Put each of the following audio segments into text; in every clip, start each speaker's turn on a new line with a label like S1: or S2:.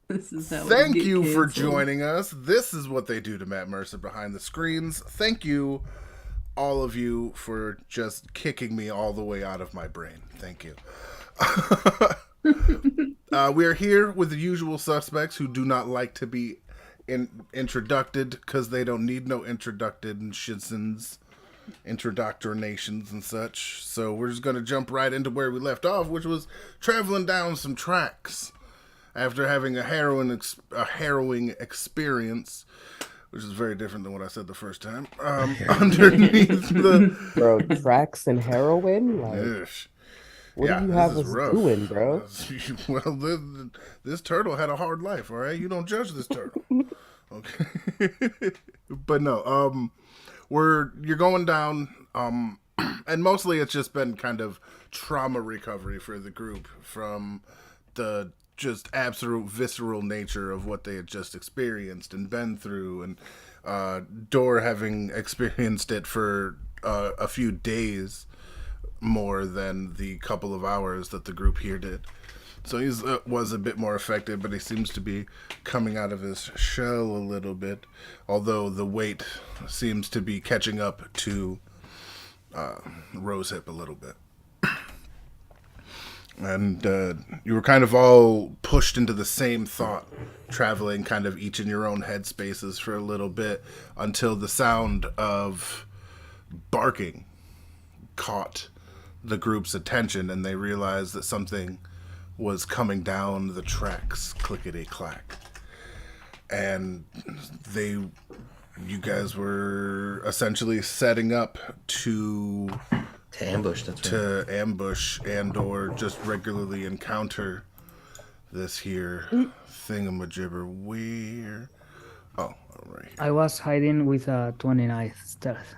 S1: This is how we
S2: Thank
S1: get
S2: you for
S1: canceled.
S2: joining us. This is what they do to Matt Mercer behind the screens. Thank you, all of you, for just kicking me all the way out of my brain. Thank you. We are here with the usual suspects who do not like to be introducted because they don't need no introducted and shizzins, introdoctrinations and such. So we're just going to jump right into where we left off, which was traveling down some tracks after having a harrowing experience, which is very different than what I said the first time. Underneath
S3: Bro, tracks and heroin? Like,
S2: ish.
S3: what do
S2: Yeah,
S3: you
S2: this
S3: have
S2: is
S3: us doing,
S2: rough.
S3: bro?
S2: Well, this turtle had a hard life. All right, you don't judge this turtle. Okay, but no. You're going down. And mostly it's just been kind of trauma recovery for the group from the just absolute visceral nature of what they had just experienced and been through, and Dor having experienced it for a few days more than the couple of hours that the group here did. So he was a bit more affected, but he seems to be coming out of his shell a little bit, although the weight seems to be catching up to Rosehip a little bit. And you were kind of all pushed into the same thought, traveling kind of each in your own headspaces for a little bit until the sound of barking caught the group's attention, and they realized that something was coming down the tracks, clickety clack. And you guys were essentially setting up
S4: To ambush, that's right.
S2: to ambush and or just regularly encounter this here thingamajibber. Where? Oh, right here.
S5: I was hiding with a 29th stealth.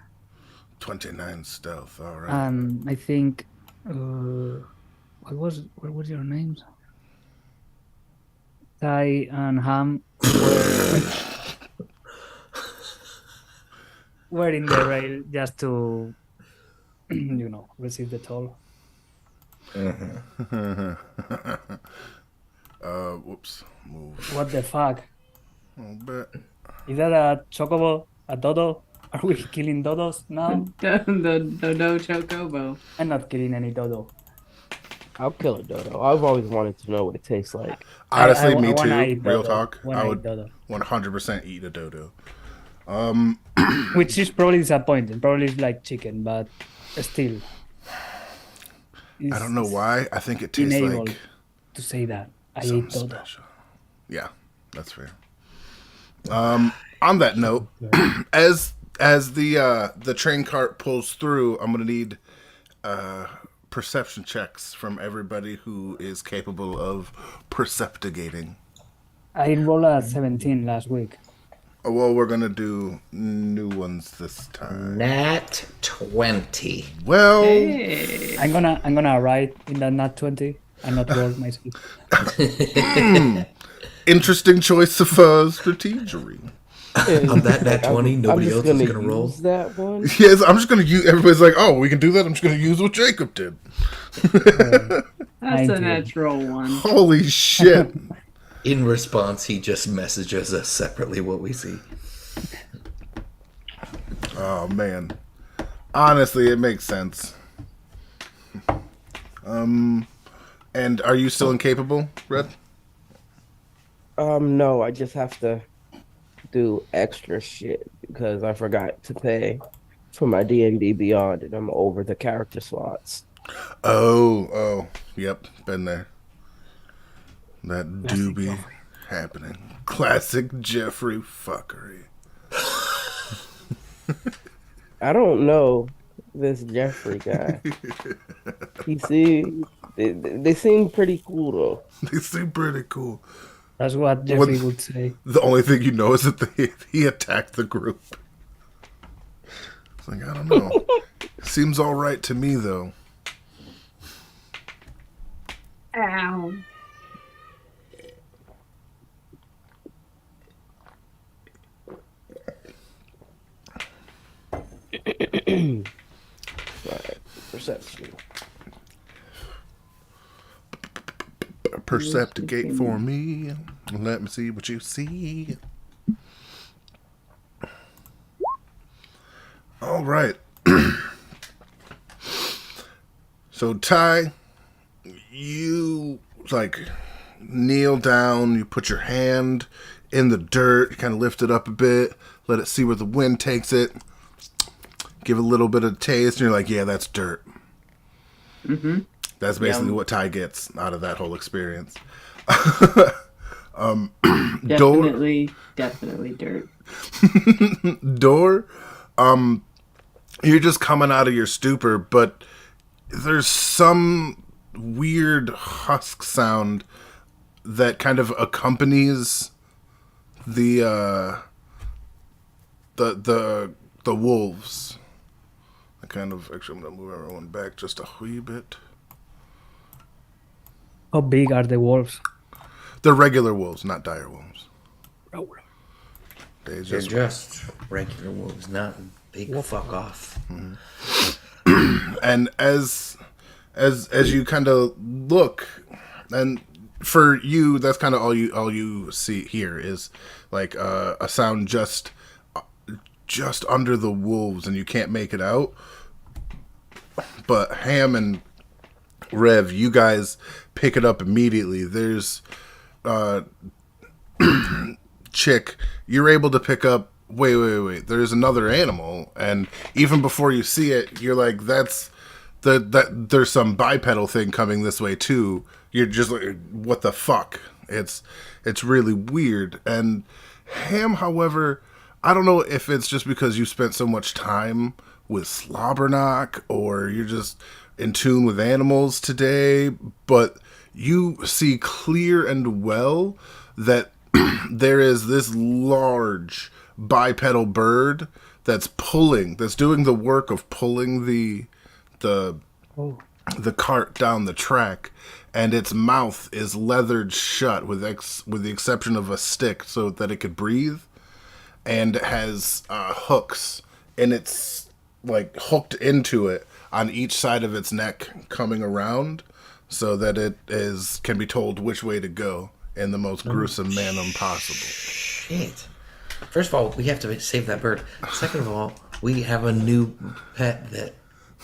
S2: 29 stealth. All right.
S5: I think what was your names? Ty and Ham were in the rail just to receive the toll.
S2: Whoops. Move.
S5: What the fuck?
S2: A little bit.
S5: Is that a chocobo? A dodo? Are we killing dodos now?
S1: The chocobo.
S5: I'm not killing any dodo.
S3: I'll kill a dodo. I've always wanted to know what it tastes like.
S2: Honestly, me
S5: wanna
S2: too.
S5: eat
S2: Real
S5: dodo.
S2: talk.
S5: Wanna
S2: I
S5: eat
S2: would
S5: dodo.
S2: 100% eat a dodo.
S5: Which is probably disappointing. Probably is like chicken, but still.
S2: I don't know why. I think it tastes
S5: Unable
S2: like
S5: to say that. I
S2: something
S5: eat dodo.
S2: special. Yeah, that's fair. On that note, as the train cart pulls through, I'm gonna need perception checks from everybody who is capable of perceptigating.
S5: I rolled a 17 last week.
S2: Oh, well, we're gonna do new ones this time.
S4: Nat 20.
S2: Well,
S1: Hey.
S5: I'm gonna write in that nat 20 and not roll myself.
S2: interesting choice of strategery.
S4: On that nat 20,
S3: I'm
S4: nobody
S3: just
S4: else is
S3: gonna
S4: going to roll.
S3: use that one.
S2: Yes, I'm just gonna use. Everybody's like, "Oh, we can do that." I'm just gonna use what Jacob did.
S1: That's a
S5: 19.
S1: natural one.
S2: Holy shit!
S4: In response, he just messages us separately what we see.
S2: Oh man, honestly, it makes sense. And are you still incapable, Red?
S3: No, I just have to do extra shit because I forgot to pay for my D&D Beyond, and I'm over the character slots.
S2: Oh, yep, been there. That do be happening. Classic Jeffrey fuckery.
S3: I don't know this Jeffrey guy. They seem pretty cool though.
S2: They seem pretty cool.
S5: That's what Jeffrey would say.
S2: The only thing you know is that he attacked the group. It's like, I don't know. Seems all right to me, though.
S1: Ow.
S3: Right. Perception.
S2: Perceptigate for me. Let me see what you see. All right. So Ty, you like kneel down, you put your hand in the dirt, kind of lift it up a bit, let it see where the wind takes it, give it a little bit of taste, and you're like, yeah, that's dirt.
S1: Mm-hmm.
S2: That's basically what Ty gets out of that whole experience.
S1: Definitely dirt.
S2: Door, you're just coming out of your stupor, but there's some weird husk sound that kind of accompanies the wolves. Actually, I'm gonna move everyone back just a wee bit.
S5: How big are the wolves?
S2: They're regular wolves, not dire wolves.
S5: Oh.
S2: They
S4: They're
S2: just
S4: just regular wolves, not big fuck off.
S2: and as you kind of look, and for you, that's kind of all you see here is like a sound just under the wolves, and you can't make it out. But Ham and Rev, you guys pick it up immediately. There's Chick, you're able to pick up. Wait. There's another animal, and even before you see it, you're like, "That's there's some bipedal thing coming this way too." You're just like, "What the fuck?" It's really weird. And Ham, however, I don't know if it's just because you spent so much time with Slobberknock, or you're just in tune with animals today, but you see clear and well that there is this large bipedal bird that's doing the work of pulling the cart down the track, and its mouth is leathered shut with the exception of a stick so that it could breathe, and it has hooks, and it's like hooked into it on each side of its neck coming around so that it can be told which way to go in the most gruesome manner possible.
S4: Shit. First of all, we have to save that bird. Second of all, we have a new pet that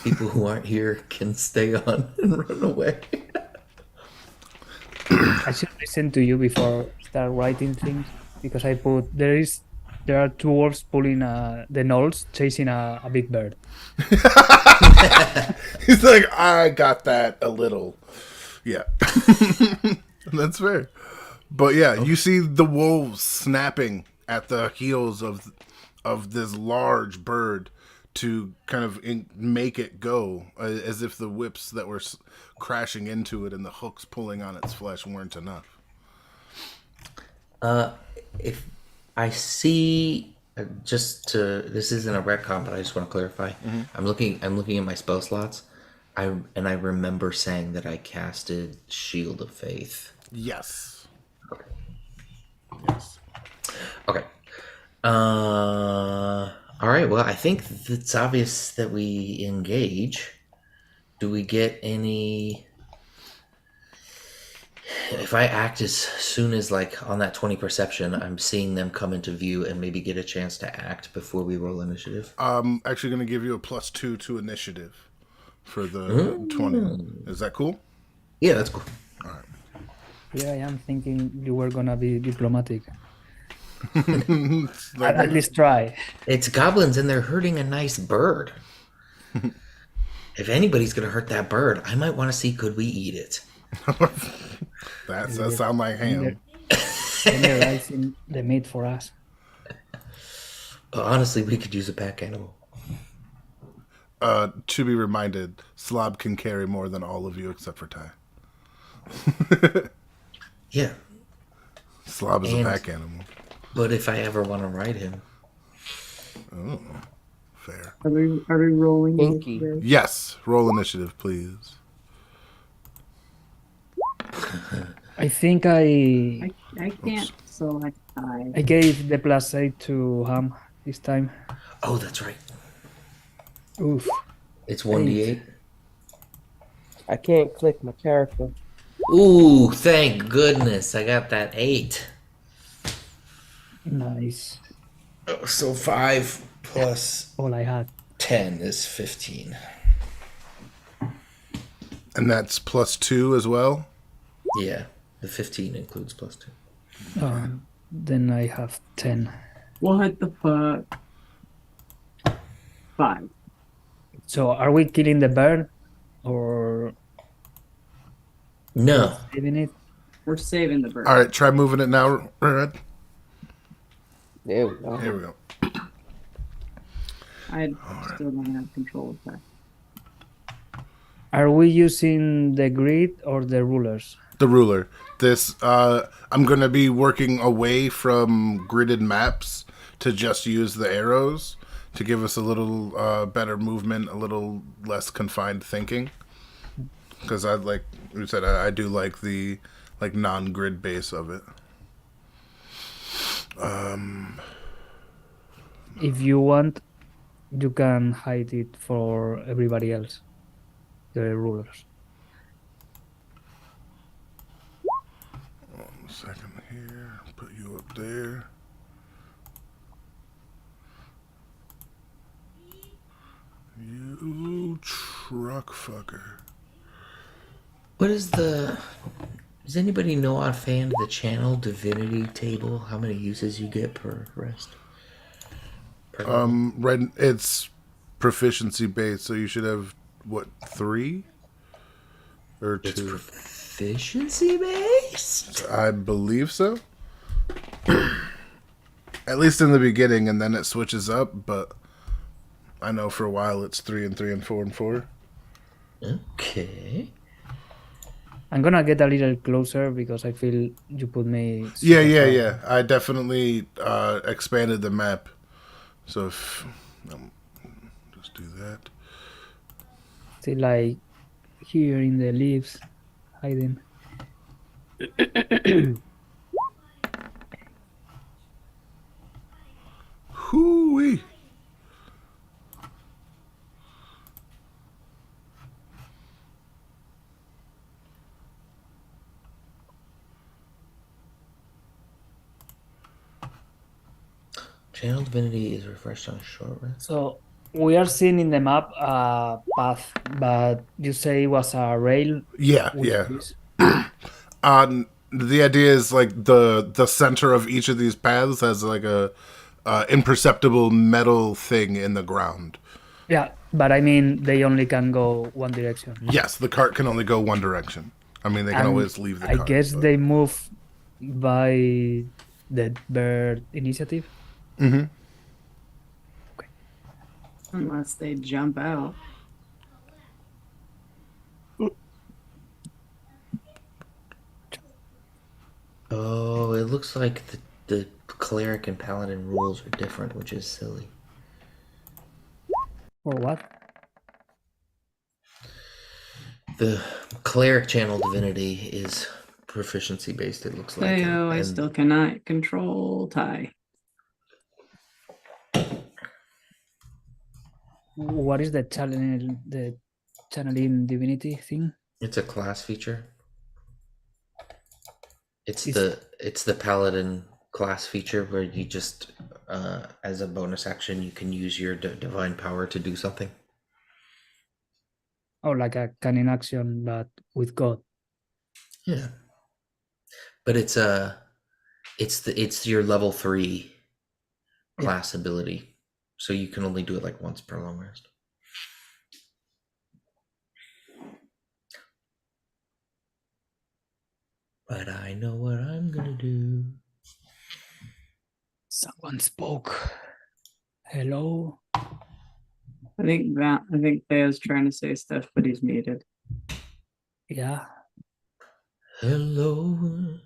S4: people who aren't here can stay on and run away.
S5: I should listen to you before start writing things, because there are two wolves pulling the knolls, chasing a big bird.
S2: He's like, I got that a little. Yeah. That's fair. But yeah, you see the wolves snapping at the heels of this large bird to kind of make it go, as if the whips that were crashing into it and the hooks pulling on its flesh weren't enough.
S4: If I see, this isn't a retcon, but I just want to clarify. Mm-hmm. I'm looking at my spell slots. I remember saying that I casted Shield of Faith.
S2: Yes.
S4: Okay.
S2: Yes.
S4: Okay. All right. Well, I think it's obvious that we engage. Do we get any? If I act as soon as, like, on that 20 perception, I'm seeing them come into view and maybe get a chance to act before we roll initiative.
S2: I'm actually going to give you a +2 to initiative for the 20. Is that cool?
S4: Yeah, that's cool.
S2: All right.
S5: Yeah, I am thinking you were gonna be diplomatic. At least try.
S4: It's goblins and they're hurting a nice bird. If anybody's going to hurt that bird, I might want to see, could we eat it?
S2: That sound like Ham.
S5: They're raising the meat for us.
S4: Honestly, we could use a pack animal.
S2: To be reminded, Slob can carry more than all of you except for Ty.
S4: Yeah.
S2: Slob is a pack animal.
S4: But if I ever want to ride him.
S2: Oh, fair.
S1: Are we rolling?
S3: Pinky.
S2: Yes, roll initiative, please.
S5: I think I
S1: can't select
S5: I gave the +8 to Ham this time.
S4: Oh, that's right.
S5: Oof.
S4: It's 1d8.
S3: I can't click my character.
S4: Ooh, thank goodness I got that 8.
S5: Nice.
S4: So 5 plus
S5: All I had.
S4: 10 is 15.
S2: And that's +2 as well.
S4: Yeah, the 15 includes plus 2.
S5: Then I have 10.
S1: What the fuck? 5.
S5: So are we killing the bird or
S4: No.
S5: saving it?
S1: We're saving the bird.
S2: All right, try moving it now, Red.
S3: There we go.
S2: Here we go.
S1: I still don't have control of that.
S5: Are we using the grid or the rulers?
S2: The ruler. This I'm going to be working away from gridded maps to just use the arrows to give us a little better movement, a little less confined thinking. Because I like you said, I do like the non-grid base of it.
S5: If you want, you can hide it for everybody else. The rulers.
S2: One second here. Put you up there. You truck fucker.
S4: What is the. Does anybody know offhand the channel divinity table? How many uses you get per rest?
S2: Right, it's proficiency based, so you should have what, 3 or 2?
S4: It's proficiency based?
S2: I believe so. At least in the beginning, and then it switches up. But I know for a while it's 3 and 3 and 4 and 4.
S4: Okay.
S5: I'm gonna get a little closer because I feel you put me.
S2: Yeah,
S5: super
S2: yeah,
S5: far.
S2: yeah. I definitely expanded the map. So if just do that.
S5: Still like here in the leaves, hiding.
S2: Hoo-wee.
S4: Channel divinity is refreshed on a short rest.
S5: So we are seeing in the map a path, but you say it was a rail.
S2: Yeah,
S5: with
S2: yeah.
S5: this.
S2: The idea is like the center of each of these paths has like a imperceptible metal thing in the ground.
S5: Yeah, but I mean they only can go one direction.
S2: Yes, the cart can only go one direction. I mean, they can
S5: And
S2: always leave the
S5: I
S2: cart.
S5: guess
S2: but-
S5: they move by the bird initiative.
S2: Mhm.
S1: Unless they jump out.
S4: Oh, it looks like the cleric and paladin rules are different, which is silly.
S5: Or what?
S4: The cleric channel divinity is proficiency based, it looks like.
S1: Theo, I
S4: and-
S1: still cannot control Ty.
S5: What is the channeling divinity thing?
S4: It's a class feature. It's
S5: Is-
S4: the paladin class feature where you just as a bonus action you can use your divine power to do something.
S5: Oh, like a canon action, but with God.
S4: Yeah. But it's your level 3 class ability. So you can only do it like once per long rest. But I know what I'm gonna do.
S5: Someone spoke. Hello.
S1: I think Theo's trying to say stuff, but he's muted.
S5: Yeah.
S4: Hello.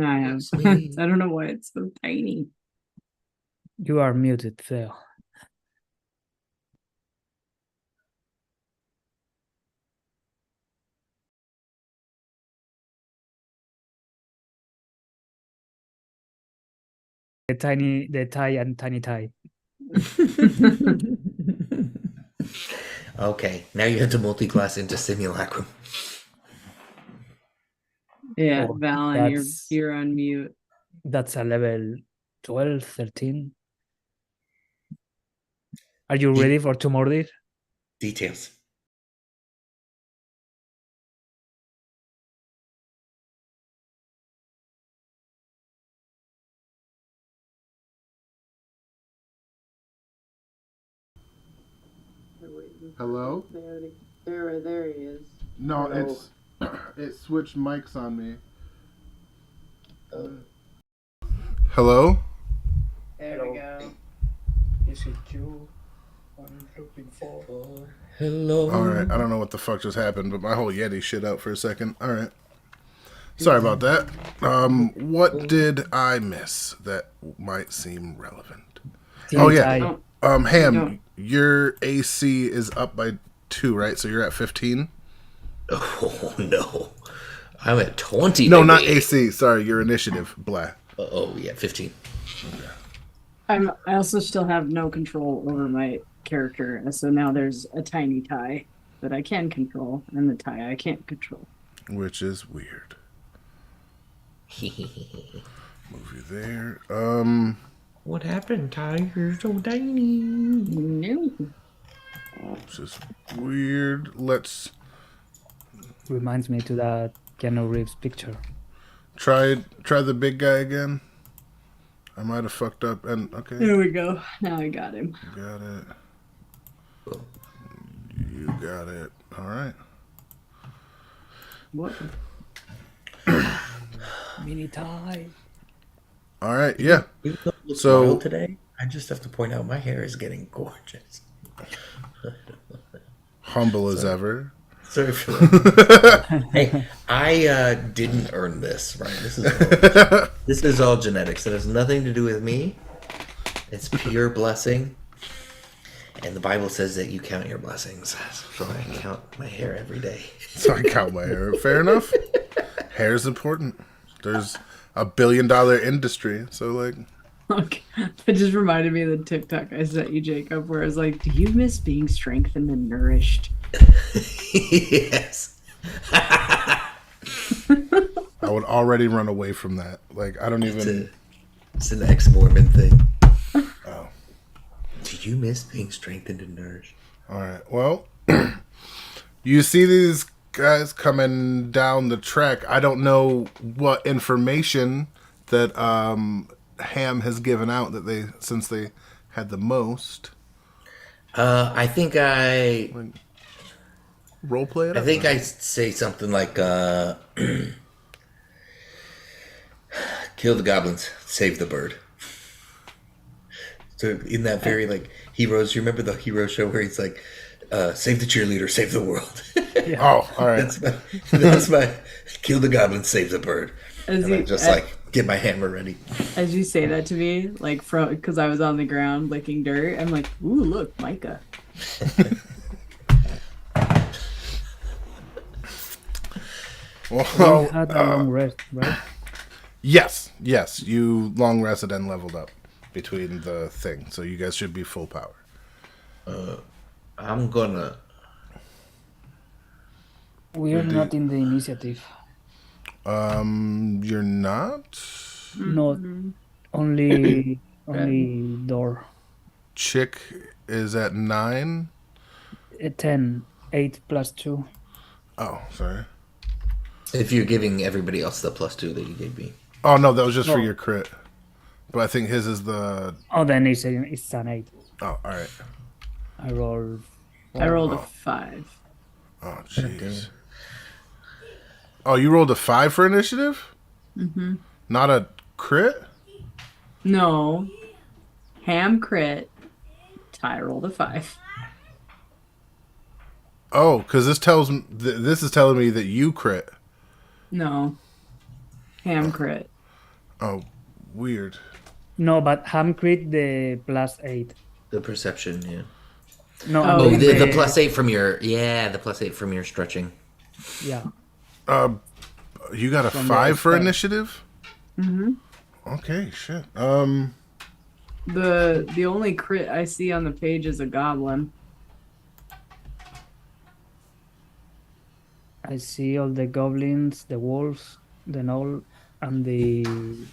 S1: I have.
S4: It's me.
S1: I don't know why it's so tiny.
S5: You are muted, Theo. The tie and tiny tie.
S4: Okay, now you have to multi-class into simulacrum.
S1: Yeah,
S5: Oh,
S1: Valen,
S5: that's-
S1: you're on mute.
S5: That's a level 12, 13. Are you ready for two more days?
S4: Details.
S2: Hello?
S1: There he is.
S2: No,
S1: Hello.
S2: it's it switched mics on me. Hello?
S1: There we go.
S5: Is it you I'm looking for?
S4: Hello.
S2: All right, I don't know what the fuck just happened, but my whole Yeti shit out for a second. All right. Sorry about that. What did I miss that might seem relevant? Oh, yeah.
S1: Don't-
S2: Ham,
S1: don't-
S2: your AC is up by 2, right? So you're at 15?
S4: Oh no, I'm at 20.
S2: No, not
S4: baby.
S2: AC. Sorry, your initiative. Blah.
S4: Oh yeah, 15.
S1: I also still have no control over my character, and so now there's a tiny tie that I can control, and the tie I can't control.
S2: Which is weird. Move you there.
S4: What happened, Ty? You're so tiny.
S1: No.
S2: It's just weird. Let's
S5: Reminds me to that Keanu Reeves picture.
S2: try the big guy again. I might have fucked up. And okay,
S1: There we go. Now I got him.
S2: got it. You got it. All right.
S1: What?
S5: Mini tie.
S2: All right. Yeah.
S4: You look
S2: So-
S4: wild today. I just have to point out my hair is getting gorgeous.
S2: Humble as ever.
S4: Sorry for that. Hey, I didn't earn this, right? This is all genetics. It has nothing to do with me. It's pure blessing. And the Bible says that you count your blessings. So I count my hair every day.
S2: So I count my hair. Fair enough. Hair is important. There's $1 billion industry. So like,
S1: Okay. It just reminded me of the TikTok I sent you, Jacob, where I was like, do you miss being strengthened and nourished?
S4: Yes.
S2: I would already run away from that. Like, I don't even.
S4: It's an ex-Mormon thing.
S2: Oh.
S4: Do you miss being strengthened and nourished?
S2: All right. Well, you see these guys coming down the track. I don't know what information that Ham has given out that since they had the most.
S4: I think I
S2: Role play it.
S4: I think I say something like, kill the goblins, save the bird. So in that very like Heroes, you remember the Hero show where he's like, save the cheerleader, save the world.
S2: Oh, all right.
S4: That's my kill the goblins, save the bird.
S1: As
S4: And I
S1: you,
S4: just like get my hammer ready.
S1: as you say that to me, like from because I was on the ground licking dirt, I'm like, ooh, look, Micah.
S2: Well,
S5: You had a long rest, right?
S2: yes. You long rested and leveled up between the thing, so you guys should be full power.
S4: I'm gonna.
S5: We are not in the initiative.
S2: You're not.
S5: Not only door.
S2: Chick is at 9.
S5: 10, 8 plus 2.
S2: Oh, sorry.
S4: If you're giving everybody else the +2 that you gave me.
S2: Oh no, that was just for
S5: No.
S2: your crit. But I think his is the.
S5: Oh, then it's an 8.
S2: Oh, all right.
S5: I roll.
S1: I rolled a 5.
S2: Oh, jeez. Oh, you rolled a 5 for initiative? Mm-hmm. Not a crit?
S1: No. Ham crit. Ty rolled a 5.
S2: Oh, because this is telling me that you crit.
S1: No. Ham crit.
S2: Oh, weird.
S5: No, but Ham crit the +8.
S4: The perception, yeah.
S5: No,
S1: Oh,
S4: Oh,
S5: I mean
S4: the +8 from your the +8 from your stretching.
S5: Yeah.
S2: You got a
S5: From
S2: 5 for
S5: the spell.
S2: initiative? Mm-hmm. Okay, shit.
S1: The only crit I see on the page is a goblin.
S5: I see all the goblins, the wolves, the Knoll and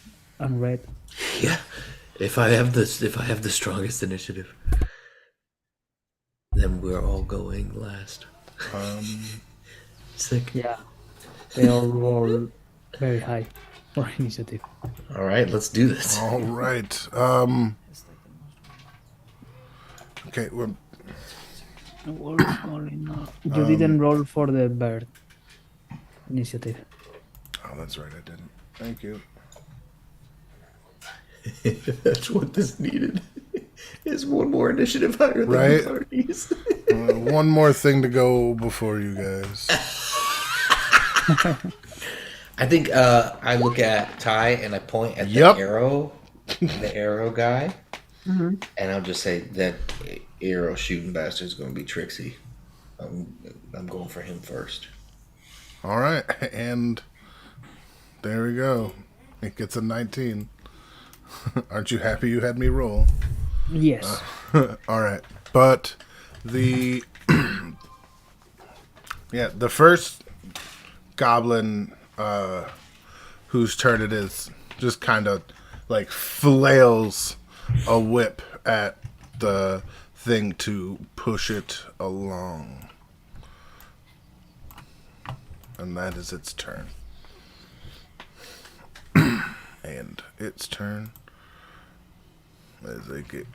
S5: Red.
S4: Yeah. If I have the strongest initiative, then we're all going last. Sick.
S5: Yeah, they all roll very high for initiative.
S4: All right, let's do this.
S2: All right. Okay. Well,
S5: You didn't roll for the bird initiative.
S2: oh, that's right. I didn't. Thank you.
S4: That's what this needed. Is one more initiative higher than
S2: Right.
S4: the parties.
S2: One more thing to go before you guys.
S4: I think I look at Ty and I point at
S2: Yep.
S4: the arrow guy, and I'll just say that arrow shooting bastard's going to be Trixie. I'm going for him first.
S2: All right, and there we go. It gets a 19. Aren't you happy you had me roll?
S5: Yes.
S2: All right, but the the first goblin whose turn it is just kind of like flails a whip at the thing to push it along, and that is its turn. And its turn, as they get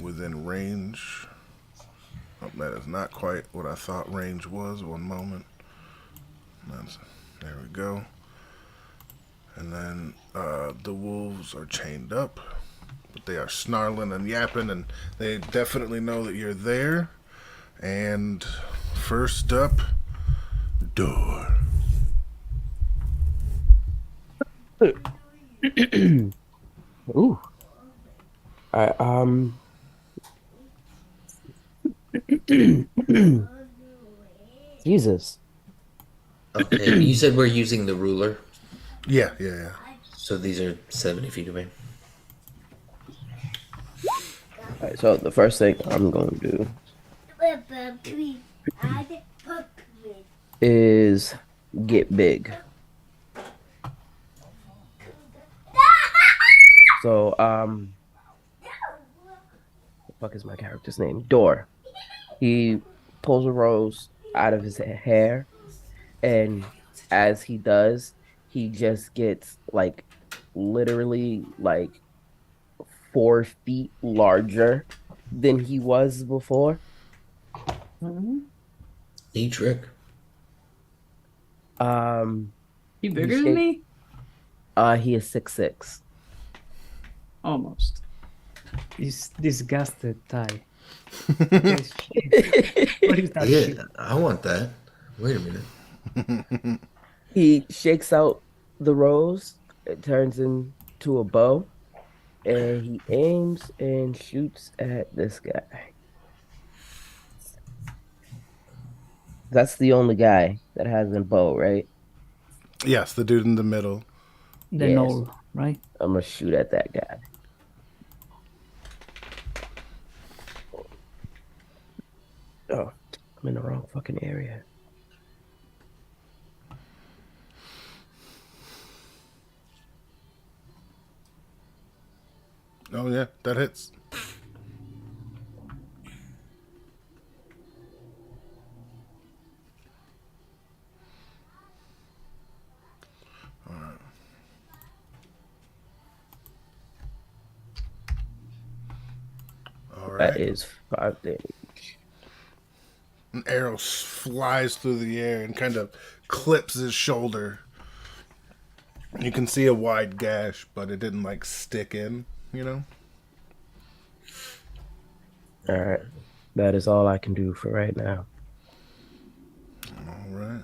S2: within range. Oh, that is not quite what I thought range was. One moment. There we go. And then the wolves are chained up, but they are snarling and yapping, and they definitely know that you're there. And first up, Door.
S3: Ooh. I Jesus.
S4: Okay, you said we're using the ruler,
S2: Yeah.
S4: so these are 70 feet away.
S3: Alright, so the first thing I'm going to do is get big. So, the fuck is my character's name? Door. He pulls a rose out of his hair, and as he does, he just gets like literally like 4 feet larger than he was before.
S4: Neat trick.
S1: You bigger
S3: You
S1: than
S3: shake-
S1: me?
S3: He is 6'6".
S1: Almost.
S5: He's disgusted, Ty. What is that shit?
S4: Yeah, I want that. Wait a minute.
S3: He shakes out the rose, it turns into a bow, and he aims and shoots at this guy. That's the only guy that has a bow, right?
S2: Yes, the dude in the middle.
S5: The
S3: Yes.
S5: Knoll, right?
S3: I'm gonna shoot at that guy. Oh, I'm in the wrong fucking area.
S2: Oh yeah, that hits. All right.
S3: That is 5 damage.
S2: An arrow flies through the air and kind of clips his shoulder. You can see a wide gash, but it didn't like stick in, you know?
S3: All right. That is all I can do for right now.
S2: All right.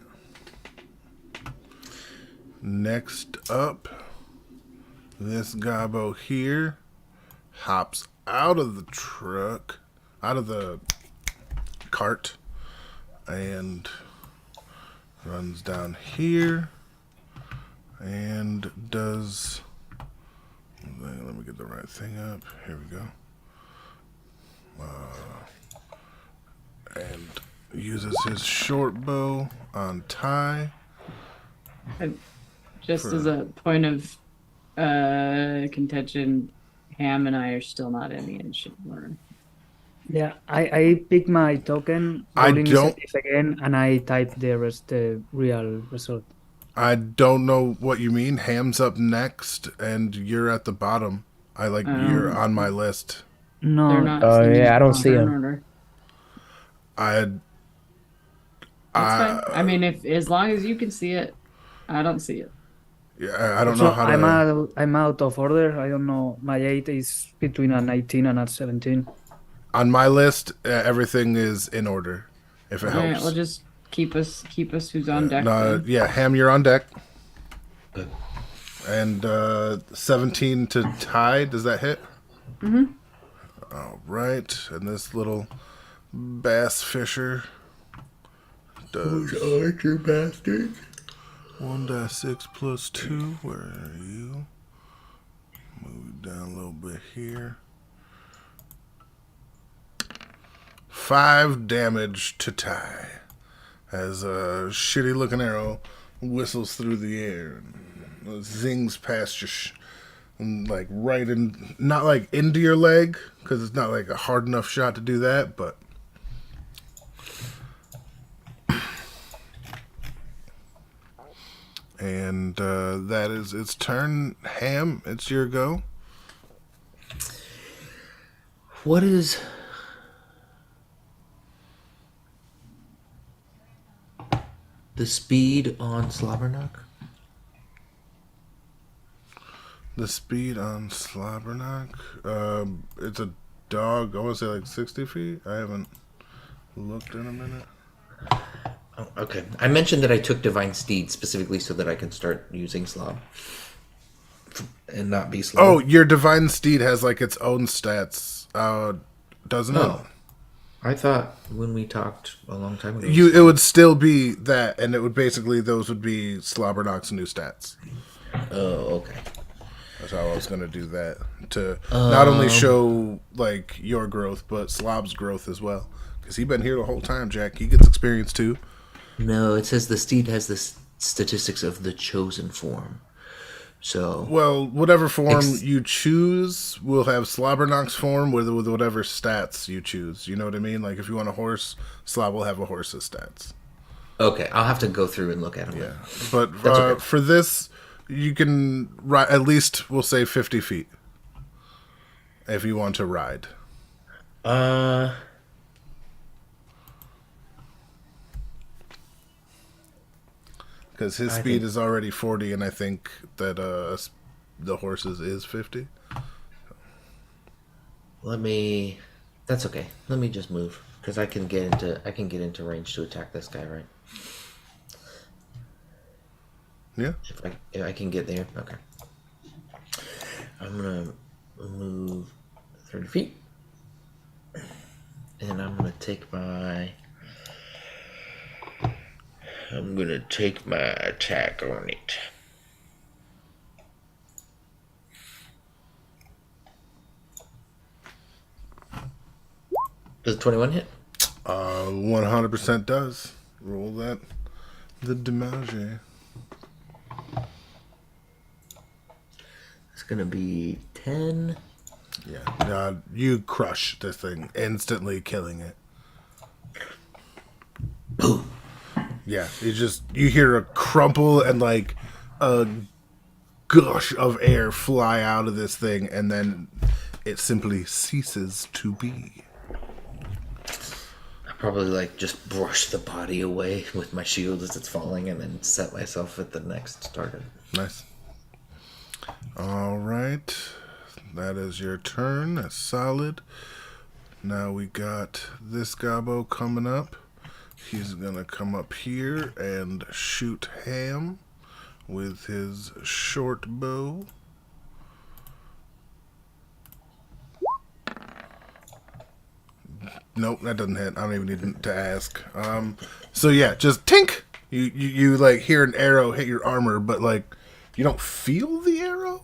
S2: Next up, this gobbo here hops out of the truck, out of the cart, and runs down here and does. Let me get the right thing up. Here we go. And uses his short bow on Ty.
S1: And Just
S2: For-
S1: as a point of contention, Ham and I are still not in the initiative order.
S5: Yeah, I pick my token,
S2: I
S5: roll
S2: don't-
S5: initiative again, and I type the real result.
S2: I don't know what you mean. Ham's up next, and you're at the bottom. You're on my list.
S5: No,
S1: They're not.
S3: Oh,
S1: in
S3: yeah, I don't see
S1: turn
S3: him.
S1: order.
S2: I
S1: That's fine. I mean, if as long as you can see it, I don't see it.
S2: yeah, I don't
S5: so
S2: know how to.
S5: I'm out of order. I don't know. My 8 is between a 19 and a 17.
S2: On my list, everything is in order. If it
S1: All right,
S2: helps.
S1: well, just keep us who's on deck.
S2: No,
S1: then.
S2: yeah, Ham, you're on deck.
S4: Good.
S2: And 17 to tie. Does that hit? Mm-hmm. All right. And this little bass fisher does
S4: Archer bastard.
S2: 1d6 plus 2. Where are you? Move it down a little bit here. 5 damage to tie as a shitty looking arrow whistles through the air and zings past your like right in, not like into your leg, because it's not like a hard enough shot to do that, but and that is its turn. Ham, it's your go.
S4: What is the speed on Slobberknock?
S2: The speed on Slobberknock, it's a dog. I want to say like 60 feet. I haven't looked in a minute.
S4: Oh, okay. I mentioned that I took Divine Steed specifically so that I can start using Slob. And not be Slob.
S2: Oh, your Divine Steed has like its own stats, doesn't
S4: Oh. I thought when we talked a long time ago.
S2: it? It would still be that, and it would basically, those would be Slobberknock's new stats.
S4: Oh, okay.
S2: That's how I was going to do that, to not only show like your growth, but Slob's growth as well. Because he's been here the whole time, Jack. He gets experience too.
S4: No, it says the steed has the statistics of the chosen form. So,
S2: Well, whatever form you choose will have Slobberknock's form with whatever stats you choose. You know what I mean? Like if you want a horse, Slob will have a horse's stats.
S4: okay, I'll have to go through and look at them.
S2: Yeah, but
S4: That's okay.
S2: for this, you can ride at least, we'll say 50 feet if you want to ride. Because his
S4: I
S2: speed
S4: think-
S2: is already 40, and I think that the horse's is 50.
S4: That's okay. Let me just move because I can get into range to attack this guy, right?
S2: Yeah.
S4: If I can get there, okay. I'm gonna move 30 feet, and I'm gonna take my attack on it. Does 21 hit?
S2: 100% does. Roll that. The damage.
S4: It's gonna be 10.
S2: Yeah. You crush this thing, instantly killing it.
S4: Boom.
S2: Yeah. You hear a crumple and like a gush of air fly out of this thing, and then it simply ceases to be.
S4: I probably like just brush the body away with my shield as it's falling, and then set myself at the next target.
S2: Nice. All right. That is your turn. That's solid. Now we got this Gobbo coming up. He's going to come up here and shoot Ham with his short bow. Nope, that doesn't hit. I don't even need to ask. So yeah, just tink. You like hear an arrow hit your armor, but like you don't feel the arrow.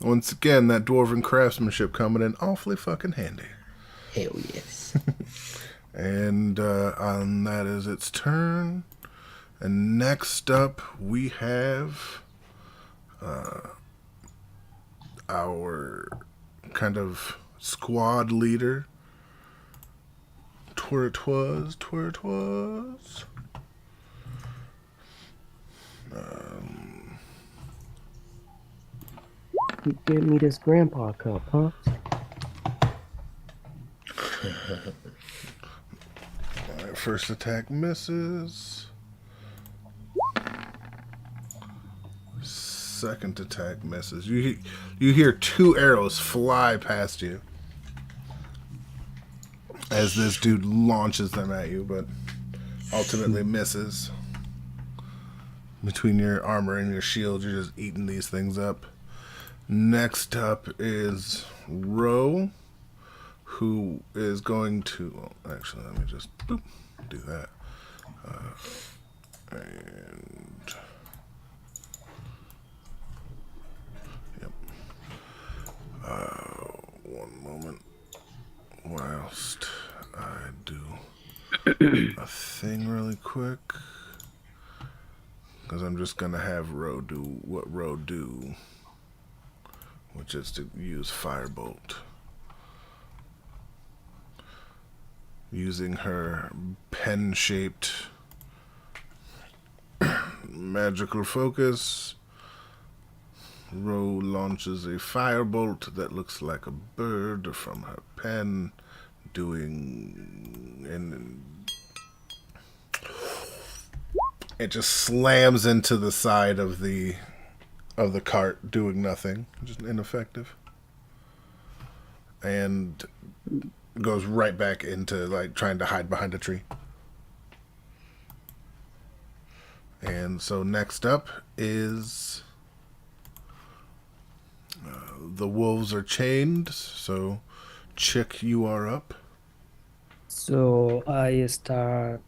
S2: Once again, that dwarven craftsmanship coming in awfully fucking handy.
S4: Hell yes.
S2: And on that is its turn. And next up, we have our kind of squad leader. Twirtwas.
S3: You give me this grandpa cup, huh?
S2: Alright, first attack misses. Second attack misses. You hear 2 arrows fly past you as this dude launches them at you, but ultimately misses. Between your armor and your shield, you're just eating these things up. Next up is Ro, who is going to... Well, actually, let me just boop, do that. And... Yep. One moment. Whilst I do a thing really quick. Because I'm just going to have Ro do what Ro do. Which is to use Firebolt. Using her pen-shaped magical focus, Ro launches a firebolt that looks like a bird from her pen, and it just slams into the side of the cart, doing nothing, just ineffective, and goes right back into like trying to hide behind a tree. And so next up is the wolves are chained. So Chick, you are up.
S5: So I start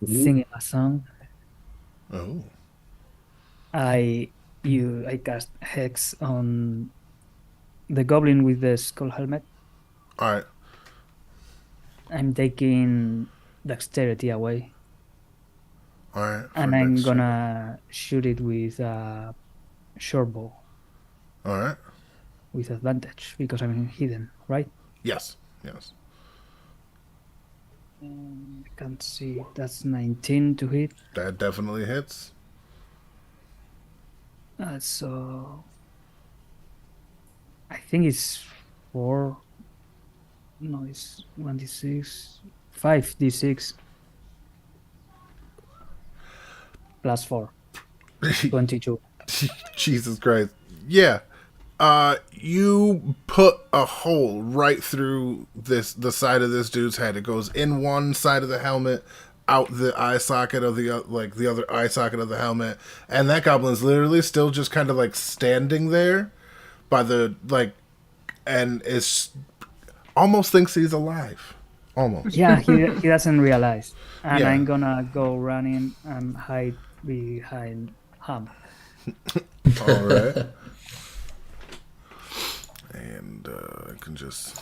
S5: singing a song.
S2: Oh,
S5: I cast Hex on the goblin with the skull helmet.
S2: all right.
S5: I'm taking dexterity away,
S2: All right.
S5: and I'm gonna shoot it with a short bow
S2: All right.
S5: with advantage because I'm hidden, right?
S2: Yes.
S5: I can't see. That's 19 to hit.
S2: That definitely hits.
S5: So I think it's 4. No, it's 1d6, 5d6 plus 4, 22.
S2: Jesus Christ. Yeah. You put a hole right through the side of this dude's head. It goes in one side of the helmet, out the eye socket of the other eye socket of the helmet, and that goblin's literally still just kind of like standing there by the and is almost thinks he's alive. Almost.
S5: Yeah, he doesn't realize. And
S2: Yeah.
S5: I'm gonna go running and hide behind Ham.
S2: All right. And I can just...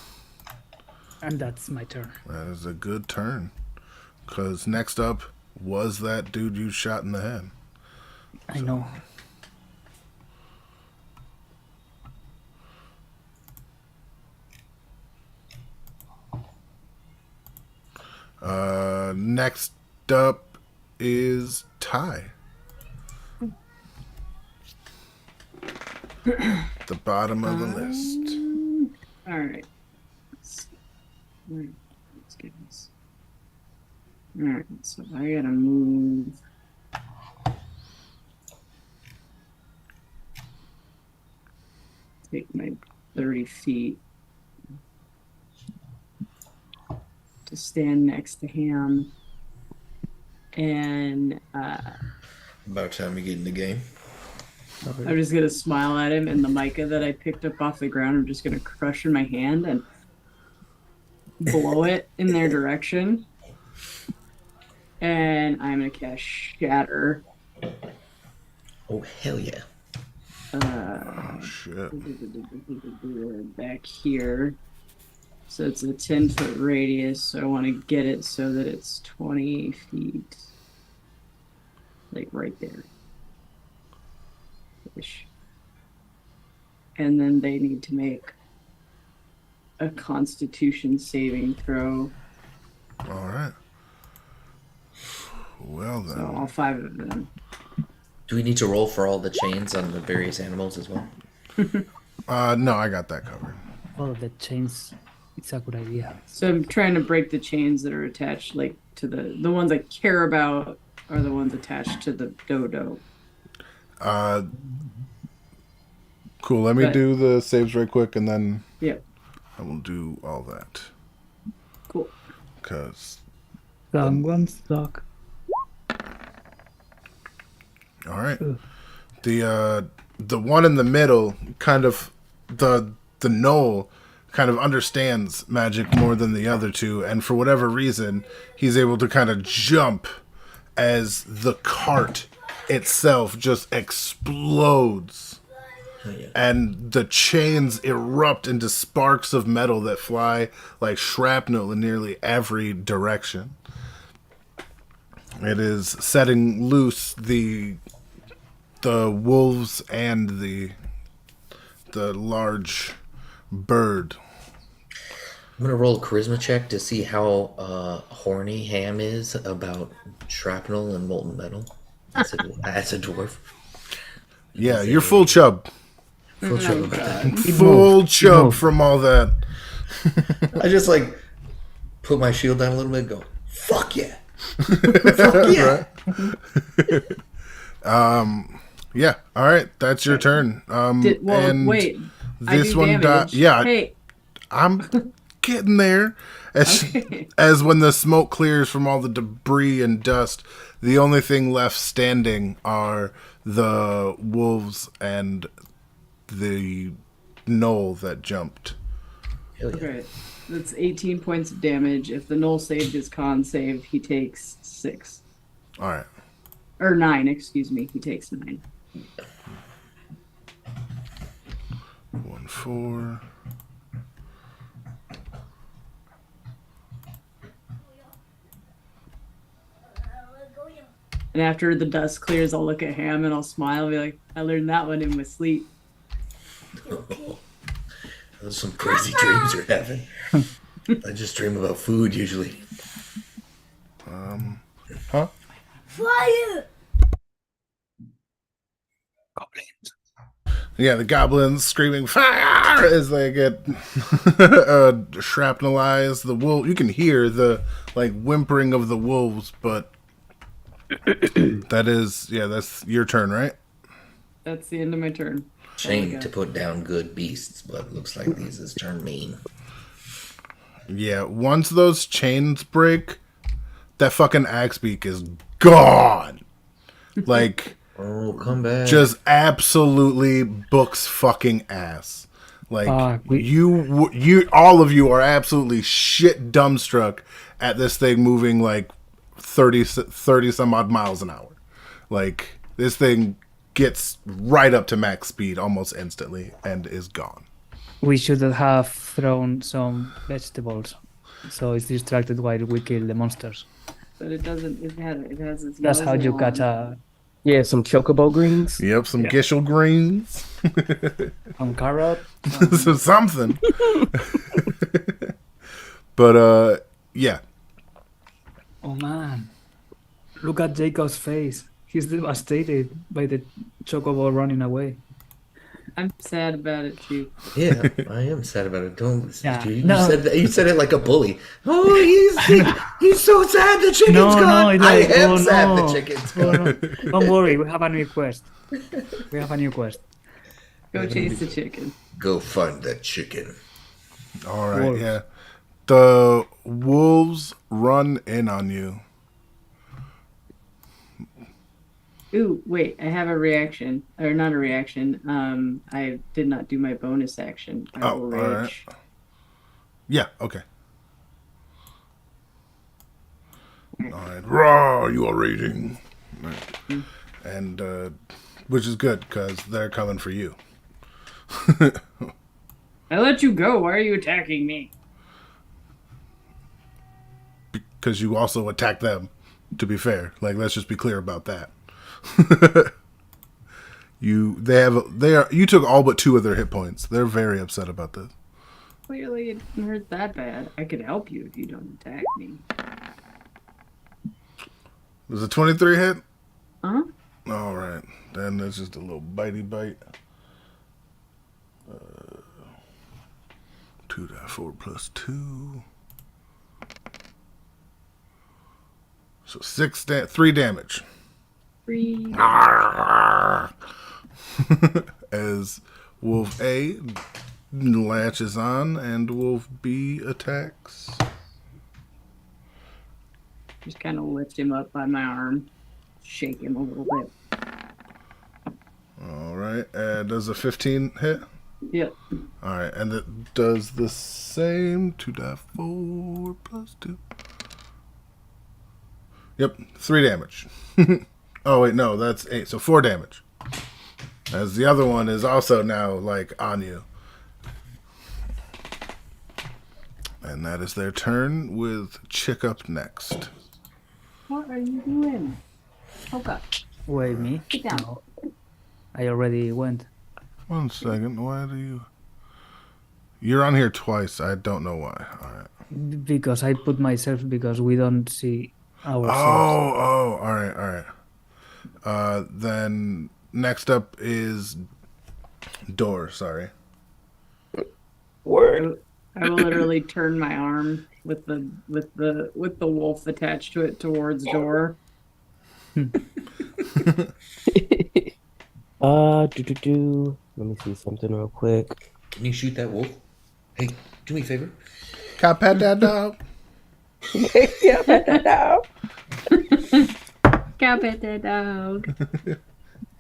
S5: And that's my turn.
S2: That is a good turn. Because next up was that dude you shot in the head.
S5: I know.
S2: Next up is Ty. The bottom of the list.
S1: All right. Let's get this. All right, so I gotta move. Take my 30 feet to stand next to him, and
S4: About time you get in the game.
S1: I'm just gonna smile at him, and the mica that I picked up off the ground, I'm just gonna crush in my hand and blow it in their direction. And I'm gonna cast Shatter.
S4: Oh, hell yeah.
S2: Oh, shit.
S1: Back here. So it's a 10-foot radius, so I want to get it so that it's 20 feet. like right there. Ish. And then they need to make a Constitution saving throw.
S2: All right. Well
S1: So
S2: then.
S1: all 5 of them.
S4: Do we need to roll for all the chains on the various animals as well?
S2: No, I got that covered.
S5: Oh, the chains. It's a good idea.
S1: So I'm trying to break the chains that are attached, like to the ones I care about are the ones attached to the dodo.
S2: Cool. Let me
S1: But-
S2: do the saves right quick, and then
S1: Yep.
S2: I will do all that.
S1: Cool.
S2: Cause
S5: Someone's stuck.
S2: all right,
S5: Ugh.
S2: the one in the middle, kind of the knoll, kind of understands magic more than the other two, and for whatever reason, he's able to kind of jump as the cart itself just explodes.
S4: Oh, yeah.
S2: And the chains erupt into sparks of metal that fly like shrapnel in nearly every direction. It is setting loose the wolves and the large bird.
S4: I'm gonna roll a charisma check to see how horny Ham is about shrapnel and molten metal. As a dwarf.
S2: Yeah, you're full chub.
S4: Full chub about that.
S2: Full chub
S5: moved.
S2: from all that.
S4: I just like put my shield down a little bit and go, fuck yeah. Fuck yeah.
S2: Yeah, all right, that's your turn. And
S1: Wait. I
S2: this
S1: do
S2: one
S1: damage.
S2: yeah,
S1: Hey.
S2: I'm getting there.
S1: Okay.
S2: As when the smoke clears from all the debris and dust, the only thing left standing are the wolves and the knoll that jumped.
S4: Hell yeah.
S1: Okay. That's 18 points of damage. If the Knoll saved his con save, he takes 6.
S2: All right.
S1: Or 9, excuse me. He takes 9.
S2: 1, 4.
S1: And after the dust clears, I'll look at Ham and I'll smile and be like, I learned that one in my sleep.
S4: Those are some crazy dreams you're having. I just dream about food usually.
S2: Huh?
S6: Fire!
S2: Yeah, the goblins screaming fire as they get shrapnelized. The wolf, you can hear the like whimpering of the wolves, but that's your turn, right?
S1: That's the end of my turn.
S4: Shame to put down good beasts, but looks like these has turned mean.
S2: Yeah, once those chains break, that fucking axe beak is gone. Like,
S4: Oh, come back.
S2: just absolutely books fucking ass. Like, you, all of you are absolutely shit dumbstruck at this thing moving like 30 some odd miles an hour. Like, this thing gets right up to max speed almost instantly and is gone.
S5: We should have thrown some vegetables, so it's distracted while we kill the monsters.
S1: But it doesn't, it has its
S5: That's how you
S1: muzzle
S5: catch
S1: on.
S5: a
S3: Some chocobo greens.
S2: Yep, some Gishel greens.
S5: carrot.
S2: So something. But yeah.
S5: Oh man, look at Jacob's face. He's devastated by the chocobo running away.
S1: I'm sad about it too.
S4: Yeah, I am sad about it. Don't
S5: Yeah,
S4: you
S5: no.
S4: said that, you said it like a bully. Oh, he's so sad the chicken's
S5: No,
S4: gone.
S5: it's
S4: I
S5: like,
S4: am
S5: oh,
S4: sad
S5: no.
S4: the chicken's
S5: Oh,
S4: gone.
S5: no. Don't worry, we have a new quest. We have a new quest.
S1: Go chase the chicken.
S4: Go find that chicken.
S2: All right,
S5: Wolves.
S2: yeah. The wolves run in on you.
S1: Ooh, wait, I have a reaction. Or not a reaction. I did not do my bonus action. I
S2: Oh,
S1: will
S2: all right.
S1: rage.
S2: Yeah, okay. All right. Raw, you are raging. All right. And, which is good, because they're coming for you.
S1: I let you go. Why are you attacking me?
S2: Because you also attacked them, to be fair. Like, let's just be clear about that. You took all but 2 of their hit points. They're very upset about this.
S1: Clearly, it didn't hurt that bad. I could help you if you don't attack me.
S2: Does a 23 hit?
S1: Huh?
S2: All right, then that's just a little bitey bite. 2d4 plus 2. So 3 damage.
S1: 3.
S2: As Wolf A latches on and Wolf B attacks.
S1: Just kind of lift him up by my arm, shake him a little bit.
S2: All right, does a 15 hit?
S1: Yep.
S2: All right, and it does the same. 2d4 plus 2. Yep, 3 damage. Oh wait, no, that's 8, so 4 damage. As the other one is also now like on you. And that is their turn, with Chick up next.
S1: What are you doing? Okay.
S5: Wait, me?
S1: Sit down.
S5: No. I already went.
S2: 1 second, why do you... You're on here twice, I don't know why. All right.
S5: Because I put myself because we don't see ourselves.
S2: Oh, all right. Then next up is Door, sorry.
S3: Word.
S1: I will literally turn my arm with the wolf attached to it towards Door.
S3: Let me see something real quick.
S4: Can you shoot that wolf? Hey, do me a favor.
S2: Can I pet that dog?
S3: Yeah, no.
S1: Go pet the dog.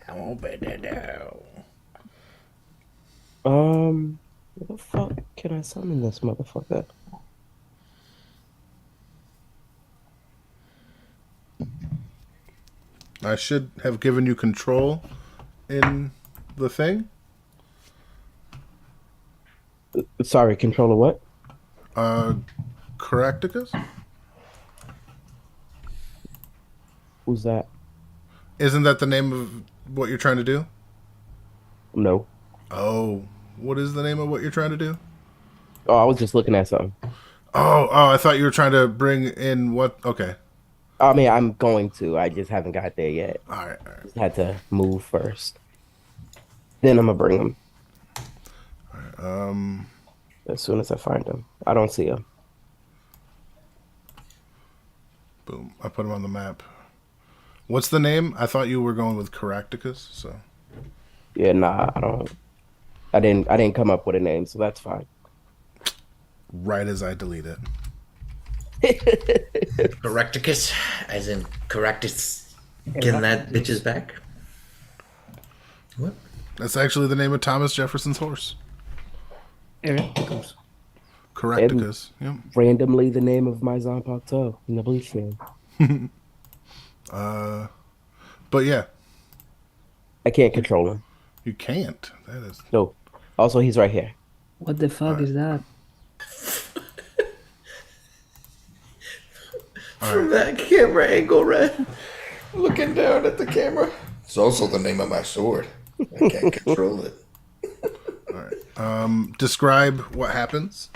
S2: I won't pet that dog.
S3: Where the fuck can I summon this motherfucker?
S2: I should have given you control in the thing.
S3: Sorry, controller what?
S2: Caractacus?
S3: Who's that?
S2: Isn't that the name of what you're trying to do?
S3: No.
S2: Oh, what is the name of what you're trying to do?
S3: Oh, I was just looking at something.
S2: Oh, I thought you were trying to bring in what? Okay.
S3: I mean, I'm going to. I just haven't got there yet.
S2: All right.
S3: Had to move first. Then I'm gonna bring him as soon as I find him. I don't see him.
S2: Boom. I put him on the map. What's the name? I thought you were going with Caractacus, so.
S3: Yeah, nah, I don't. I didn't come up with a name, so that's fine.
S2: Right as I delete it.
S4: Correcticus, as in Correctus, getting that bitch's back. What?
S2: That's actually the name of Thomas Jefferson's horse.
S5: Erecticus.
S2: Caractacus. Yep.
S3: Randomly, the name of my Zanpakuto in the Bleach name.
S2: But yeah,
S3: I can't control him.
S2: you can't. That is.
S3: No. Also, he's right here.
S5: What the fuck is that?
S4: From that camera angle, Red. Looking down at the camera. It's also the name of my sword. I can't control it.
S2: Describe what happens.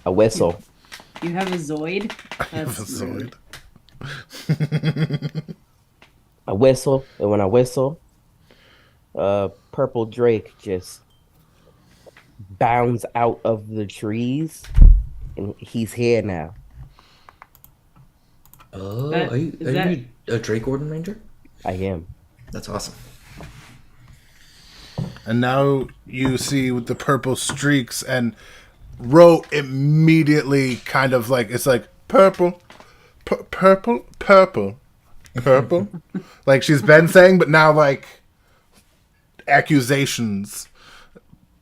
S3: A whistle.
S1: You have a Zoid?
S2: Have a
S1: That's
S2: sword.
S3: A whistle. And when I whistle, Purple Drake just bounds out of the trees. And he's here now.
S4: Oh,
S1: That-
S4: are you
S1: is that-
S4: you a Drake Orden Ranger?
S3: I am.
S4: That's awesome.
S2: And now you see with the purple streaks, and Ro immediately kind of like, it's like purple, purple, purple, purple. Like she's been saying, but now like accusations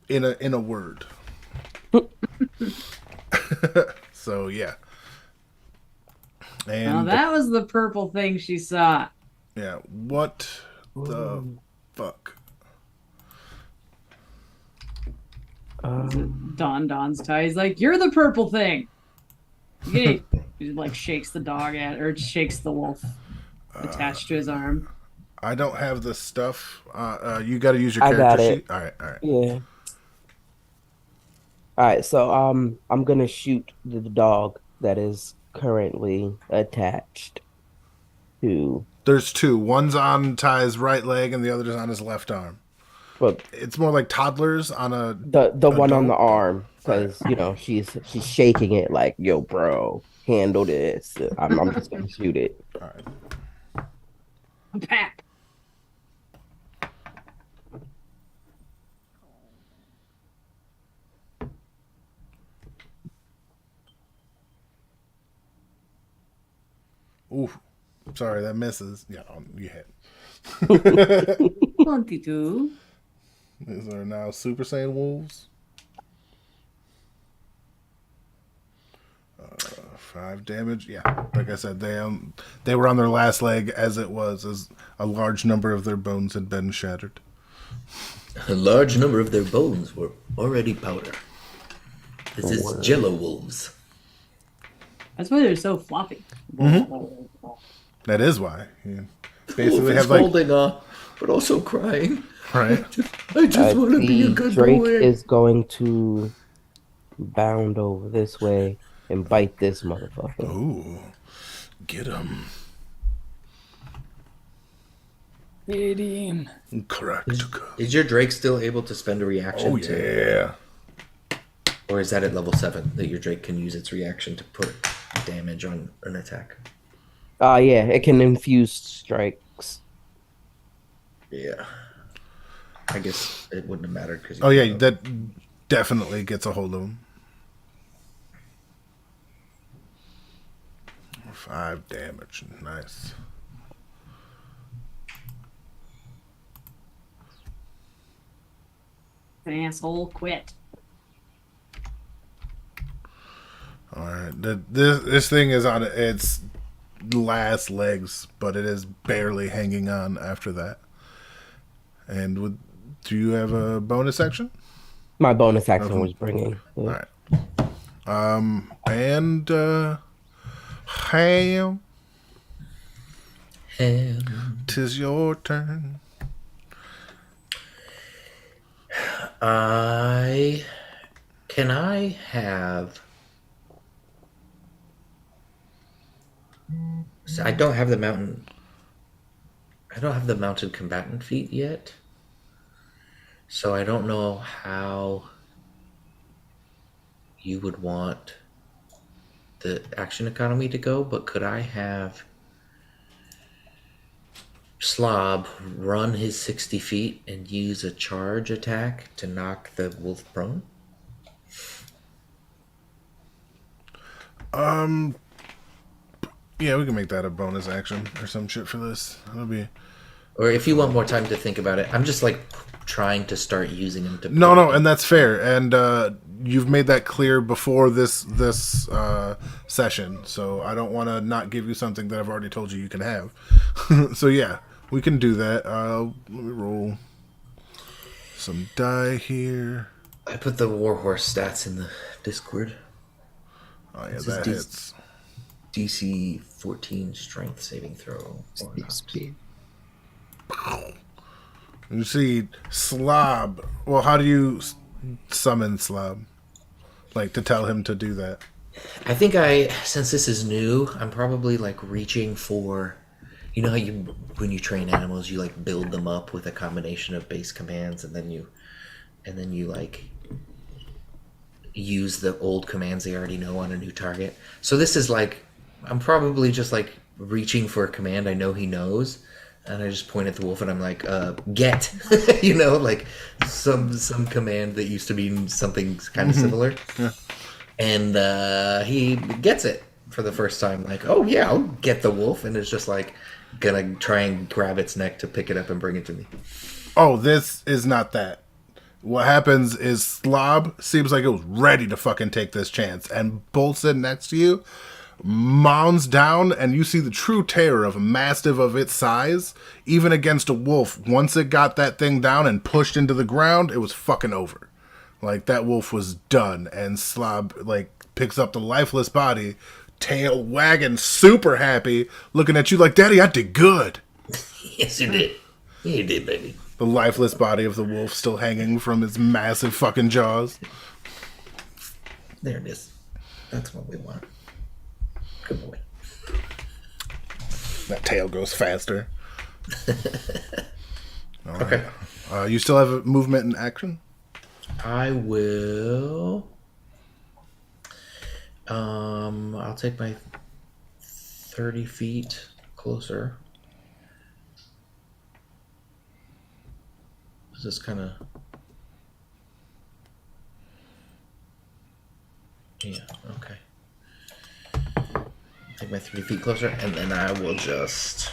S2: in a word. So yeah.
S1: Now
S2: And
S1: that was the purple thing she saw.
S2: yeah, what the fuck?
S1: Don's tie. He's like, "You're the purple thing." He like shakes the dog at, or shakes the wolf. attached to his arm.
S2: I don't have the stuff. You got to use your
S3: I got
S2: character
S3: it.
S2: sheet. All right, all right.
S3: Yeah. All right, so I'm gonna shoot the dog that is currently attached to,
S2: There's two. One's on Ty's right leg, and the other's on his left arm.
S3: but
S2: It's more like toddlers on a.
S3: the one on the
S2: adult.
S3: arm, because she's shaking it like, yo, bro, handle this. I'm just gonna shoot it.
S2: All right.
S1: Pap.
S2: Ooh, sorry, that misses. Yeah, you hit.
S1: 22.
S2: These are now Super Saiyan wolves. 5 damage. Yeah, like I said, they were on their last leg as a large number of their bones had been shattered.
S4: A large number of their bones were already powder. This is Jello wolves.
S1: That's why they're so floppy.
S2: That is why. You
S4: Wolf
S2: basically
S4: is
S2: have like
S4: holding on, but also crying.
S2: right.
S4: I just want to be a
S3: The
S4: good
S3: Drake
S4: boy.
S3: is going to bound over this way and bite this motherfucker.
S2: Ooh, get him.
S5: Hit him.
S2: Correct.
S4: Is your Drake still able to spend a reaction?
S2: Oh yeah.
S4: Or is that at level 7 that your Drake can use its reaction to put damage on an attack?
S3: Yeah, it can infuse strikes.
S4: Yeah. I guess it wouldn't have mattered because.
S2: Oh yeah, that definitely gets a hold of him. 5 damage. Nice.
S1: An asshole quit.
S2: All right. This thing is on its last legs, but it is barely hanging on after that. And do you have a bonus action?
S3: My bonus action was bringing.
S2: All right. And Ham, tis your turn.
S4: Can I have? So I don't have the mountain. I don't have the mounted combatant feat yet, so I don't know how you would want the action economy to go. But could I have Slob run his 60 feet and use a charge attack to knock the wolf prone?
S2: Yeah, we can make that a bonus action or some shit for this. That'll be.
S4: Or if you want more time to think about it, I'm just like trying to start using him to.
S2: No, and that's fair. And you've made that clear before this session, so I don't want to not give you something that I've already told you can have. So yeah, we can do that. Let me roll some die here.
S4: I put the Warhorse stats in the Discord.
S2: Oh yeah,
S4: This is
S2: that
S4: decent.
S2: hits.
S4: DC 14 strength saving throw.
S2: You see Slob. Well, how do you summon Slob? Like to tell him to do that?
S4: I think since this is new, I'm probably like reaching for, you know how when you train animals, you like build them up with a combination of base commands, and then you like use the old commands they already know on a new target. So this is like, I'm probably just like reaching for a command I know he knows, and I just point at the wolf and I'm like, get, you know, like some command that used to be something kind of similar.
S2: Yeah.
S4: And he gets it for the first time, like, oh yeah, I'll get the wolf, and it's just like gonna try and grab its neck to pick it up and bring it to me.
S2: Oh, this is not that. What happens is Slob seems like it was ready to fucking take this chance and bolts in next to you, mounds down, and you see the true terror of a mastiff of its size. Even against a wolf, once it got that thing down and pushed into the ground, it was fucking over. Like, that wolf was done, and Slob, like, picks up the lifeless body, tail wagging, super happy, looking at you like, Daddy, I did good.
S4: Yes, you did. Yeah, you did, baby.
S2: The lifeless body of the wolf still hanging from its massive fucking jaws.
S4: There it is. That's what we want. Good boy.
S2: That tail goes faster. All right.
S4: Okay.
S2: You still have a movement and action?
S4: I will. I'll take my 30 feet closer. Just kind of. Yeah, okay. Take my 30 feet closer, and then I will just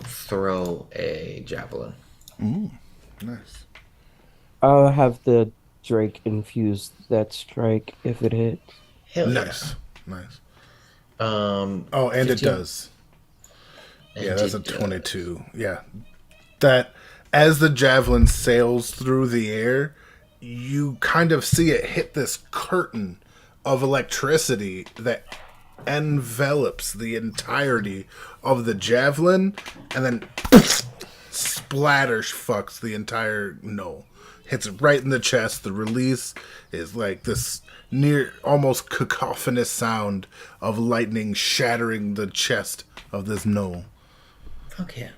S4: throw a javelin.
S2: Nice.
S3: I'll have the Drake infuse that strike if it hits.
S4: Hell yeah.
S2: Nice.
S4: Oh,
S2: and
S4: 15.
S2: it does. Yeah, that's a
S4: it does.
S2: 22. Yeah. That, as the javelin sails through the air, you kind of see it hit this curtain of electricity that envelops the entirety of the javelin and then splatters fucks the entire knoll. Hits it right in the chest. The release is like this near almost cacophonous sound of lightning shattering the chest of this knoll.
S4: Fuck yeah.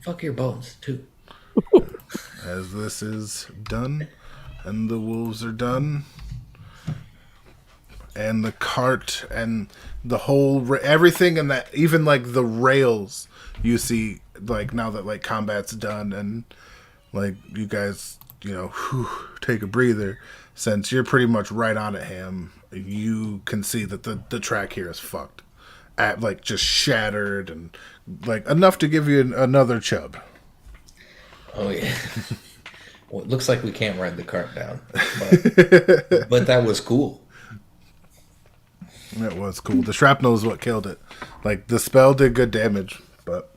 S4: Fuck your bones, too.
S2: As this is done, and the wolves are done, and the cart and the whole everything, and that even like the rails, you see, like now that like combat's done, and like you guys, take a breather. Since you're pretty much right on it, Ham, you can see that the track here is fucked, like just shattered and like enough to give you another chub.
S4: Oh, yeah. Well, it looks like we can't ride the cart down. But that was cool.
S2: It was cool. The shrapnel is what killed it. Like, the spell did good damage, but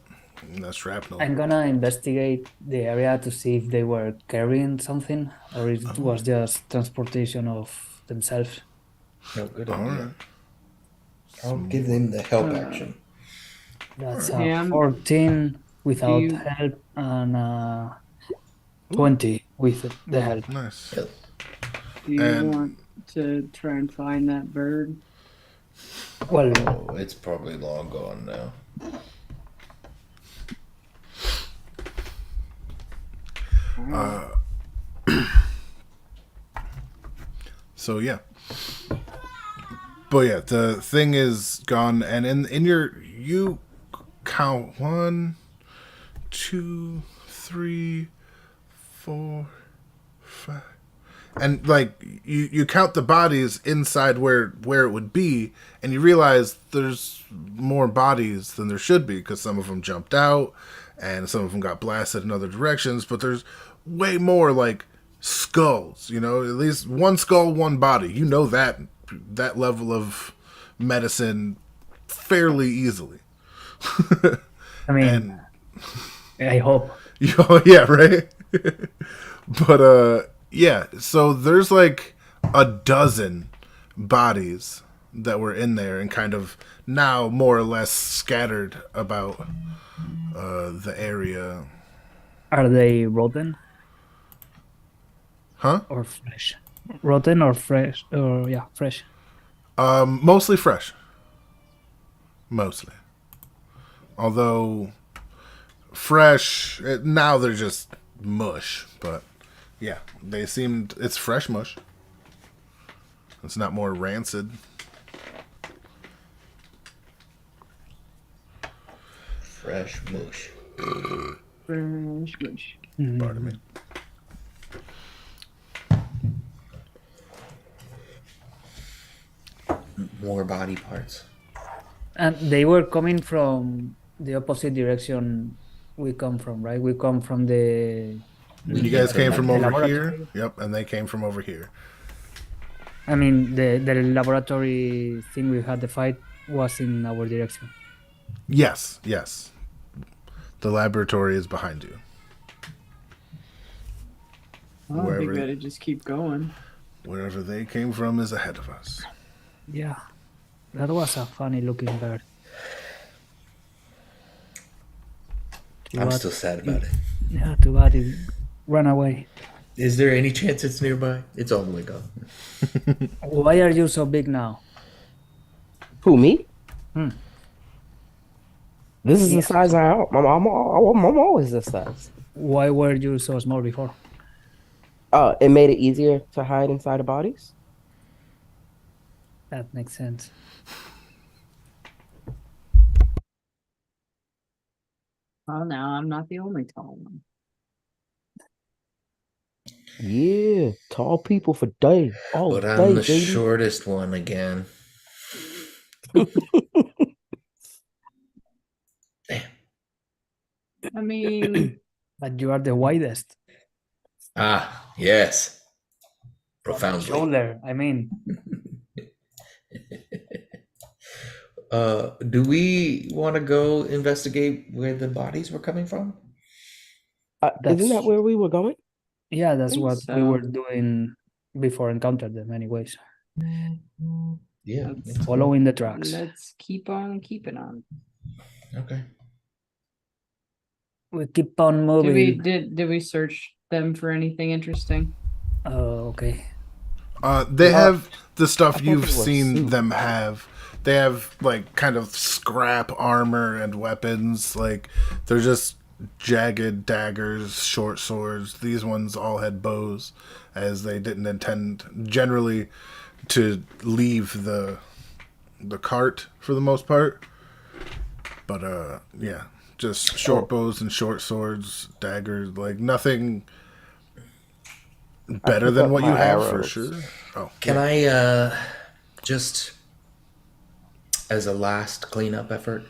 S2: the shrapnel.
S5: I'm gonna investigate the area to see if they were carrying something or it was just transportation of themselves.
S4: No, good
S2: All
S4: idea.
S2: right.
S4: I'll give them the help action.
S5: That's
S1: Ham,
S5: 14 without
S1: you-
S5: help and 20 with the help.
S2: Nice.
S1: do you
S2: And-
S1: want to try and find that bird?
S5: Well,
S4: Oh, it's probably long gone now.
S2: So, yeah. But, yeah, the thing is gone, and in you count 1, 2, 3, 4, 5. And like you count the bodies inside where it would be, and you realize there's more bodies than there should be because some of them jumped out, and some of them got blasted in other directions. But there's way more like skulls. At least one skull, one body. That level of medicine fairly easily.
S5: I mean,
S2: And
S5: I hope.
S2: oh yeah, right. But yeah, so there's like a dozen bodies that were in there and kind of now more or less scattered about the area.
S5: Are they rotten
S2: Huh?
S5: or fresh? Rotten or fresh? Or yeah, fresh.
S2: Mostly fresh. Mostly. Although fresh, now they're just mush, but yeah, it's fresh mush. It's not more rancid.
S4: Fresh mush.
S1: Fresh bush.
S2: Pardon me.
S4: More body parts.
S5: And they were coming from the opposite direction we come from, right? We come from the.
S2: You guys came from
S5: the
S2: over
S5: laboratory.
S2: here. Yep, and they came from over here.
S5: I mean, the laboratory thing we had the fight was in our direction.
S2: Yes. The laboratory is behind you.
S1: Well, I think
S2: Wherever-
S1: we gotta just keep going.
S2: Wherever they came from is ahead of us.
S5: Yeah, that was a funny looking bird. Too
S4: I'm
S5: bad-
S4: still sad about it.
S5: Yeah, too bad it ran away.
S4: Is there any chance it's nearby? It's all the way gone.
S5: Why are you so big now?
S3: Who, me?
S5: Hmm.
S3: This is the size I am. I'm always this size.
S5: Why were you so small before?
S3: It made it easier to hide inside of bodies.
S5: That makes sense.
S1: Well, now I'm not the only tall one.
S3: Yeah, tall people for days. Oh,
S4: But I'm
S3: day,
S4: the
S3: baby.
S4: shortest one again. Damn.
S1: I mean,
S5: But you are the widest.
S4: Ah, yes. Profoundly.
S5: Shoulder, I mean.
S4: Do we want to go investigate where the bodies were coming from?
S3: Isn't
S5: That's-
S3: that where we were going?
S5: Yeah, that's
S1: think
S5: what we
S1: so.
S5: were doing before encountered them anyways.
S4: Yeah.
S1: Let's-
S5: Following the tracks.
S1: let's keep on keeping on.
S4: Okay.
S5: We keep on
S1: Did
S5: moving.
S1: we did we search them for anything interesting?
S5: Oh, okay.
S2: They have the
S3: I
S2: stuff
S3: thought
S2: you've
S3: they were
S2: seen
S3: suits.
S2: them have. They have like kind of scrap armor and weapons. Like they're just jagged daggers, short swords. These ones all had bows, as they didn't intend generally to leave the cart for the most part. But yeah, just short bows and short swords, daggers. Like nothing better
S3: picked
S2: than
S3: up
S2: what you
S3: my
S2: have for
S3: arrows.
S2: sure. Oh,
S4: Can I just, as a last cleanup effort,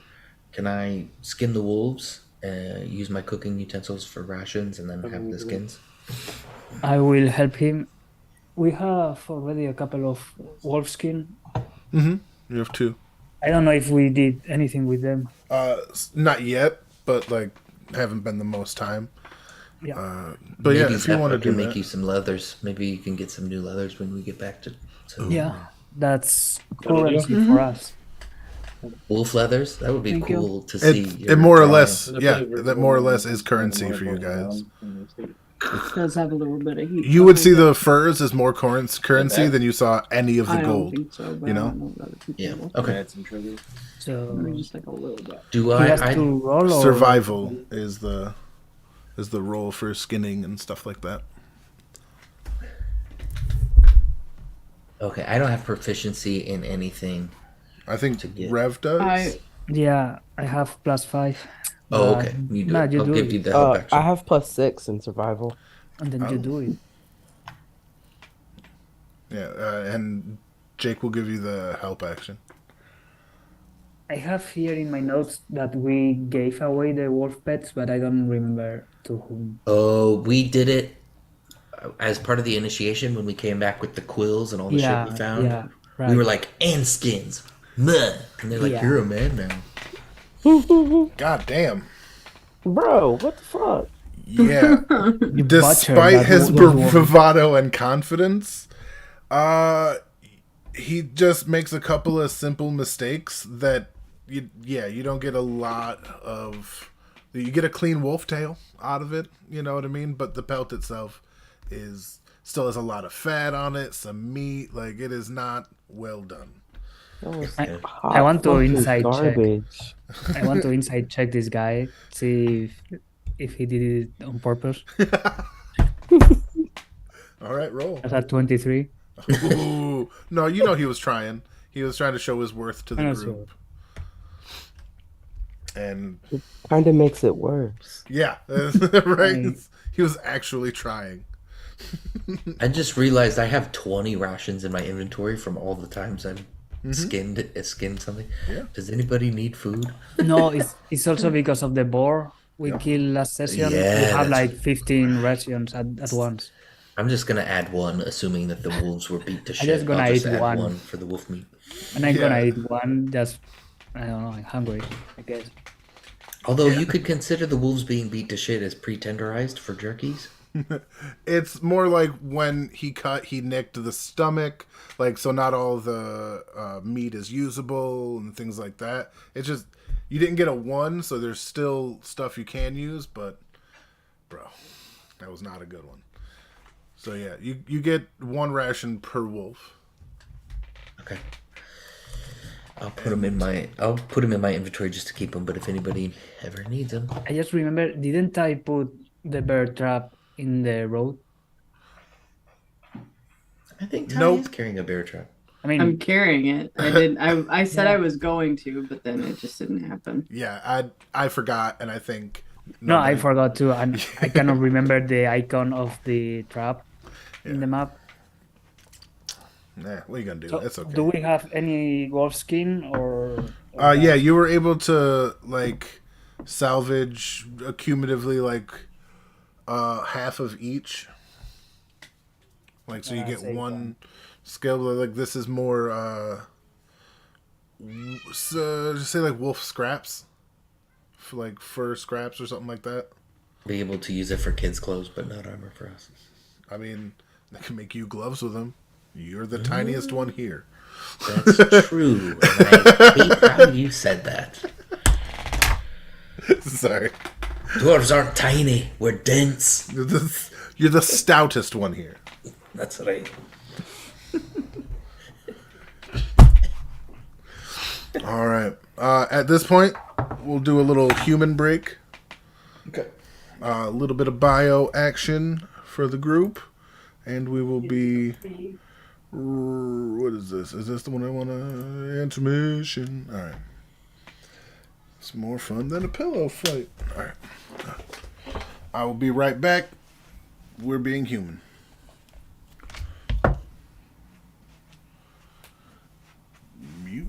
S4: can I skin the wolves, use my cooking utensils for rations, and then have the skins?
S5: I will help him. We have already a couple of wolf skin.
S2: you have two.
S5: I don't know if we did anything with them.
S2: Not yet, but like haven't been the most time.
S5: Yeah.
S2: But yeah,
S4: Maybe
S2: if you want to
S4: Zephyr
S2: do
S4: can make
S2: that,
S4: you some leathers. Maybe you can get some new leathers when we get back to
S5: Yeah, that's currency for us.
S4: wolf leathers. That would be
S1: Thank you.
S4: cool to see.
S2: it
S4: your
S2: more or
S4: drawing.
S2: less, yeah, that more or less is currency for you guys.
S1: It does have a little bit of heat.
S2: You would
S1: behind
S2: see
S1: it.
S2: the furs as more currency than you saw any of the
S1: I don't
S2: gold.
S1: think so, but
S2: you
S1: I
S2: know?
S1: don't know about other people.
S4: Yeah.
S1: Maybe
S4: Okay.
S5: So
S1: just like a little bit.
S4: Do
S5: he
S4: I?
S5: has
S4: I
S5: to roll or
S2: Survival is the role for skinning and stuff like that.
S4: okay. I don't have proficiency in anything.
S2: I think
S4: get-
S2: Rev does.
S5: Yeah, I have +5.
S4: Oh,
S5: But-
S4: okay. You do
S5: Nah,
S4: it.
S5: you
S4: I'll
S5: do
S4: give
S5: it.
S4: you the help
S3: I
S4: action.
S3: have +6 in survival.
S5: And then you do it.
S2: Yeah, and Jake will give you the help action.
S5: I have here in my notes that we gave away the wolf pets, but I don't remember to whom.
S4: Oh, we did it as part of the initiation when we came back with the quills and all the
S5: Yeah,
S4: shit we found.
S5: yeah, right.
S4: We were like, and skins. Meh. And they're like,
S5: Yeah.
S4: you're a man now.
S2: God damn.
S3: Bro, what the fuck?
S2: Yeah.
S5: You butchered
S2: Despite
S5: that
S2: his
S5: those wolves.
S2: bravado and confidence, he just makes a couple of simple mistakes that you don't get a lot of. You get a clean wolf tail out of it, you know what I mean? But the pelt itself still has a lot of fat on it, some meat. Like it is not well done.
S3: That was
S5: I want to
S3: fucking
S5: inside check.
S3: garbage.
S5: I want to inside check this guy, see if he did it on purpose.
S2: All right, roll.
S5: That's at 23.
S2: Ooh. No, you know he was trying. He was trying to show his worth to the
S5: I know,
S2: group. And
S3: Kind of makes it worse.
S2: yeah, right.
S5: Right.
S2: He was actually trying.
S4: I just realized I have 20 rations in my inventory from all the times I've skinned something.
S2: Yeah.
S4: Does anybody need food?
S5: No, it's also because of the boar we killed last session.
S4: Yeah,
S5: we have
S4: that's
S5: like 15 rations at once.
S4: I'm just gonna add one, assuming that the wolves were beat to shit.
S5: just gonna
S4: I'll just
S5: eat
S4: add
S5: one.
S4: one for the wolf meat.
S5: And I'm
S2: Yeah.
S5: gonna eat one just, I don't know, I'm hungry, I guess.
S4: Although you could consider the wolves being beat to shit as pre-tenderized for jerkies.
S2: It's more like when he nicked the stomach, like so not all the meat is usable and things like that. It's just you didn't get a one, so there's still stuff you can use, but bro, that was not a good one. So yeah, you get one ration per wolf.
S4: Okay. I'll put him in my inventory just to keep him. But if anybody ever needs him,
S5: I just remember, didn't I put the bear trap in the road?
S4: I think Ty
S2: Nope.
S4: is carrying a bear trap.
S5: I
S1: I'm
S5: mean,
S1: carrying it. I said
S5: Yeah.
S1: I was going to, but then it just didn't happen.
S2: Yeah, I forgot, and I think
S5: no, I
S2: nobody-
S5: forgot to, and I cannot remember the icon of the trap in
S2: Yeah.
S5: the map.
S2: Nah, what are you gonna do?
S5: So,
S2: That's okay.
S5: do we have any wolf skin or
S2: Yeah, you were able to like salvage accumulatively like half of each. Like so you get
S5: save
S2: one skill. Like this is more so just say like wolf scraps, for like fur scraps or something like that.
S4: Be able to use it for kids' clothes, but not armor for us.
S2: I mean, they can make you gloves with them. You're the tiniest one here.
S4: That's true, and I hate how you said that.
S2: Sorry,
S4: Dwarves aren't tiny; we're dense.
S2: you're the stoutest one here.
S4: That's what I.
S2: All right. At this point, we'll do a little human break.
S4: Okay.
S2: A little bit of bio action for the group, and we will be. What is this? Is this the one I want to? Intermission. All right. It's more fun than a pillow fight. All right. I will be right back. We're being human. Mute.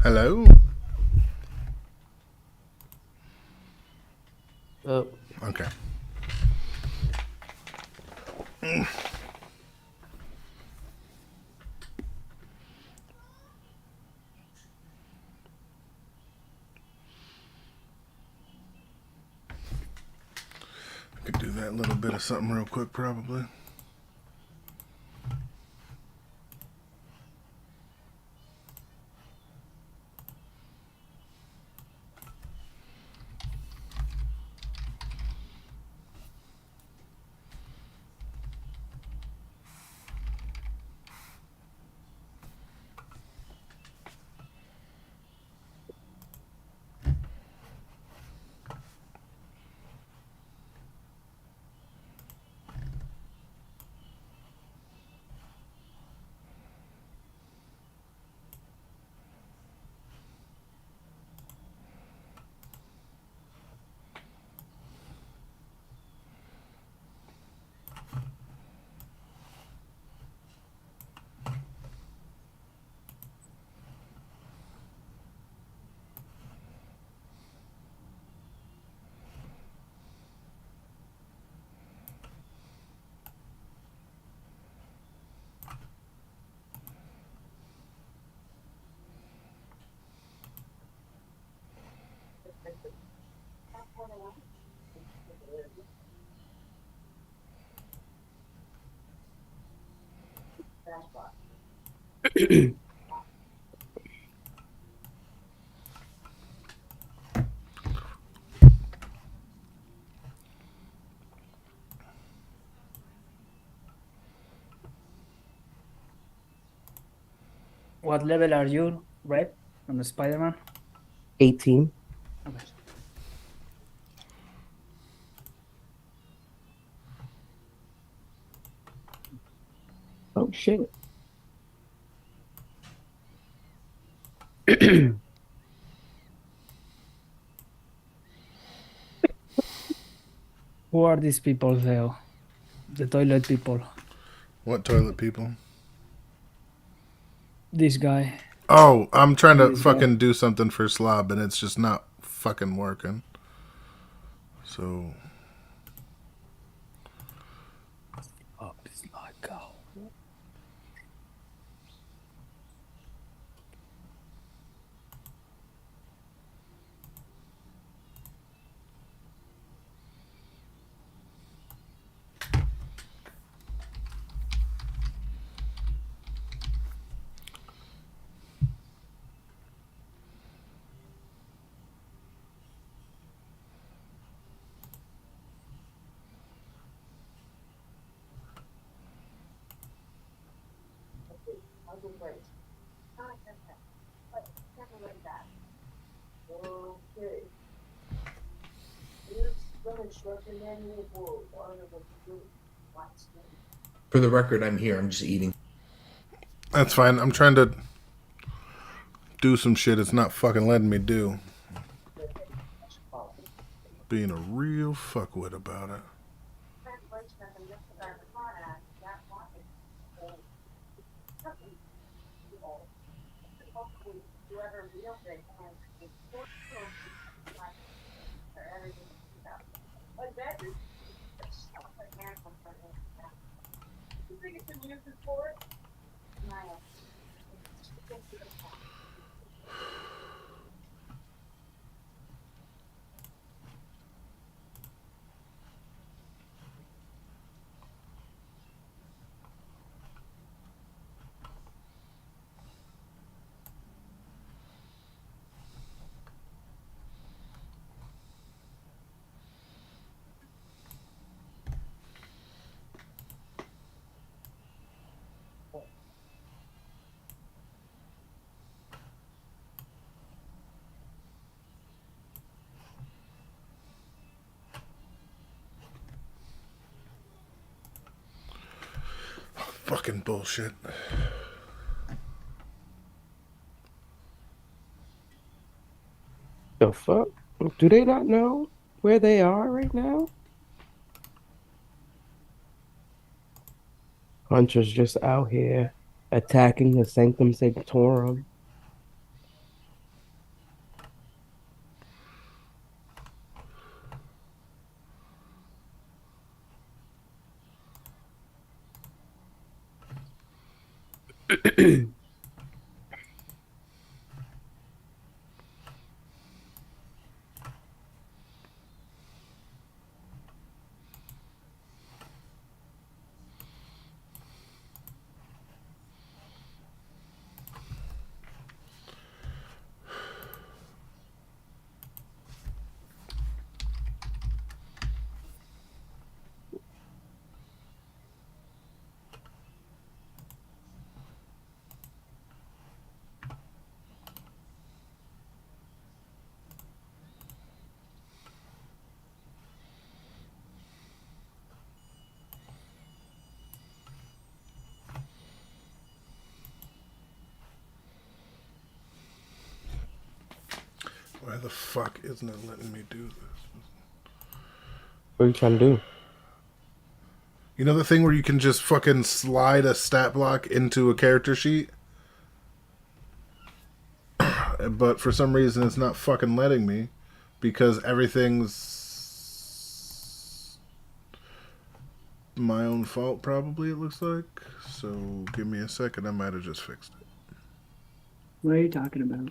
S2: Hello.
S3: Oh,
S2: Okay. I could do that little bit of something real quick, probably.
S5: What level are you, Red, on the Spider-Man?
S3: 18.
S5: Okay.
S3: Oh shit.
S5: Who are these people, Theo? The toilet people.
S2: What toilet people?
S5: This guy.
S2: Oh, I'm trying to
S5: This guy.
S2: fucking do something for Slob, and it's just not fucking working. So
S5: Oh, it's like
S4: For the record, I'm here. I'm just eating.
S2: that's fine. I'm trying to do some shit it's not fucking letting me do. Being a real fuckwit about it. Fucking bullshit.
S3: The fuck? Do they not know where they are right now? Hunter's just out here attacking the Sanctum Sanctorum.
S2: Why the fuck isn't it letting me do this?
S3: What are you trying to do?
S2: You know the thing where you can just fucking slide a stat block into a character sheet? But for some reason it's not fucking letting me because everything's my own fault probably, it looks like. So give me a second, I might have just fixed it.
S1: What are you talking about?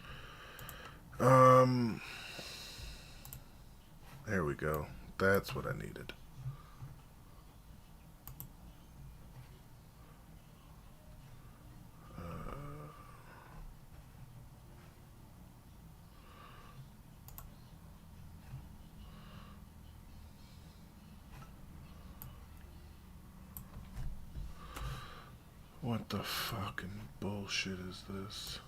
S2: There we go. That's what I needed. What the fucking bullshit is this?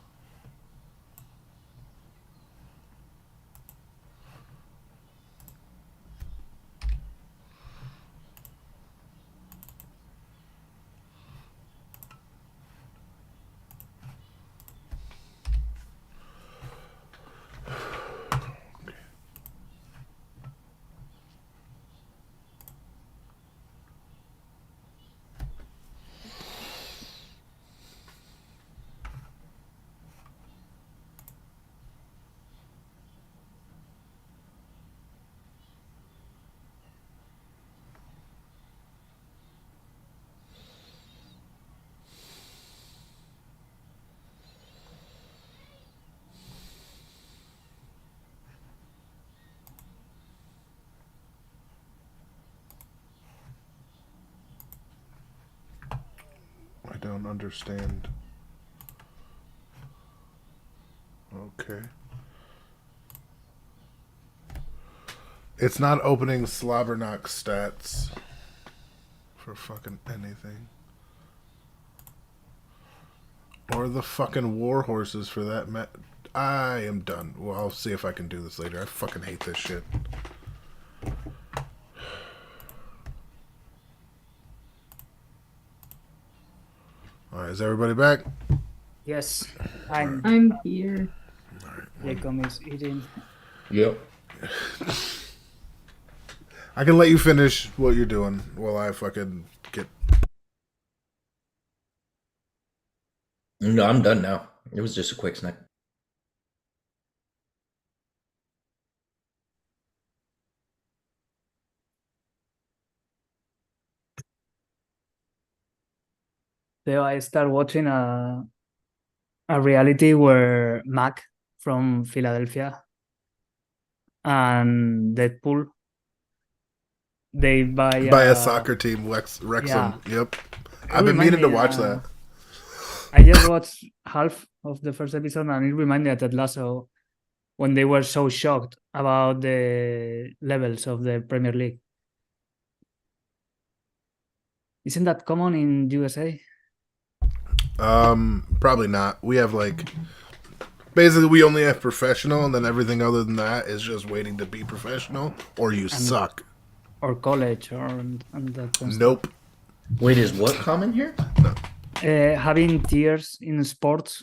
S2: I don't understand. Okay. It's not opening Slobberknock stats for fucking anything. Or the fucking war horses for that I am done. Well, I'll see if I can do this later. I fucking hate this shit. Alright, is everybody back?
S5: Yes, I'm.
S1: I'm here.
S5: Jacob is eating.
S4: Yep.
S2: I can let you finish what you're doing while I fucking get...
S4: No, I'm done now. It was just a quick snack.
S5: So I start watching a reality where Mac from Philadelphia and Deadpool they buy
S2: a soccer team, Wrexham.
S5: Yeah.
S2: Yep. I've been meaning to watch that.
S5: I just watched half of the first episode and it reminded me of Ted Lasso when they were so shocked about the levels of the Premier League. Isn't that common in USA?
S2: Probably not. We have basically we only have professional, and then everything other than that is just waiting to be professional, or you suck.
S5: Or college or and that kind of
S2: Nope.
S4: Wait, is what common here?
S5: stuff. Having tiers in sports,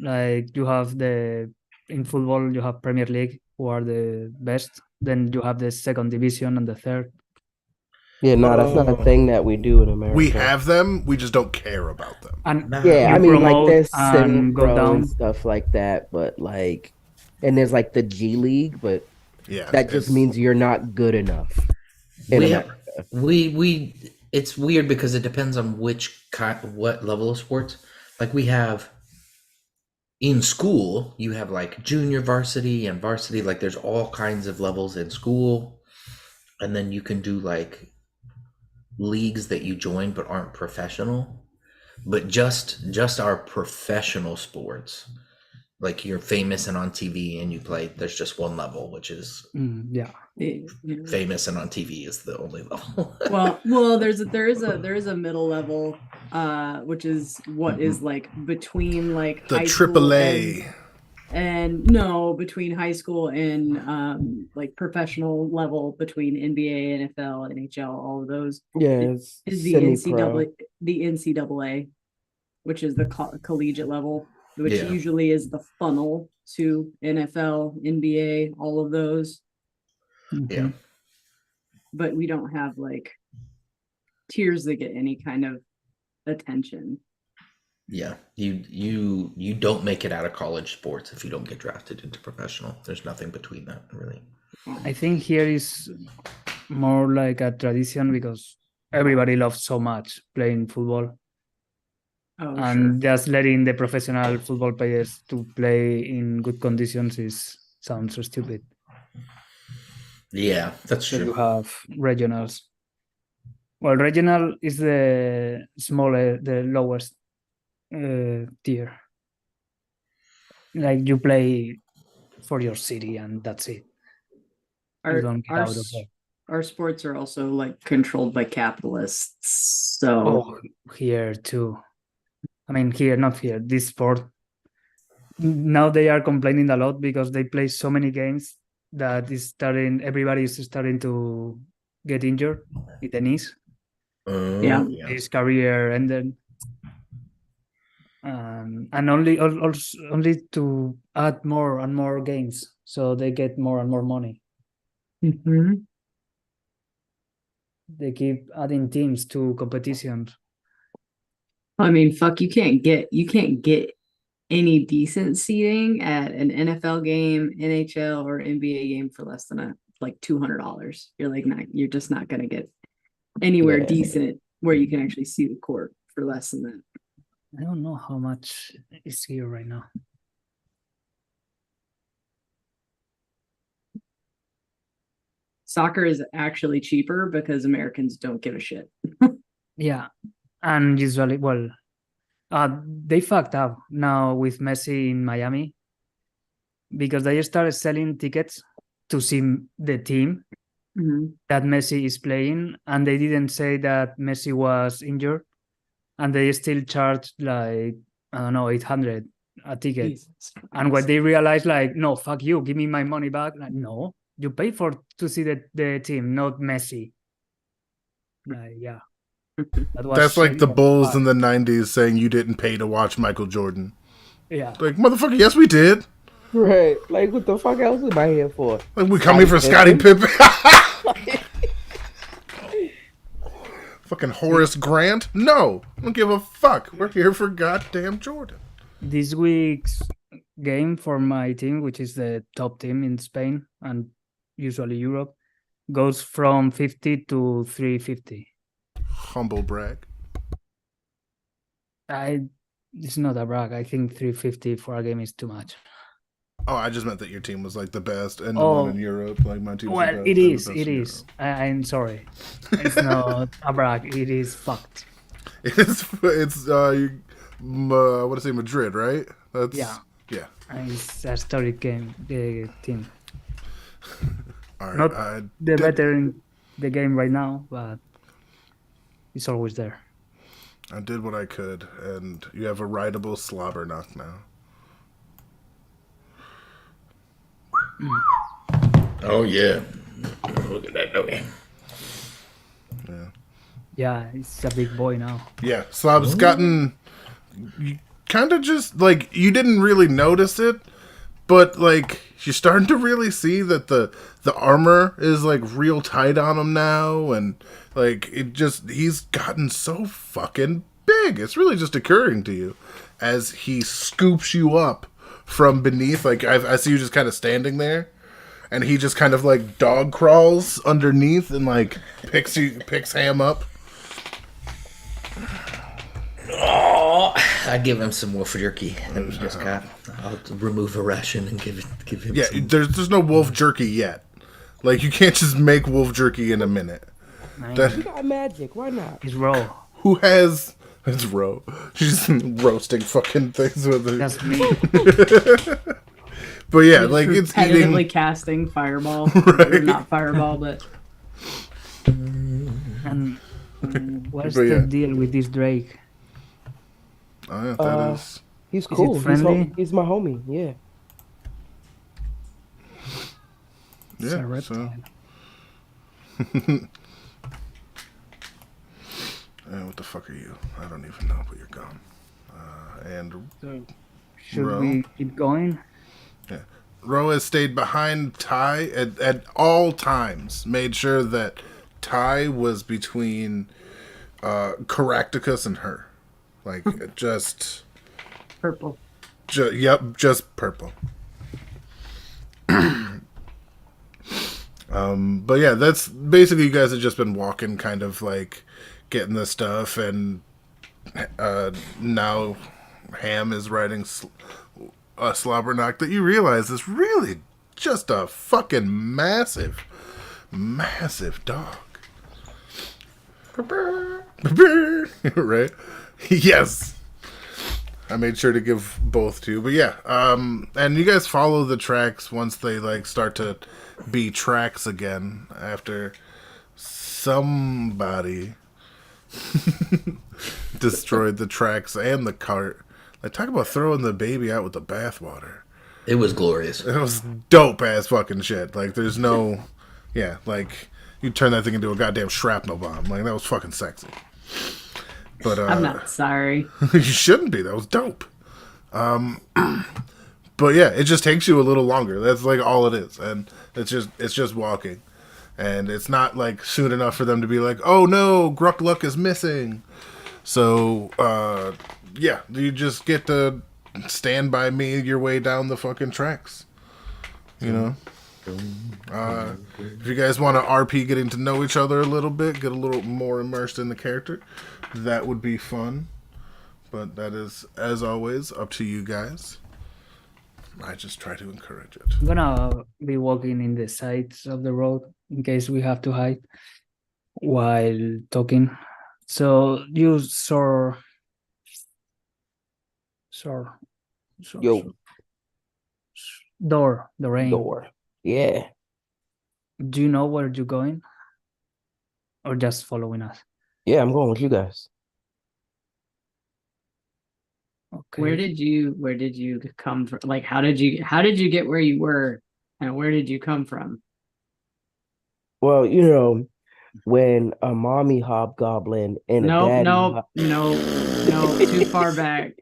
S5: like you have in football you have Premier League, who are the best. Then you have the second division and the third.
S3: Yeah, no, that's not a thing that we do in America.
S2: We have them, we just don't care about them.
S5: And
S3: Yeah, I
S5: you
S3: mean, like
S5: promote
S3: there's
S5: and
S3: semi-pro
S5: go down.
S3: and stuff like that, but and there's the G League, but
S2: Yeah.
S3: that just means you're not good enough in
S4: We
S3: America.
S4: it's weird because it depends on what level of sports. like we have in school, you have like junior varsity and varsity, like there's all kinds of levels in school. And then you can do like leagues that you join but aren't professional. But just our professional sports, like you're famous and on TV and you play, there's just one level, which is
S5: Yeah.
S4: famous and on TV is the only level.
S1: Well, there is a middle level, which is what is like between like
S2: The
S1: high school
S2: AAA.
S1: and no, between high school and like professional level between NBA, NFL, NHL, all of those
S3: Yeah, it's
S1: is the
S3: semi-pro.
S1: NCAA, which is the collegiate level, which
S4: Yeah.
S1: usually is the funnel to NFL, NBA, all of those.
S4: Yeah.
S1: But we don't have like tiers that get any kind of attention.
S4: Yeah. You don't make it out of college sports if you don't get drafted into professional. There's nothing between that, really.
S5: I think here is more like a tradition because everybody loves so much playing football,
S1: Oh,
S5: and just letting the professional football players to play in good conditions sounds so stupid.
S4: Yeah, that's
S5: So you
S4: true.
S5: have regionals. Well, regional is the lowest tier. Like you play for your city and that's it. You don't get out of there.
S1: Our sports are also like controlled by capitalists. So
S5: Oh, here too. I mean, here, not here. This sport. Now they are complaining a lot because they play so many games that everybody is starting to get injured with the knees.
S1: Yeah.
S5: His career ended. And only to add more and more games so they get more and more money.
S1: Mhm.
S5: They keep adding teams to competitions.
S1: I mean, fuck, you can't get any decent seating at an NFL game, NHL, or NBA game for less than like $200. You're just not gonna get anywhere
S3: Yeah.
S1: decent where you can actually see the court for less than that.
S5: I don't know how much is here right now.
S1: Soccer is actually cheaper because Americans don't give a shit.
S5: Yeah, and usually, well, they fucked up now with Messi in Miami because they started selling tickets to see the team that Messi is playing, and they didn't say that Messi was injured, and they still charged like, I don't know, 800 a ticket.
S1: Jesus.
S5: And when they realized, like, no, fuck you, give me my money back. Like, no, you pay to see the team, not Messi. Like, yeah.
S2: That's like the
S5: so
S2: Bulls
S5: hard.
S2: in the 90s saying you didn't pay to watch Michael Jordan.
S5: Yeah.
S2: Like, motherfucker, yes, we did.
S3: Right. Like, what the fuck else am I here for?
S2: Like, we come here for Scottie Pippen. Fucking Horace Grant? No. I don't give a fuck. We're here for goddamn Jordan.
S5: This week's game for my team, which is the top team in Spain and usually Europe, goes from 50 to 350.
S2: Humble brag.
S5: It's not a brag. I think 350 for a game is too much.
S2: Oh, I just meant that your team was like the best and the
S5: Oh.
S2: one in Europe. Like my team was
S5: Well,
S2: the best.
S5: it
S2: and the
S5: is.
S2: best
S5: It
S2: in
S5: is. I'm sorry. It's not a brag. It is fact.
S2: Europe. It's what is it, Madrid, right? That's
S5: Yeah.
S2: Yeah.
S5: And it's a historic game, the team.
S2: All right.
S5: Not the better in the game right now, but it's always there.
S2: I did what I could, and you have a rideable slobber knock now.
S4: Oh yeah. Look at that doggy.
S5: Yeah, it's a big boy now.
S2: Yeah, Slob's gotten kind of just like you didn't really notice it, but like you're starting to really see that the armor is like real tight on him now, and like he's gotten so fucking big. It's really just occurring to you as he scoops you up from beneath. Like I see you just kind of standing there, and he just kind of like dog crawls underneath and like picks Ham up.
S4: Oh, I'd give him some wolf jerky that we just got. I'll remove a ration and give him.
S2: Yeah,
S4: some.
S2: there's no wolf jerky yet. Like you can't just make wolf jerky in a minute.
S5: I mean,
S2: That
S3: You got magic. Why not?
S5: it's raw.
S2: who has it's Ro. She's roasting fucking things with it.
S5: That's me.
S2: But yeah, like it's
S1: repetitively
S2: eating.
S1: casting fireball,
S2: Right.
S1: or not fireball, but
S5: And what's
S2: But
S5: the
S2: yeah.
S5: deal with this Drake?
S2: Oh, yeah, that is.
S3: He's
S5: it
S3: cool.
S5: friendly?
S3: He's my homie. Yeah.
S5: It's a
S2: Yeah.
S5: reptile.
S2: So. What the fuck are you? I don't even know, but you're gone. And
S5: Should
S2: Bro.
S5: we keep going?
S2: Ro has stayed behind Ty at all times. Made sure that Ty was between Caractacus and her. Like just
S1: purple.
S2: just purple. But yeah, that's basically you guys have just been walking, kind of like getting the stuff, and now Ham is riding a Slobberknock that you realize is really just a fucking massive dog. Right? Yes. I made sure to give both to you. But yeah, and you guys follow the tracks once they like start to be tracks again after somebody destroyed the tracks and the cart. Like talk about throwing the baby out with the bathwater.
S4: It was glorious.
S2: It was dope ass fucking shit. Like there's no yeah, like you turn that thing into a goddamn shrapnel bomb. Like that was fucking sexy. But
S1: I'm not sorry.
S2: you shouldn't be. That was dope. But yeah, it just takes you a little longer. That's like all it is, and it's just walking, and it's not like soon enough for them to be like, oh no, Gruckluck is missing. So yeah, you just get to stand by me your way down the fucking tracks. You know. If you guys want to RP getting to know each other a little bit, get a little more immersed in the character, that would be fun. But that is, as always, up to you guys. I just try to encourage it.
S5: I'm gonna be walking in the sides of the road in case we have to hide while talking. So you
S3: Yo.
S5: door, the rain.
S3: Door. Yeah.
S5: Do you know where you're going? Or just following us?
S3: Yeah, I'm going with you guys.
S5: Okay.
S1: Where did you come from? Like how did you get where you were, and where did you come from?
S3: Well, you know, when a mommy hobgoblin and a
S1: No,
S3: daddy
S1: no, too far back.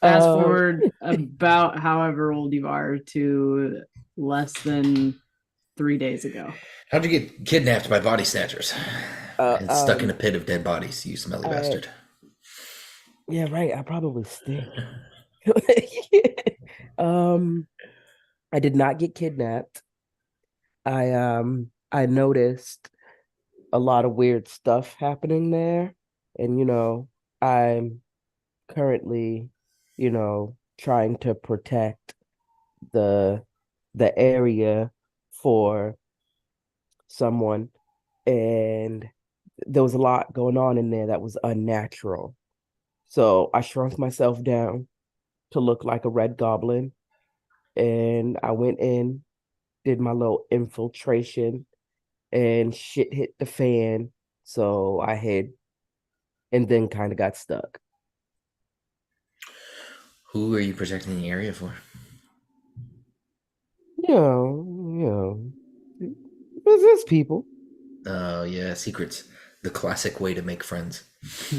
S1: Fast forward about however old you are to less than 3 days ago.
S4: How'd you get kidnapped by body snatchers and stuck in a pit of dead bodies, you smelly bastard?
S3: Yeah, right. I probably stink. I did not get kidnapped. I noticed a lot of weird stuff happening there, and you know, I'm currently, you know, trying to protect the area for someone, and there was a lot going on in there that was unnatural. So I shrunk myself down to look like a red goblin, and I went in, did my little infiltration, and shit hit the fan. So I hid and then kind of got stuck.
S4: Who are you protecting the area for?
S3: There's people.
S4: Oh, yeah, secrets. The classic way to make friends.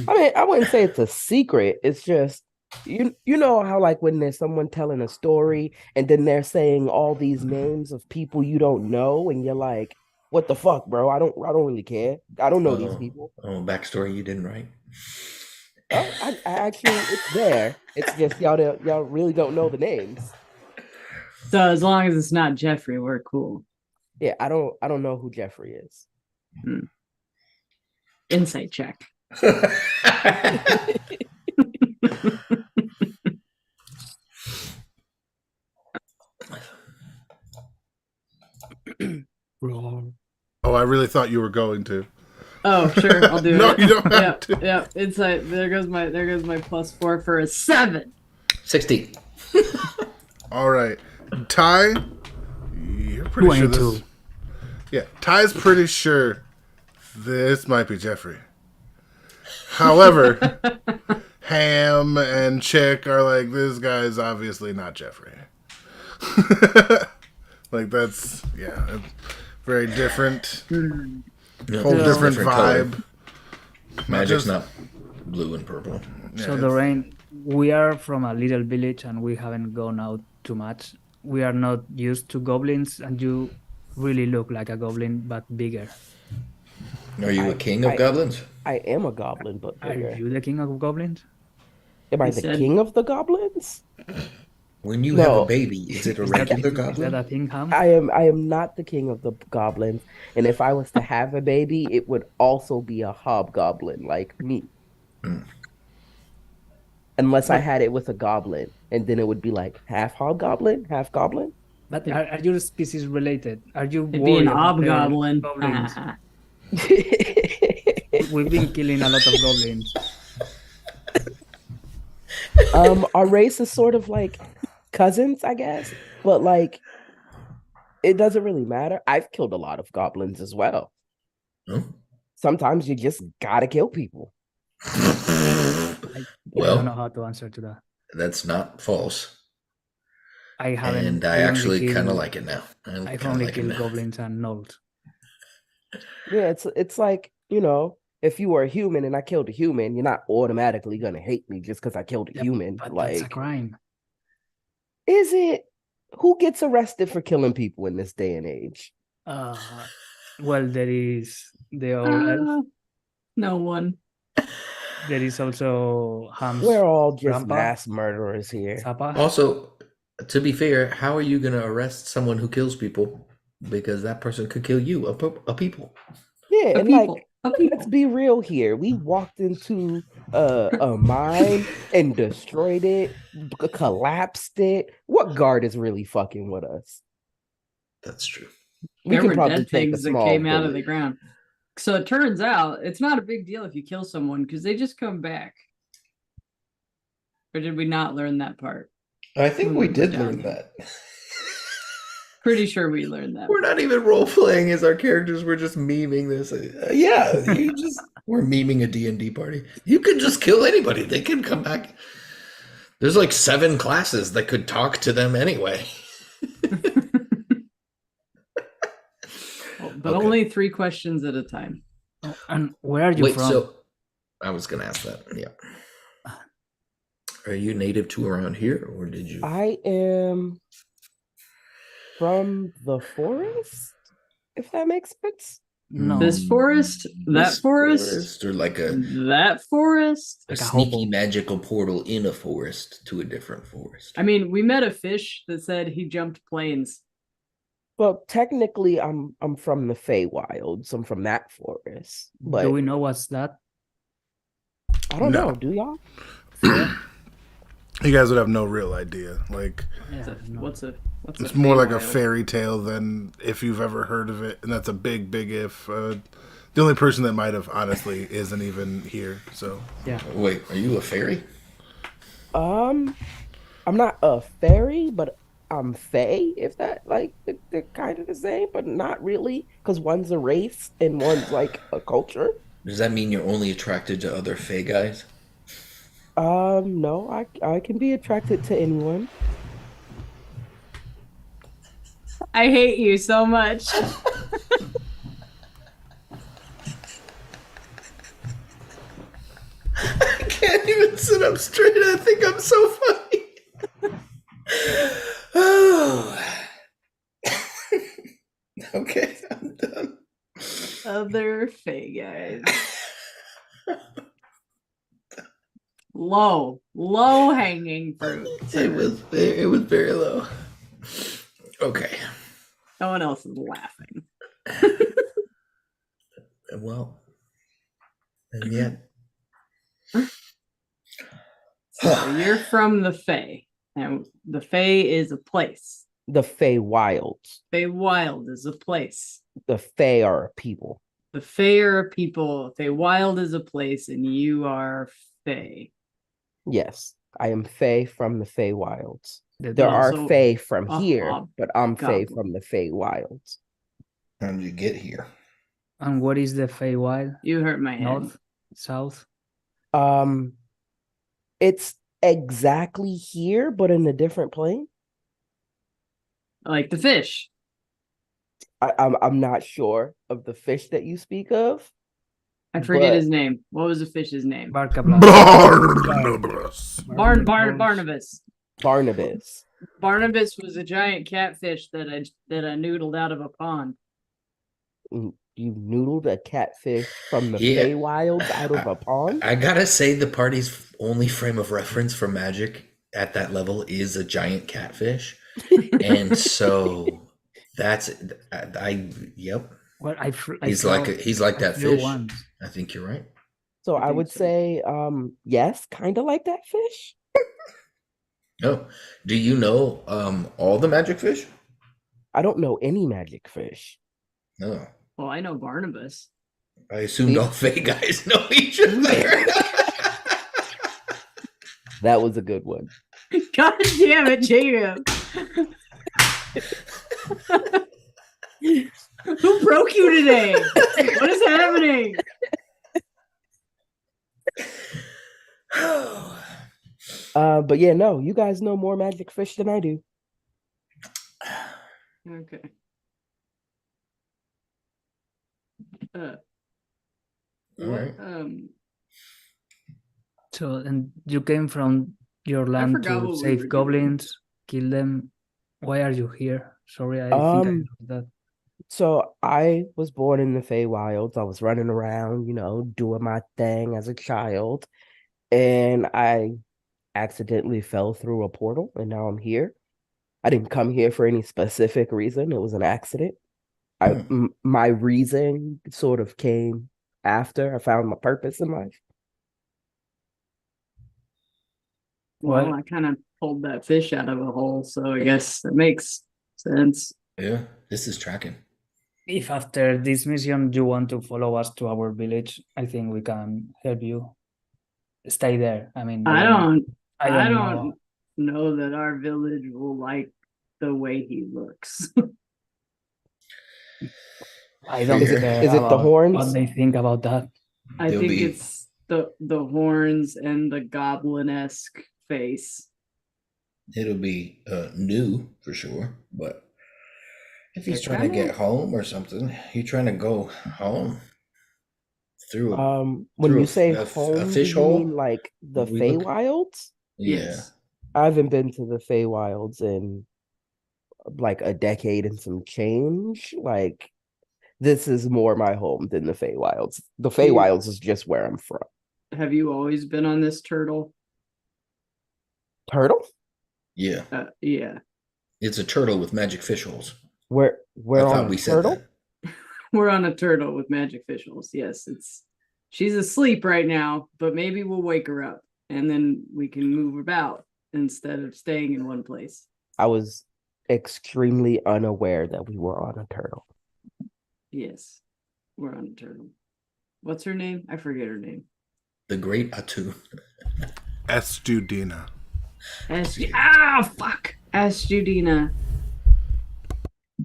S3: I mean, I wouldn't say it's a secret. It's just you know how like when there's someone telling a story and then they're saying all these names of people you don't know, and you're like, what the fuck, bro? I don't really care. I don't know these people.
S4: Oh, backstory you didn't write.
S3: I actually, it's there. It's just y'all really don't know the names.
S1: So as long as it's not Jeffrey, we're cool.
S3: Yeah, I don't know who Jeffrey is.
S1: Insight check.
S5: Roar.
S2: Oh, I really thought you were going to.
S1: Oh, sure, I'll do
S2: No,
S1: it.
S2: you don't have
S1: Yep,
S2: to.
S1: yep. It's like there goes my +4 for a 7.
S4: 60.
S2: All right, Ty. You're pretty sure
S5: 22.
S2: this. Yeah, Ty's pretty sure this might be Jeffrey. However, Ham and Chick are like, this guy's obviously not Jeffrey. Like that's very different,
S4: Yeah,
S2: whole
S4: it's
S2: different
S4: color.
S2: vibe.
S4: Magic's
S2: just-
S4: not blue and purple.
S5: So
S2: Yeah,
S5: the rain, we are from a little village and we haven't gone out too much. We are not used to goblins, and you really look like a goblin but bigger.
S4: Are you a king of goblins?
S3: I am a goblin, but
S5: Are
S3: bigger.
S5: you the king of goblins?
S3: Am I
S1: He
S3: the
S1: said-
S3: king of the goblins?
S4: When you have
S3: No.
S4: a baby, is it a
S5: Is that
S4: regular
S5: is
S4: goblin?
S5: that a thing, Ham?
S3: I am not the king of the goblins, and if I was to have a baby, it would also be a hobgoblin like me. Unless I had it with a goblin, and then it would be like half hobgoblin, half goblin.
S5: But are your species related? Are you
S1: It'd be an
S5: worried about the
S1: obgoblin.
S5: goblins? We've been killing a lot of goblins.
S3: Our race is sort of like cousins, I guess, but like it doesn't really matter. I've killed a lot of goblins as well.
S4: Huh?
S3: Sometimes you just gotta kill people.
S5: I don't know
S4: Well,
S5: how to answer to that.
S4: that's not false.
S5: I haven't.
S4: And I
S5: only
S4: actually kind of
S5: killed-
S4: like it now.
S5: I've
S4: kinda
S5: only
S4: like it
S5: killed
S4: now.
S5: goblins and gnolls.
S3: Yeah, it's like, if you were a human and I killed a human, you're not automatically gonna hate me just because I killed a
S5: Yeah,
S3: human.
S5: But that's a
S3: Like,
S5: crime.
S3: is it? Who gets arrested for killing people in this day and age?
S5: Well, there is the old elf.
S1: No one.
S5: There is also Ham's
S3: We're all just
S5: grandpa,
S3: mass murderers here.
S5: Zappa.
S4: Also, to be fair, how are you going to arrest someone who kills people? Because that person could kill you, a people.
S3: Yeah,
S1: A
S3: and
S1: people.
S3: like,
S1: A people.
S3: let's be real here. We walked into a mine and destroyed it, collapsed it. What guard is really fucking with us?
S4: That's true.
S3: We
S1: There
S3: can
S1: were
S3: probably
S1: dead
S3: take a
S1: things that
S3: small
S1: came out of the
S3: village.
S1: ground. So it turns out it's not a big deal if you kill someone because they just come back. Or did we not learn that part?
S4: I think we
S1: Hmm,
S4: did
S1: down
S4: learn
S1: here.
S4: that.
S1: Pretty sure we learned that.
S4: We're not even role playing as our characters. We're just memeing this. Yeah, we're memeing a D&D party. You can just kill anybody. They can come back. There's like 7 classes that could talk to them anyway.
S1: But
S4: Okay.
S1: only 3 questions at a time.
S5: Oh, and where are you
S4: Wait,
S5: from?
S4: so I was going to ask that. Yeah. Are you native to around here, or did you?
S3: I am from the forest, if that makes sense.
S5: No,
S1: This forest, that
S4: This
S1: forest,
S4: or like a
S1: that forest.
S4: a
S5: Like a
S4: sneaky
S5: hobo.
S4: magical portal in a forest to a different forest.
S1: I mean, we met a fish that said he jumped planes.
S3: But technically, I'm from the Feywild, so I'm from that forest. But
S5: do we know what's that?
S3: I don't
S2: No.
S3: know. Do y'all?
S2: You guys would have no real idea. Like
S5: Yeah, no.
S1: What's a
S2: it's more like a
S1: Feywild?
S2: fairy tale than if you've ever heard of it, and that's a big, big if. The only person that might have honestly isn't even here. So
S5: Yeah.
S4: Wait, are you a fairy?
S3: I'm not a fairy, but I'm Fey. If that like they're kind of the same, but not really, because one's a race and one's like a culture.
S4: Does that mean you're only attracted to other fae guys?
S3: No, I can be attracted to anyone.
S1: I hate you so much.
S4: I can't even sit up straight. I think I'm so funny. Oh. Okay, I'm done.
S1: Other Fey guys. Low hanging fruit.
S4: It was very low. Okay.
S1: No one else is laughing.
S4: Well, and yet
S1: So you're from the Fae, and the Fae is a place.
S3: The Feywilds.
S1: Feywild is a place.
S3: The Fey are people.
S1: The Fae are a people. Feywild is a place, and you are Fae.
S3: Yes, I am Fey from the Feywilds.
S5: The
S3: There
S5: dog.
S3: are
S1: Also,
S3: Fey from
S1: a
S3: here,
S1: hob-
S3: but I'm Fey
S1: goblin.
S3: from the Feywilds.
S4: How did you get here?
S5: And what is the Feywild?
S1: You hurt my head.
S5: North, south.
S3: It's exactly here, but in a different plane.
S1: Like the fish.
S3: I'm not sure of the fish that you speak of.
S1: I forget
S3: But-
S1: his name. What was the fish's name?
S5: Barkabla.
S2: Barnabas.
S1: Barnabas.
S3: Barnabas.
S1: Barnabas was a giant catfish that I noodled out of a pond.
S3: You noodled a catfish from the
S4: Yeah.
S3: Feywilds out of a pond?
S4: I gotta say, the party's only frame of reference for magic at that level is a giant catfish, and so that's yep.
S5: Well, I
S4: He's
S5: felt-
S4: like
S5: I
S4: that
S5: flew
S4: fish.
S5: once.
S4: I think you're right.
S3: So
S1: I
S3: I
S1: think
S3: would
S1: so.
S3: say, yes, kind of like that fish.
S4: Oh, do you know all the magic fish?
S3: I don't know any magic fish.
S4: No,
S1: Well, I know Barnabas.
S4: I assumed
S3: See?
S4: all Fey guys know each other.
S3: That was a good one.
S1: God damn it, Jacob. Who broke you today? What is happening?
S3: But yeah, no, you guys know more magic fish than I do.
S1: Okay.
S4: All
S1: What,
S4: right.
S5: So, and you came from your land
S1: forgot
S5: to
S1: what we were
S5: save
S1: doing.
S5: goblins, kill them. Why are you here? Sorry, I think I
S3: Um,
S5: missed that.
S3: So I was born in the Feywilds. I was running around, doing my thing as a child, and I accidentally fell through a portal, and now I'm here. I didn't come here for any specific reason. It was an accident. My reason sort of came after I found my purpose in life.
S1: Well,
S5: Well-
S1: I kind of pulled that fish out of a hole, so I guess that makes sense.
S4: Yeah, this is tracking.
S5: If after this mission you want to follow us to our village, I think we can help you. Stay there. I mean,
S1: I don't
S5: I don't know.
S1: know that our village will like the way he looks.
S5: I don't
S4: Is it-
S5: care
S3: is it the
S5: about
S3: horns?
S5: what they think about that.
S1: I
S4: They'll
S1: think
S4: be-
S1: it's the horns and the goblin-esque face.
S4: It'll be new for sure, but if he's
S1: They're
S4: trying to
S1: kinda-
S4: get home or something, you're trying to go home through.
S3: When
S4: Through
S3: you
S4: a-
S3: say
S4: a
S3: home,
S4: fish
S3: do you
S4: hole?
S3: mean like the
S4: We look-
S3: Feywilds?
S1: Yes.
S3: I haven't been to the Feywilds in like a decade and some change. Like, this is more my home than the Feywilds. The Feywilds is just where I'm from.
S1: Have you always been on this turtle?
S3: Turtle?
S4: Yeah,
S1: Yeah.
S4: it's a turtle with magic fish holes.
S3: We're
S4: I
S3: on
S4: thought
S3: a
S4: we said
S3: turtle?
S4: that.
S1: We're on a turtle with magic fish holes. Yes, she's asleep right now, but maybe we'll wake her up and then we can move about instead of staying in one place.
S3: I was extremely unaware that we were on a turtle.
S1: Yes, we're on a turtle. What's her name? I forget her name.
S4: The Great Atu.
S2: Estudina.
S1: Fuck. Astudina.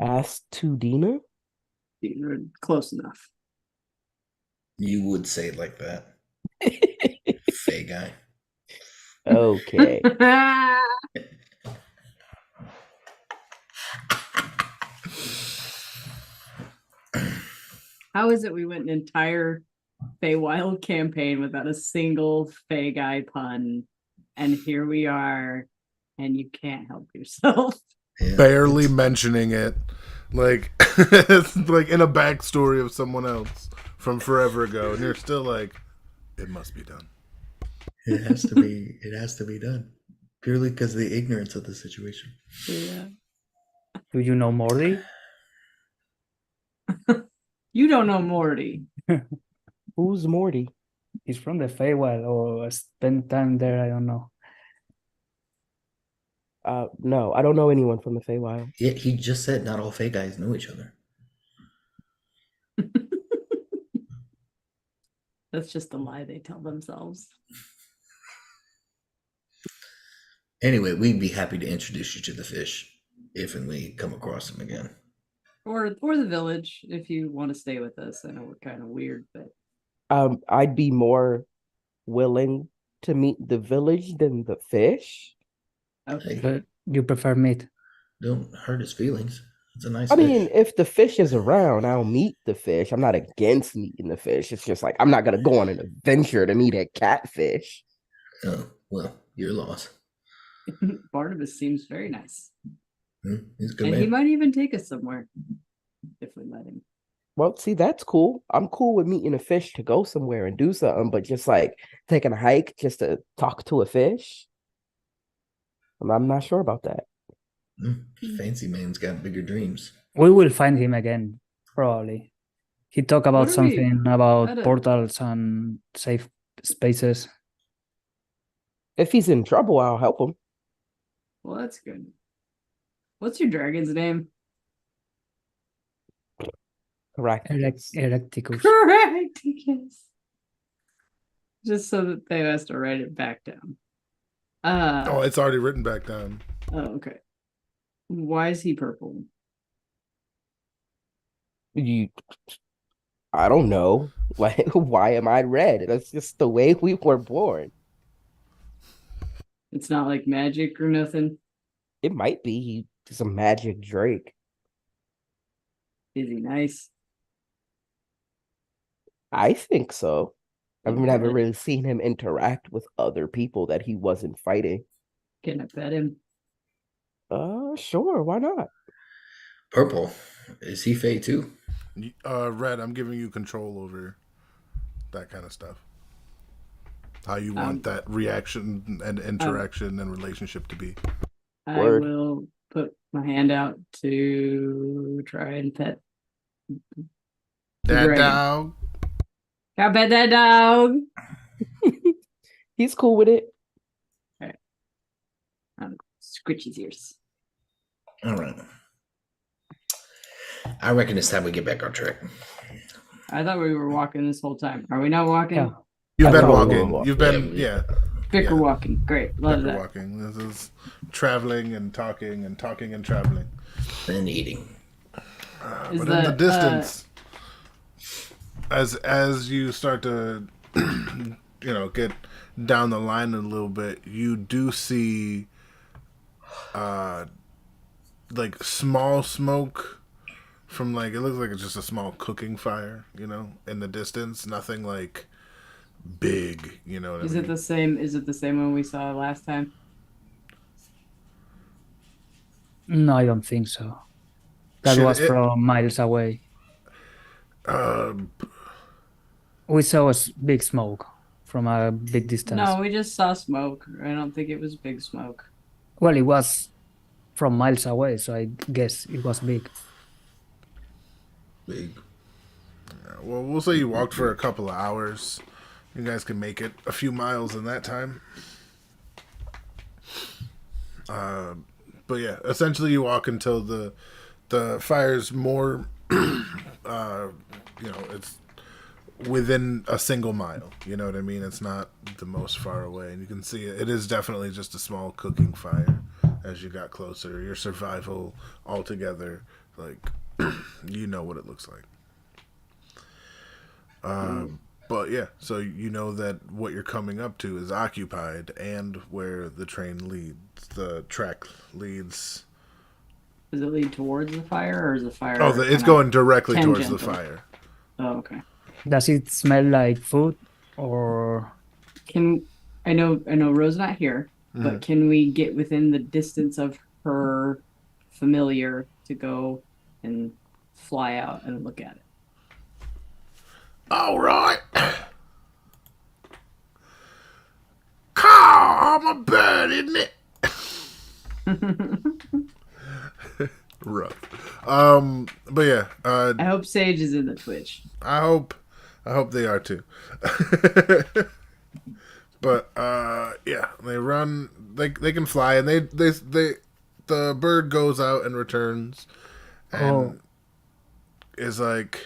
S3: Astudina?
S1: Close enough.
S4: You would say it like that, Fey guy.
S3: Okay.
S1: How is it we went an entire Feywild campaign without a single Fey guy pun? And here we are, and you can't help yourself.
S4: Yeah,
S2: Barely
S4: it's-
S2: mentioning it. Like it's like in a backstory of someone else from forever ago, and you're still like, it must be done.
S4: It has to be. It has to be done purely because of the ignorance of the situation.
S1: Yeah.
S5: Do you know Morty?
S1: You don't know Morty.
S3: Who's Morty?
S5: He's from the Feywild or spent time there. I don't know.
S3: No, I don't know anyone from the Feywild.
S4: Yeah, he just said not all Fey guys know each other.
S1: That's just a lie they tell themselves.
S4: Anyway, we'd be happy to introduce you to the fish if and we come across them again.
S1: Or the village if you want to stay with us. I know we're kind of weird, but
S3: I'd be more willing to meet the village than the fish.
S1: okay.
S5: But you prefer meat.
S4: Don't hurt his feelings. It's a nice
S3: I mean,
S4: fish.
S3: if the fish is around, I'll meet the fish. I'm not against meeting the fish. It's just like I'm not gonna go on an adventure to meet a catfish.
S4: Oh, well, your loss.
S1: Barnabas seems very nice.
S4: He's a good
S1: And
S4: man.
S1: he might even take us somewhere if we let him.
S3: Well, see, that's cool. I'm cool with meeting a fish to go somewhere and do something, but just like taking a hike just to talk to a fish, I'm not sure about that.
S4: Fancy man's got bigger dreams.
S5: We will find him again, probably. He talked about
S1: are we-
S5: something about
S1: What a-
S5: portals and safe spaces.
S3: If he's in trouble, I'll help him.
S1: Well, that's good. What's your dragon's name?
S3: Correct.
S5: Erecticus.
S1: Correct. Yes. Just so that they has to write it back down.
S2: Oh, it's already written back down.
S1: Oh, okay. Why is he purple?
S3: I don't know. Why am I red? That's just the way we were born.
S1: It's not like magic or nothing.
S3: It might be he's a magic drake.
S1: Is he nice?
S3: I think so. I've
S1: Really?
S3: never really seen him interact with other people that he wasn't fighting.
S1: Can I pet him?
S3: Sure, why not?
S4: Purple. Is he Fey too?
S2: Red, I'm giving you control over that kind of stuff. How you want that reaction and interaction and relationship to be.
S1: I
S3: Word.
S1: will put my hand out to try and pet.
S2: That
S1: dragon.
S2: dog.
S1: Can I pet that dog?
S3: He's cool with it.
S1: Scritch his ears.
S4: All right. I reckon it's time we get back on track.
S1: I thought we were walking this whole time. Are we not walking?
S5: Yeah.
S2: You've been
S3: know we're
S2: walking.
S3: walking.
S2: You've been,
S4: Yeah,
S2: yeah.
S1: Bicker walking. Great. Love
S2: Becker
S1: that.
S2: walking. This is traveling and talking and talking and traveling.
S4: And eating.
S1: Is
S2: But in the
S1: the,
S2: distance, as you start to, get down the line a little bit, you do see, like small smoke from like it looks like it's just a small cooking fire, in the distance. Nothing like big, you know what
S1: Is
S2: I
S1: it
S2: mean?
S1: the same? Is it the same one we saw last time?
S5: No, I don't think so. That
S2: Shit,
S5: was from miles away. We saw big smoke from a big distance.
S1: No, we just saw smoke. I don't think it was big smoke.
S5: Well, it was from miles away, so I guess it was big.
S4: Big.
S2: Well, we'll say you walked for a couple of hours. You guys can make it a few miles in that time. But yeah, essentially you walk until the fire's more, it's within a single mile. You know what I mean? It's not the most far away, and you can see it. It is definitely just a small cooking fire. As you got closer, your survival altogether, like you know what it looks like. But yeah, so you know that what you're coming up to is occupied, and where the track leads.
S1: Does it lead towards the fire, or is the fire?
S2: Oh, it's
S1: kinda
S2: going directly towards the
S1: tangential?
S2: fire.
S1: Oh, okay.
S5: Does it smell like food or
S1: I know Rose's not here, but can we get within the distance of her familiar to go and fly out and look at it?
S2: All right. Car, I'm a bird, isn't it? Rough. But yeah,
S1: I hope Sage is in the Twitch.
S2: I hope I hope they are too. But yeah, they run. They can fly, and they the bird goes out and returns, and is like,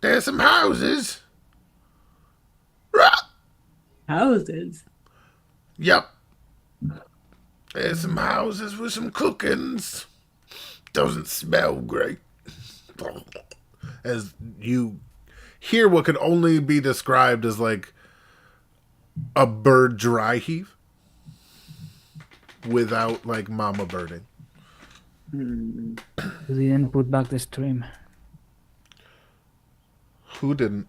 S2: "There's some houses." Rah!
S1: Houses.
S2: Yep. There's some houses with some cookings. Doesn't smell great. As you hear what can only be described as like a bird dry heave without like mama birding.
S1: Hmm.
S5: You didn't put back the stream.
S2: Who didn't?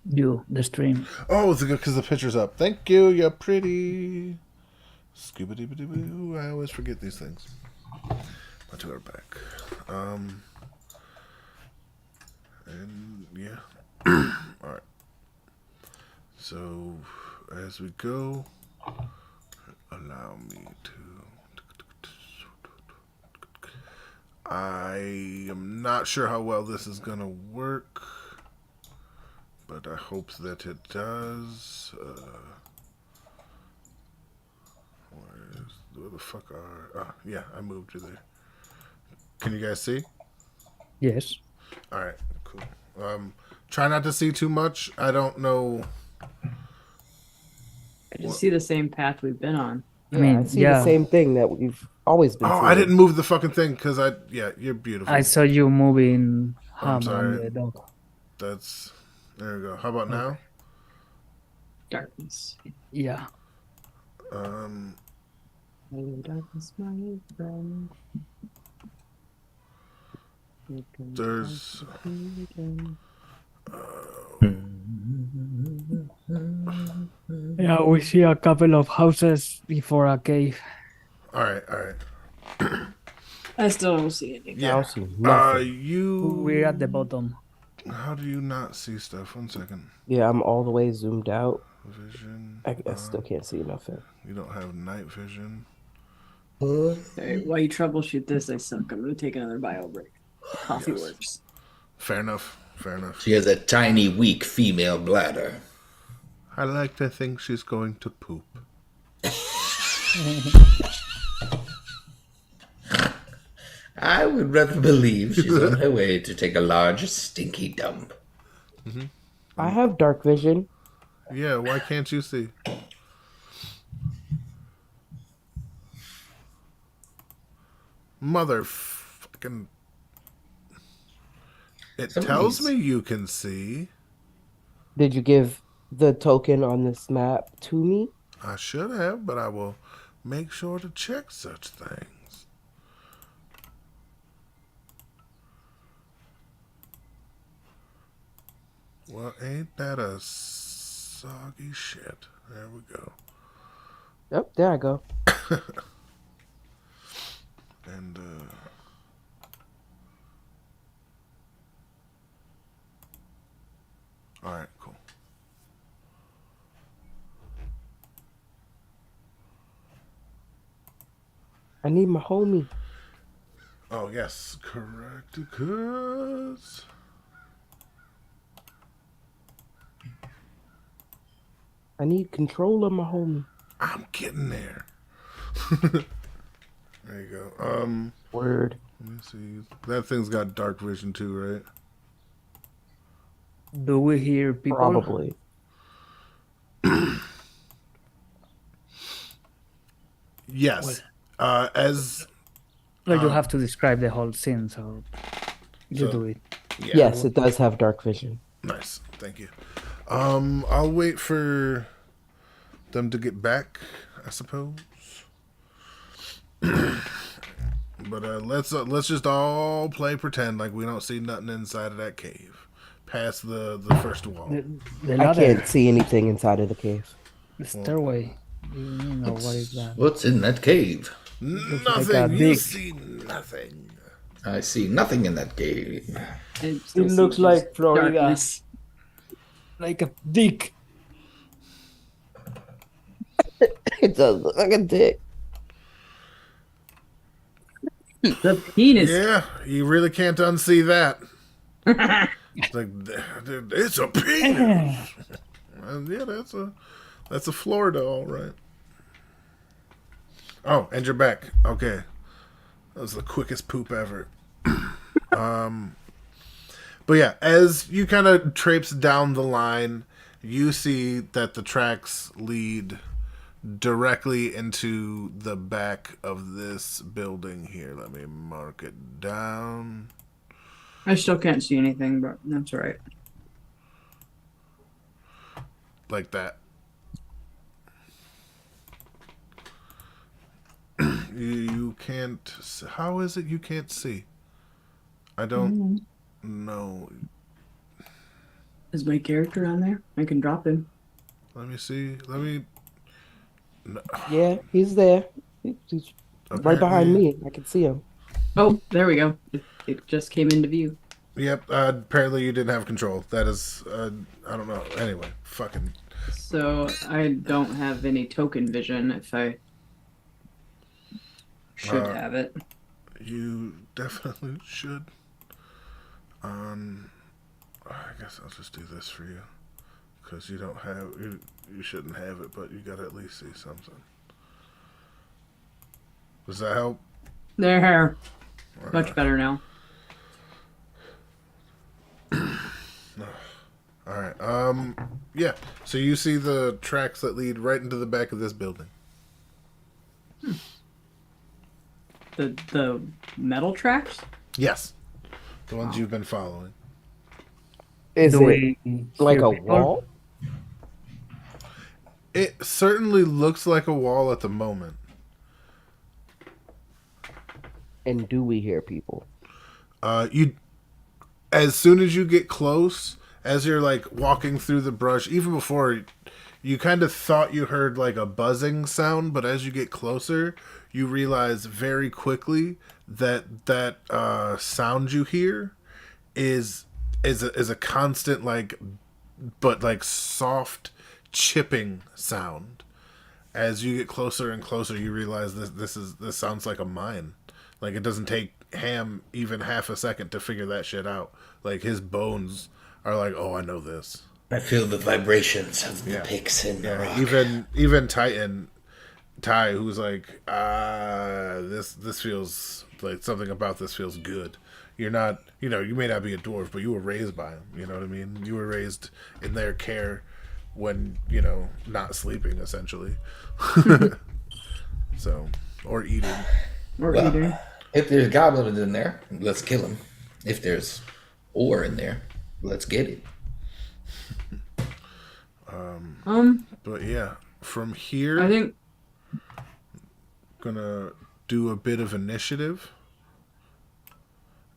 S5: You, the stream.
S2: Oh, it's because the picture's up. Thank you. You're pretty. Scuba dee boo. I always forget these things. I'll do it back. And yeah. All right. So as we go, allow me to. I am not sure how well this is gonna work, but I hope that it does. Where the fuck are? Ah, yeah, I moved you there. Can you guys see?
S5: Yes.
S2: All right, cool. Try not to see too much. I don't know.
S1: I just see the same path we've been on.
S5: I mean,
S3: I see
S5: yeah.
S3: the same thing that we've always been
S2: Oh,
S3: seeing.
S2: I didn't move the fucking thing because yeah, you're beautiful.
S5: I saw you moving
S2: I'm
S5: Ham and
S2: sorry.
S5: the dog.
S2: That's there we go. How about now?
S1: Darkness.
S5: Yeah.
S1: Hello, darkness, my friend. You can
S2: There's
S5: Yeah, we see a couple of houses before a cave.
S2: all right.
S1: I still don't see anything.
S3: I
S2: Yeah.
S3: don't see nothing.
S2: You.
S5: We're at the bottom.
S2: How do you not see stuff? 1 second.
S3: Yeah, I'm all the way zoomed out.
S2: Vision.
S3: I still can't see nothing.
S2: You don't have night vision.
S1: Alright, while you troubleshoot this, I suck. I'm gonna take another bio break. Coffee
S2: Yes.
S1: works.
S2: Fair enough. Fair enough.
S4: She has a tiny, weak female bladder.
S2: I like to think she's going to poop.
S4: I would rather believe she's on her way to take a large, stinky dump.
S3: I have dark vision.
S2: Yeah, why can't you see? Motherfucking. It tells me you can see.
S3: Did you give the token on this map to me?
S2: I should have, but I will make sure to check such things. Well, ain't that a soggy shit? There we go.
S3: Yep, there I go.
S2: And, alright, cool.
S3: I need my homie.
S2: Oh, yes, correct, because...
S3: I need control of my homie.
S2: I'm getting there. There you go.
S3: Word.
S2: Let me see. That thing's got dark vision too, right?
S5: Do we hear people?
S3: Probably.
S2: Yes. As
S5: Well, you have to describe the whole scene, so you
S2: So-
S5: do it.
S2: yeah,
S3: Yes, it does have dark vision.
S2: nice. Thank you. I'll wait for them to get back, I suppose. But let's just all play pretend like we don't see nothing inside of that cave, past the first wall.
S5: The
S3: I
S5: ladder,
S3: can't see anything inside of the cave.
S5: the stairway. You know what is that?
S4: What's in that cave?
S2: Nothing.
S5: a
S2: You
S5: big-
S2: see nothing.
S4: I see nothing in that cave.
S1: It still
S5: looks
S1: seems
S5: like
S1: just
S5: Florida.
S1: darkness.
S5: Like a dick.
S3: It does look like a dick.
S1: The penis.
S2: Yeah, you really can't unsee that. It's like it's a penis. And yeah, that's a Florida, all right. Oh, and you're back. Okay, that was the quickest poop ever. But yeah, as you kind of traipse down the line, you see that the tracks lead directly into the back of this building here. Let me mark it down.
S1: I still can't see anything, but that's all right.
S2: Like that. You can't. How is it you can't see? I don't know.
S1: Is my character on there? I can drop him.
S2: Let me see. Let me.
S3: Yeah, he's there. He's right behind me. I can see him.
S1: Oh, there we go. It just came into view.
S2: Yep. Apparently, you didn't have control. That is. I don't know. Anyway, fucking.
S1: So I don't have any token vision if I should have it.
S2: You definitely should. I guess I'll just do this for you, because you don't have you shouldn't have it, but you gotta at least see something. Does that help?
S1: There.
S2: All
S1: Much
S2: right.
S1: better now.
S2: All right. Yeah. So you see the tracks that lead right into the back of this building.
S1: The metal tracks?
S2: Yes. The ones you've been following.
S3: Is
S5: Do
S3: it
S5: we
S3: like
S5: hear
S3: a
S5: people?
S3: wall?
S2: It certainly looks like a wall at the moment.
S3: And do we hear people?
S2: You, as soon as you get close, as you're like walking through the brush, even before, you kind of thought you heard like a buzzing sound, but as you get closer, you realize very quickly that sound you hear is a constant but soft chipping sound. As you get closer and closer, you realize this sounds like a mine. Like, it doesn't take Ham even half a second to figure that shit out. Like, his bones are like, oh, I know this.
S4: I feel the vibrations of the
S2: Yeah.
S4: picks in the
S2: Yeah,
S4: rock.
S2: even Ty, who's like, this feels like something about this feels good. You're not, you may not be a dwarf, but you were raised by them. You know what I mean? You were raised in their care when, not sleeping, essentially. So, or eating.
S1: Or
S4: Well,
S1: either.
S4: if there's goblins in there, let's kill them. If there's ore in there, let's get it.
S2: But yeah, from here,
S1: I think
S2: gonna do a bit of initiative,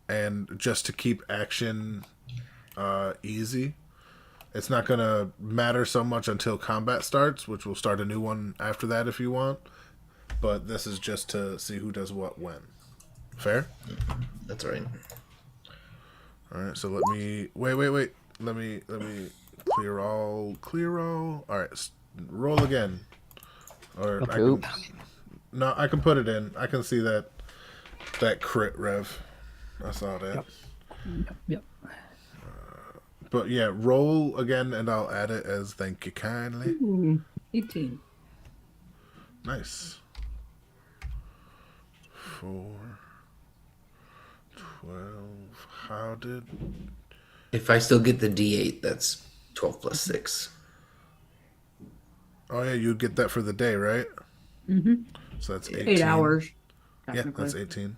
S2: and just to keep action easy. It's not gonna matter so much until combat starts, which will start a new one after that if you want. But this is just to see who does what when. Fair?
S4: That's right.
S2: All right. So let me wait. Let me clear all. All right. Roll again. Or I
S3: Oops.
S2: no, I can put it in. I can see that crit rev. I saw that.
S5: Yep.
S2: But yeah, roll again, and I'll add it as thank you kindly.
S1: 18.
S2: Nice. 4, 12. How did?
S4: If I still get the D8, that's 12 plus 6.
S2: Oh yeah, you'd get that for the day, right?
S1: Mm-hmm.
S2: So that's 18.
S1: 8 hours.
S2: Yeah,
S1: Technically.
S2: that's 18.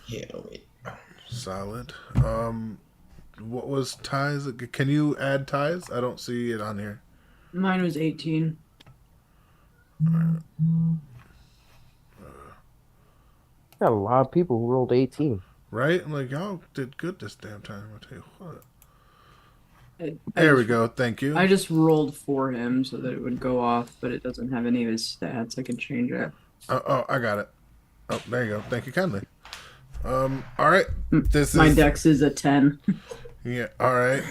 S4: Yeah, wait.
S2: Solid. What was ties? Can you add ties? I don't see it on here.
S1: Mine was 18.
S3: Got a lot of people who rolled 18.
S2: Right? I'm like, y'all did good this damn time. I'll tell you what.
S1: I
S2: There we
S1: just-
S2: go. Thank you.
S1: I just rolled for him so that it would go off, but it doesn't have any of his stats. I can change it.
S2: Oh, I got it. Oh, there you go. Thank you kindly. All right. This
S1: My
S2: is
S1: dex is a 10.
S2: yeah. All right.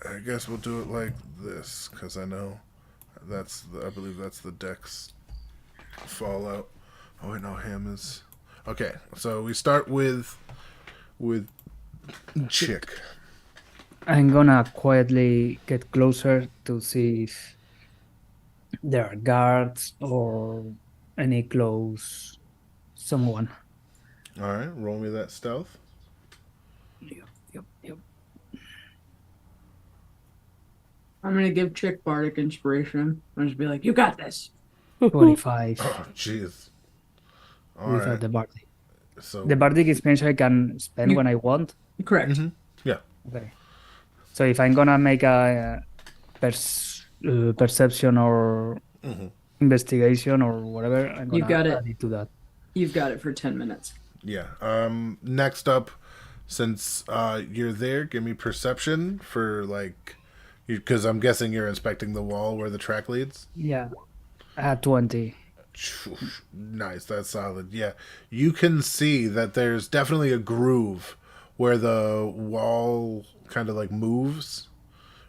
S2: I guess we'll do it like this because I know I believe that's the Dex Fallout. Oh wait, no, Ham is okay. So we start with Chick.
S5: I'm gonna quietly get closer to see if there are guards or any close someone.
S2: All right, roll me that stealth.
S5: Yep.
S1: I'm gonna give Chick bardic inspiration. I'm just be like, you got this.
S5: 25
S2: Oh, jeez. All
S5: without
S2: right.
S5: the bardic.
S2: So
S5: The bardic experience I can spend
S1: You-
S5: when I want.
S1: Correct.
S2: yeah.
S5: Okay. So if I'm gonna make a perception or investigation or whatever, I'm
S1: You
S5: gonna
S1: got it.
S5: add it to that.
S1: You've got it for 10 minutes.
S2: Yeah. Next up, since you're there, give me perception for like, because I'm guessing you're inspecting the wall where the track leads.
S5: Yeah. I had 20.
S2: Nice, that's solid. Yeah, you can see that there's definitely a groove where the wall kind of like moves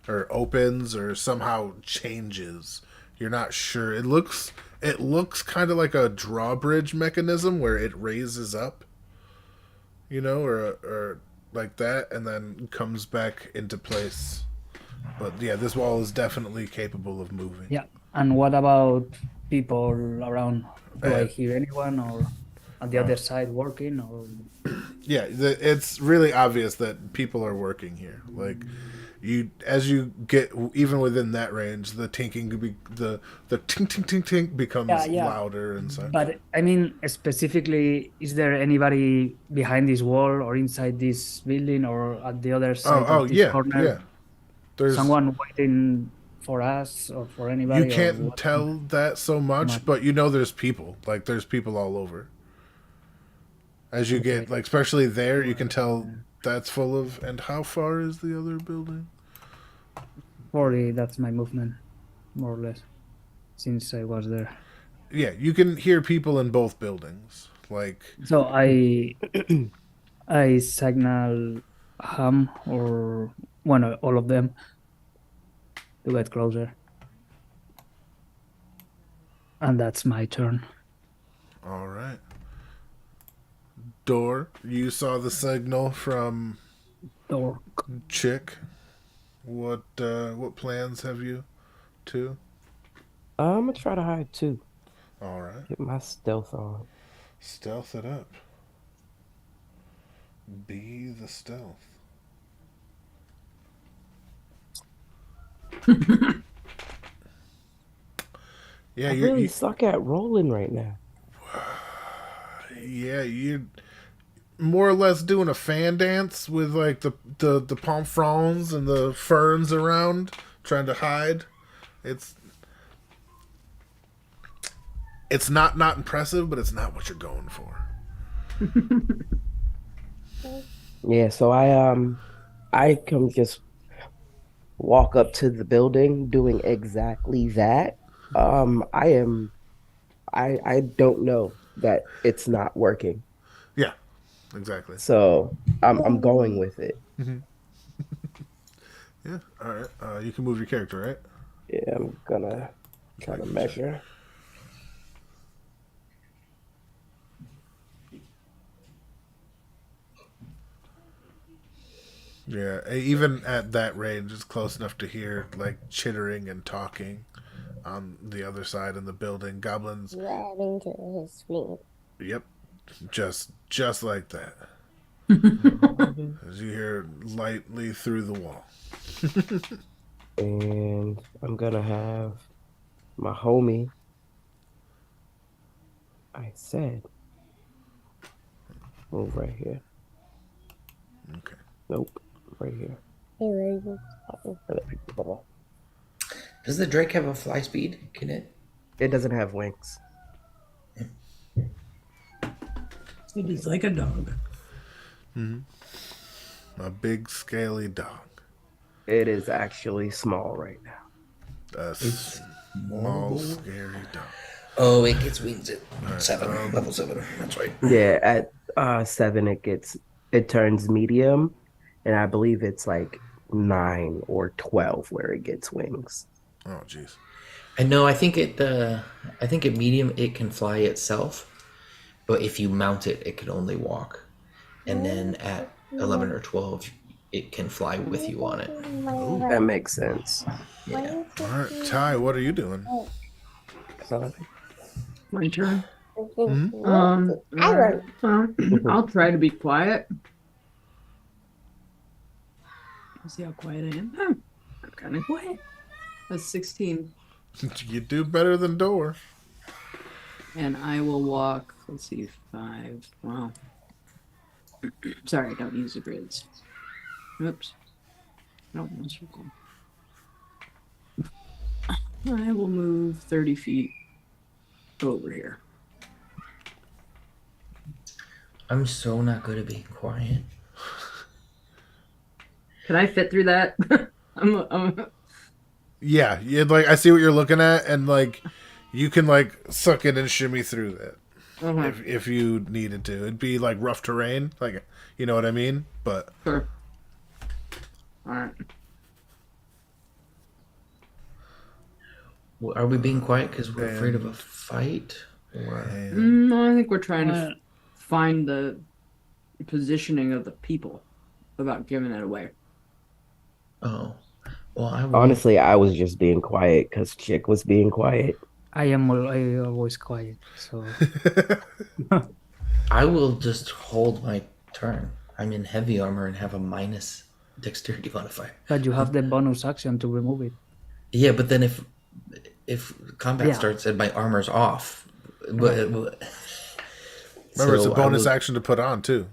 S2: or opens or somehow changes. You're not sure. It looks kind of like a drawbridge mechanism where it raises up, or like that, and then comes back into place. But yeah, this wall is definitely capable of moving.
S5: Yeah. And what about people around? Do I hear anyone or on the other side working or
S2: Yeah, it's really obvious that people are working here. Like, as you get even within that range, the tinking could be the tink tink tink tink becomes
S5: Yeah.
S2: louder and such.
S5: But I mean specifically, is there anybody behind this wall or inside this building or at the other side
S2: Oh
S5: of this
S2: yeah,
S5: corner?
S2: yeah. There's
S5: Someone waiting for us or for anybody?
S2: you
S5: or
S2: can't
S5: what?
S2: tell that so much, but there's people. Like there's people all over. As you get like, especially there, you can tell that's full of. And how far is the other building?
S5: 40, that's my movement, more or less, since I was there.
S2: Yeah, you can hear people in both buildings. Like,
S5: So I I signal Ham or one of all of them to get closer. And that's my turn.
S2: all right. Door, you saw the signal from
S5: Dork.
S2: Chick. What plans have you two?
S3: I'm gonna try to hide too.
S2: All right.
S3: Get my stealth on.
S2: Stealth it up. Be the stealth. Yeah,
S3: I really suck at rolling right now.
S2: you're more or less doing a fan dance with like the palm fronds and the ferns around, trying to hide. It's not impressive, but it's not what you're going for.
S3: Yeah, so I can just walk up to the building doing exactly that. I don't know that it's not working.
S2: Yeah, exactly.
S3: So I'm going with it.
S2: Yeah. All right. You can move your character, right?
S3: Yeah, I'm gonna try to measure.
S2: Yeah. Even at that range, it's close enough to hear like chittering and talking on the other side in the building. Goblins.
S6: Right into his feet.
S2: Yep. Just like that. As you hear lightly through the wall.
S3: And I'm gonna have my homie. I said, move right here.
S2: Okay.
S3: Nope, right here.
S6: Hey, Raven.
S4: Does the Drake have a fly speed? Can it?
S3: It doesn't have wings.
S1: It is like a dog.
S2: A big scaly dog.
S3: It is actually small right now.
S2: A small, scary dog.
S4: Oh, it gets wings at 7, level 7. That's right.
S3: Yeah, at 7 it turns medium, and I believe it's like 9 or 12 where it gets wings.
S2: Oh, jeez.
S4: I know. I think at medium it can fly itself, but if you mount it, it can only walk. And then at 11 or 12, it can fly with you on it.
S3: That makes sense.
S4: Yeah.
S2: All right, Ty, what are you doing?
S1: My turn.
S2: Mhm.
S1: Alright, well, I'll try to be quiet. Let's see how quiet I am. Oh, I'm kind of quiet. That's 16.
S2: You do better than Door.
S1: And I will walk, let's see, 5. Wow. Sorry, I don't use the grids. Oops. No, one circle. I will move 30 feet over here.
S4: I'm so not good at being quiet.
S1: Can I fit through that? I'm
S2: Yeah, like I see what you're looking at, and like you can like suck it and shimmy through that if you needed to. It'd be like rough terrain, like you know what I mean. But
S1: sure. All right.
S4: Are we being quiet because we're afraid of a fight? Or
S1: No, I think we're trying
S5: Well-
S1: to find the positioning of the people without giving it away.
S4: oh, well, I will.
S3: Honestly, I was just being quiet because Chick was being quiet.
S5: I always quiet, so
S4: I will just hold my turn. I'm in heavy armor and have a minus dexterity modifier.
S5: but you have the bonus action to remove it.
S4: Yeah, but then if combat
S5: Yeah.
S4: starts and my armor's off, but
S2: remember, it's a
S4: so
S2: bonus
S4: will-
S2: action to put on too.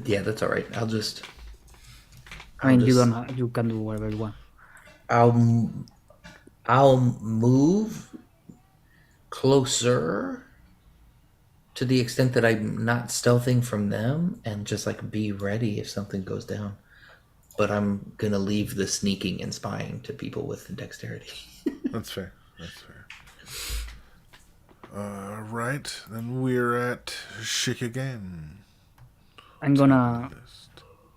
S4: Yeah, that's all right. I'll just.
S5: I mean,
S4: I'll
S5: you
S4: just-
S5: don't have, you can do whatever you want.
S4: I'll move closer to the extent that I'm not stealthing from them and just like be ready if something goes down. But I'm gonna leave the sneaking and spying to people with dexterity.
S2: That's fair. That's fair. All right, then we're at Chick again.
S5: I'm gonna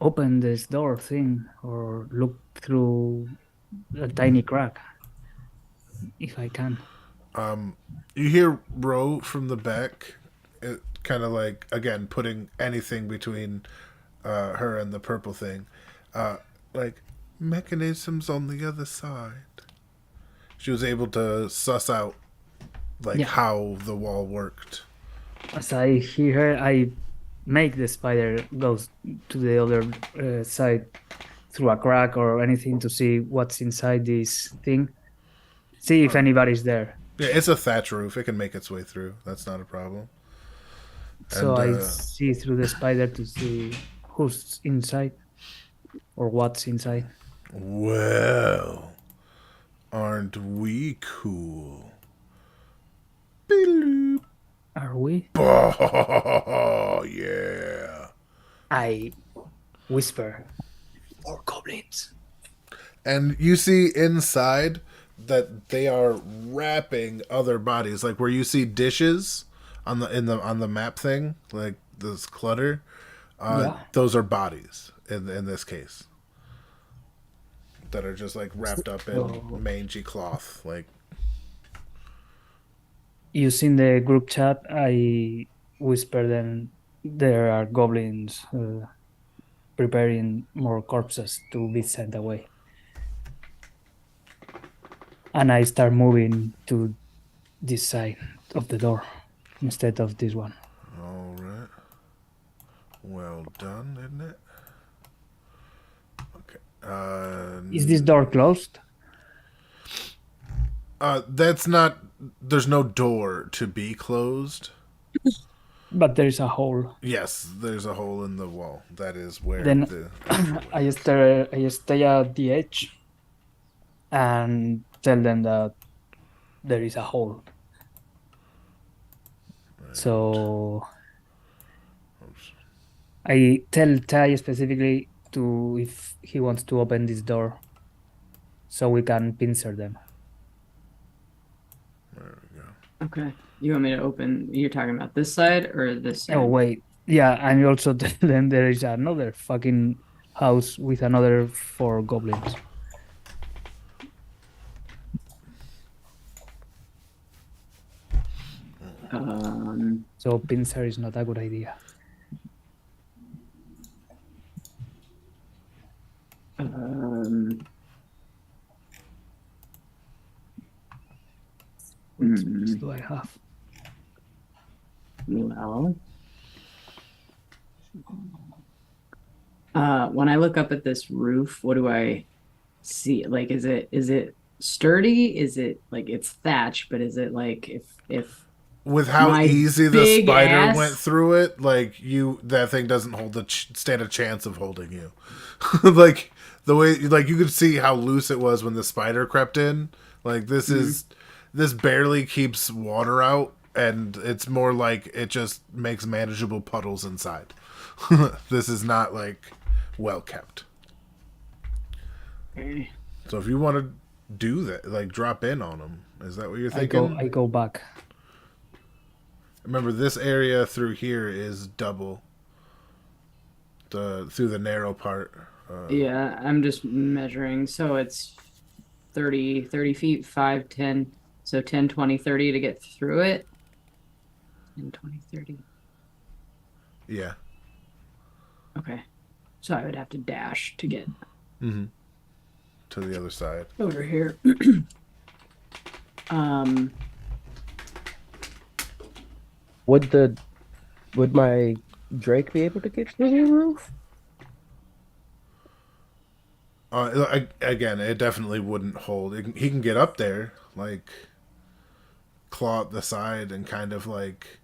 S5: open this door thing or look through a tiny crack if I can.
S2: You hear Ro from the back, kind of like again putting anything between her and the purple thing, like mechanisms on the other side. She was able to suss out like
S5: Yeah.
S2: how the wall worked.
S5: As I hear her, I make the spider go to the other side through a crack or anything to see what's inside this thing. See if anybody's there.
S2: Yeah, it's a thatch roof. It can make its way through. That's not a problem.
S5: So
S2: And,
S5: I see through the spider to see who's inside or what's inside.
S2: Well, aren't we cool? Beep.
S5: Are we?
S2: Oh, yeah.
S5: I whisper. More goblins.
S2: And you see inside that they are wrapping other bodies, like where you see dishes on the map thing, like this clutter.
S5: Yeah.
S2: Those are bodies in this case that are just like wrapped up in mangy cloth, like.
S5: Using the group chat, I whisper them there are goblins preparing more corpses to be sent away. And I start moving to this side of the door instead of this one.
S2: All right. Well done, isn't it? Okay.
S5: Is this door closed?
S2: That's not. There's no door to be closed.
S5: But there is a hole.
S2: Yes, there's a hole in the wall. That is where
S5: Then
S2: the.
S5: I stay at the edge and tell them that there is a hole. So I tell Ty specifically to if he wants to open this door so we can pincer them.
S1: Okay. You want me to open? You're talking about this side or this side?
S5: Oh wait, yeah, and you also tell them there is another fucking house with another 4 goblins.
S1: Um,
S5: So pincer is not a good idea. What space
S1: Mm.
S5: do I have?
S1: Well, when I look up at this roof, what do I see? Like, is it sturdy? Is it like it's thatched, but is it like if
S2: With how
S1: my
S2: easy the
S1: big
S2: spider
S1: ass-
S2: went through it, like that thing doesn't stand a chance of holding you. Like the way, like you could see how loose it was when the spider crept in. Like this barely keeps water out, and it's more like it just makes manageable puddles inside. This is not like well kept.
S1: Okay.
S2: So if you want to do that, like drop in on them, is that what you're
S5: I
S2: thinking?
S5: go back.
S2: Remember, this area through here is double. Through the narrow part.
S1: Yeah, I'm just measuring. So it's 30 feet, 5, 10. So 10, 20, 30 to get through it. 10, 20, 30.
S2: Yeah.
S1: Okay. So I would have to dash to get
S2: To the other side.
S1: over here.
S3: Would my Drake be able to get through the roof?
S2: Again, it definitely wouldn't hold. He can get up there, like claw up the side and kind of like.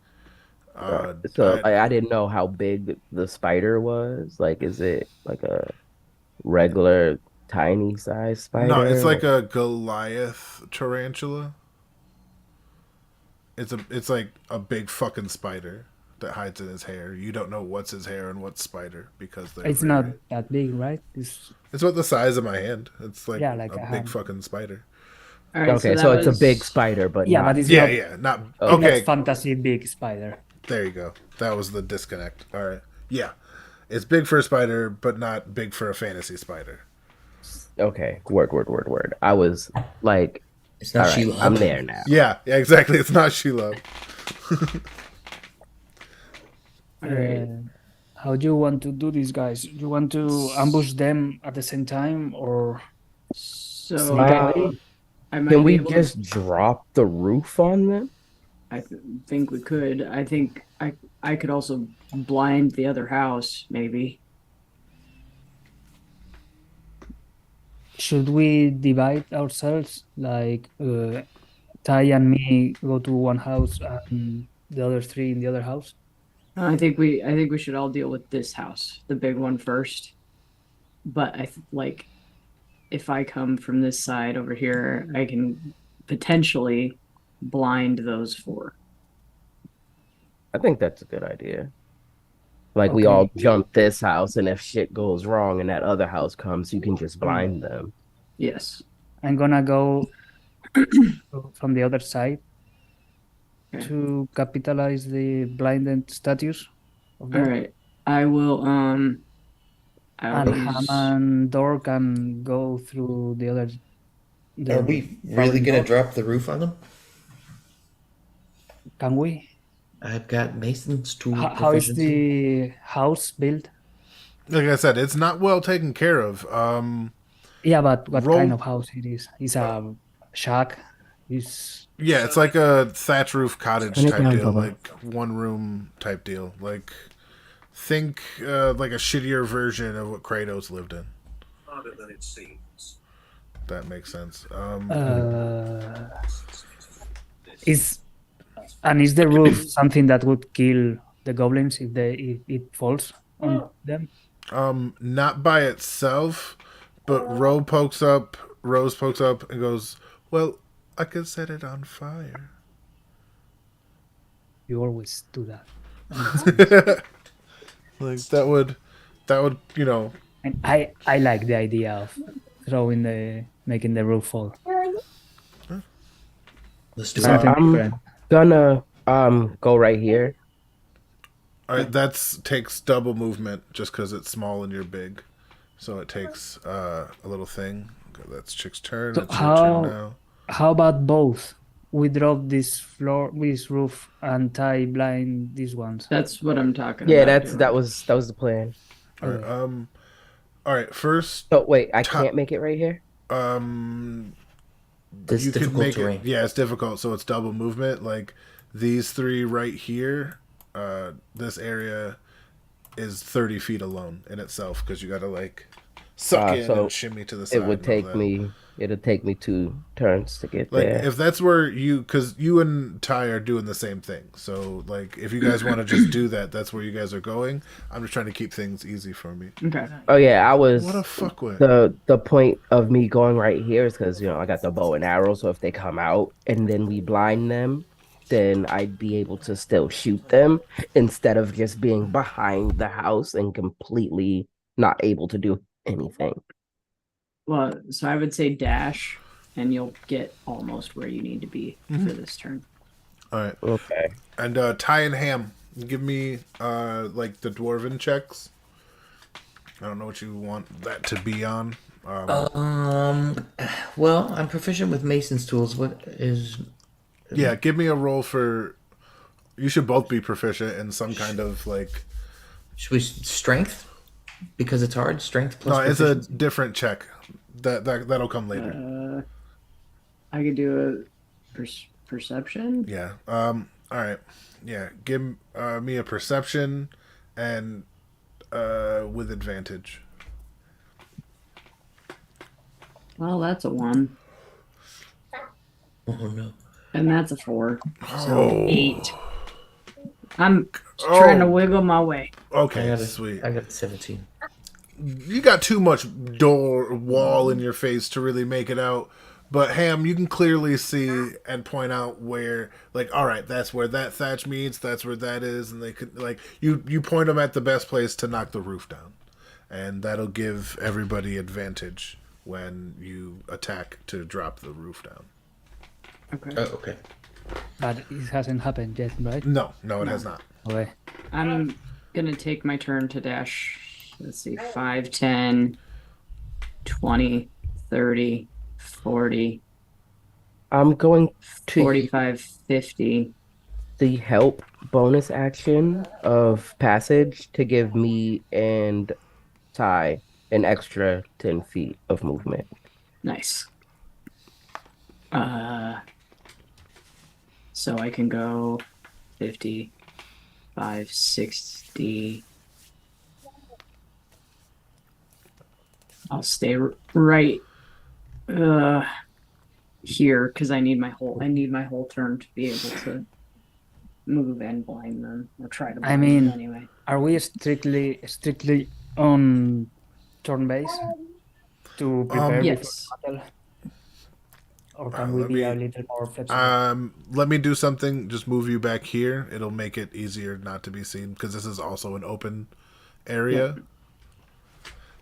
S3: So I didn't know how big the spider was. Like, is it like a regular tiny size spider?
S2: No, it's like a Goliath tarantula. It's like a big fucking spider that hides in his hair. You don't know what's his hair and what's spider because they're
S5: It's not that big, right?
S2: It's about the size of my hand. It's like,
S5: Yeah, like
S2: a
S5: a
S2: big
S5: hand.
S2: fucking spider.
S1: All right.
S3: Okay,
S1: that
S3: so it's a big
S1: was-
S3: spider, but
S5: Yeah,
S3: not.
S5: but it's
S2: Yeah,
S5: not,
S2: yeah, not
S3: Okay.
S2: okay.
S5: not fantasy big spider.
S2: There you go. That was the disconnect. All right. Yeah. It's big for a spider, but not big for a fantasy spider.
S3: Okay, word. I was like,
S4: It's
S3: all
S4: not
S3: right,
S4: Sheila.
S3: I'm there now.
S2: Yeah, exactly. It's not Sheila.
S1: All right.
S5: How do you want to do this, guys? Do you want to ambush them at the same time, or
S1: So
S5: Sneak out.
S1: I might
S3: Can
S1: be
S3: we
S1: able
S3: just drop the roof on them?
S1: I think we could. I think I could also blind the other house, maybe.
S5: should we divide ourselves? Like Ty and me go to one house and the other three in the other house?
S1: I think we should all deal with this house, the big one first. But like if I come from this side over here, I can potentially blind those 4.
S3: I think that's a good idea. Like we
S5: Okay.
S3: all jump this house, and if shit goes wrong and that other house comes, you can just blind them.
S1: Yes.
S5: I'm gonna go from the other side
S1: Okay.
S5: to capitalize the blinded status of
S1: All
S5: them.
S1: right. I will
S5: And
S1: use-
S5: Ham and Dor can go through the other.
S4: Are we really
S5: front
S4: gonna
S5: door.
S4: drop the roof on them?
S5: Can we?
S4: I've got masons to
S5: How is
S4: proficiency.
S5: the house built?
S2: Like I said, it's not well taken care of.
S5: Yeah, but what
S2: Roll-
S5: kind of house it is? It's a shack. It's
S2: Yeah, it's like a thatch roof cottage
S3: Turn it
S2: type
S3: down,
S2: deal,
S3: Bubba.
S2: like one room type deal. Like think like a shittier version of what Kratos lived in.
S7: Harder than it seems.
S2: That makes sense.
S5: is the roof something that would kill the goblins if it falls on them?
S2: Not by itself, but Rose pokes up and goes, "Well, I could set it on fire."
S5: You always do that.
S2: Like that would,
S5: And I like the idea of making the roof fall.
S4: Let's do
S5: Something
S4: it.
S5: different.
S3: Gonna go right here.
S2: All right, takes double movement just because it's small and you're big, so it takes a little thing. Okay, that's Chick's turn.
S5: So
S2: It's your turn now.
S5: How about both? We drop this roof, and Ty blind these ones.
S1: That's what I'm talking
S3: Yeah,
S1: about.
S3: that was the plan.
S2: All right, all right. First,
S3: So wait, I
S2: Top-
S3: can't make it right here.
S4: This
S2: you can
S4: difficult
S2: make
S4: terrain.
S2: it. Yeah, it's difficult, so it's double movement. Like these three right here, this area is 30 feet alone in itself because you got to like suck in
S3: So
S2: and shimmy to the
S3: it
S2: side
S3: would
S2: and all
S3: take
S2: that.
S3: me. It'll take me 2 turns to get
S2: Like
S3: there.
S2: if that's where you, because you and Ty are doing the same thing. So like if you guys want to just do that, that's where you guys are going. I'm just trying to keep things easy for me.
S1: Okay.
S3: Oh yeah, I was
S2: What a fuckwit.
S3: the point of me going right here is because I got the bow and arrow. So if they come out and then we blind them, then I'd be able to still shoot them instead of just being behind the house and completely not able to do anything.
S1: Well, so I would say dash, and you'll get almost where you need to be for this turn.
S2: All right.
S3: Okay.
S2: And Ty and Ham, give me like the dwarven checks. I don't know what you want that to be on.
S4: Well, I'm proficient with Mason's tools. What is?
S2: Yeah, give me a roll for. You should both be proficient in some kind of like.
S4: Should we strength? Because it's hard. Strength plus.
S2: No, it's a
S4: proficiency?
S2: different check. That'll come later.
S1: I could do a perception.
S2: Yeah. All right. Yeah. Give me a perception, and with advantage.
S1: Well, that's a 1,
S4: Oh no.
S1: and that's a 4. So
S2: Oh.
S1: 8. I'm trying to
S2: Oh.
S1: wiggle my way.
S2: Okay.
S4: I got
S2: Sweet.
S4: I got 17.
S2: You got too much wall in your face to really make it out. But Ham, you can clearly see and point out where, like, all right, that's where that thatch meets. That's where that is, and they could like you point them at the best place to knock the roof down, and that'll give everybody advantage when you attack to drop the roof down.
S1: Okay.
S4: Oh, okay.
S5: But it hasn't happened yet, right?
S2: No, it has not.
S5: Okay.
S1: I'm gonna take my turn to dash. Let's see, 5, 10, 20, 30, 40,
S3: I'm going to
S1: 45, 50.
S3: the help bonus action of passage to give me and Ty an extra 10 feet of movement.
S1: Nice. So I can go 50, 60. I'll stay right here because I need my whole turn to be able to move and blind them or try to blind
S5: mean-
S1: them anyway.
S5: Are we strictly on turn base to prepare
S1: Yes.
S5: before battle? Or can we
S2: let
S5: be a
S2: me-
S5: little more flexible?
S2: Let me do something. Just move you back here. It'll make it easier not to be seen because this is also an open area.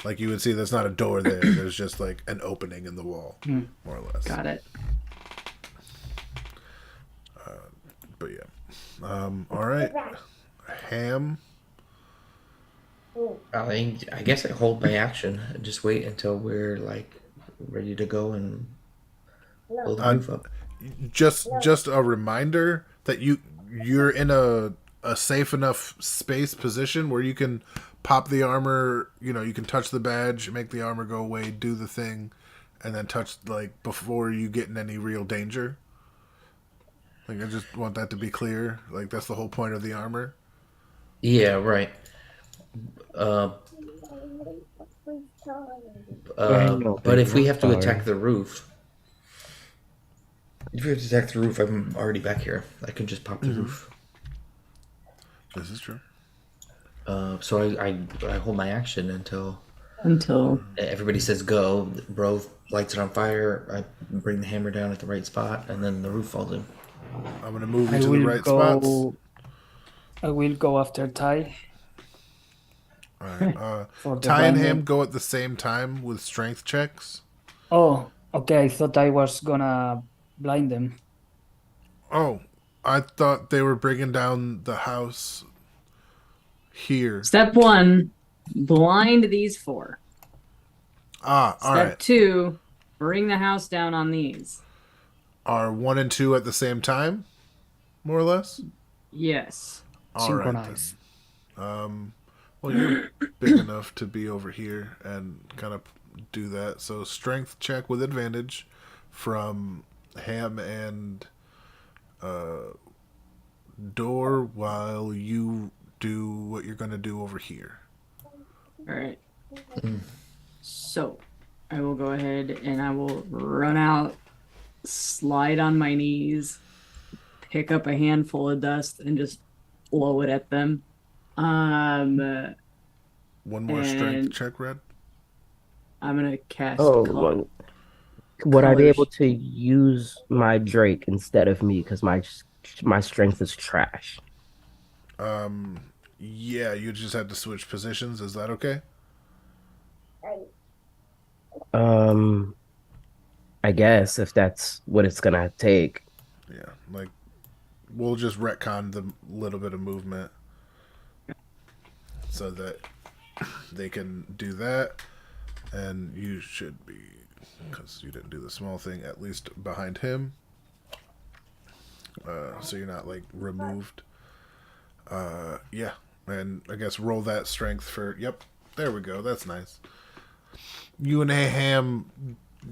S2: Like you would see, there's not a door there. There's just like an opening in the wall, more or less.
S1: Got it.
S2: But yeah. All right. Ham.
S4: I guess I hold my action and just wait until we're like ready to go and build the roof up.
S2: Just a reminder that you're in a safe enough space position where you can pop the armor. You can touch the badge, make the armor go away, do the thing, and then touch like before you get in any real danger. Like I just want that to be clear. Like that's the whole point of the armor.
S4: Yeah, right. But if we have to attack the roof, I'm already back here. I can just pop the roof.
S2: This is true.
S4: So I hold my action until everybody says go. Bro lights it on fire. I bring the hammer down at the right spot, and then the roof falls in.
S2: I'm gonna move you
S5: I
S2: to the
S5: will
S2: right spots.
S5: go. I will go after Ty.
S2: All right.
S5: For the
S2: Ty and
S5: blinding.
S2: Ham go at the same time with strength checks.
S5: Oh, okay. I thought I was gonna blind them.
S2: Oh, I thought they were bringing down the house here.
S1: Step 1, blind these 4.
S2: All
S1: Step
S2: right.
S1: 2, bring the house down on these.
S2: Are 1 and 2 at the same time, more or less?
S1: Yes.
S2: All right. then.
S5: Synchronize.
S2: Well, you're big enough to be over here and kind of do that. So strength check with advantage from Ham and Door while you do what you're gonna do over here.
S1: All right. So I will go ahead and I will run out, slide on my knees, pick up a handful of dust, and just blow it at them.
S2: One more strength
S1: And-
S2: check, Red.
S1: I'm gonna cast.
S3: Oh,
S1: Col-
S3: would I be
S1: colors.
S3: able to use my Drake instead of me because my strength is trash?
S2: Yeah, you just had to switch positions. Is that okay?
S3: I guess if that's what it's gonna take.
S2: Yeah, like we'll just retcon the little bit of movement so that they can do that, and you should be, because you didn't do the small thing, at least behind him, so you're not like removed. Yeah, and I guess roll that strength for. Yep, there we go. That's nice. You and Ham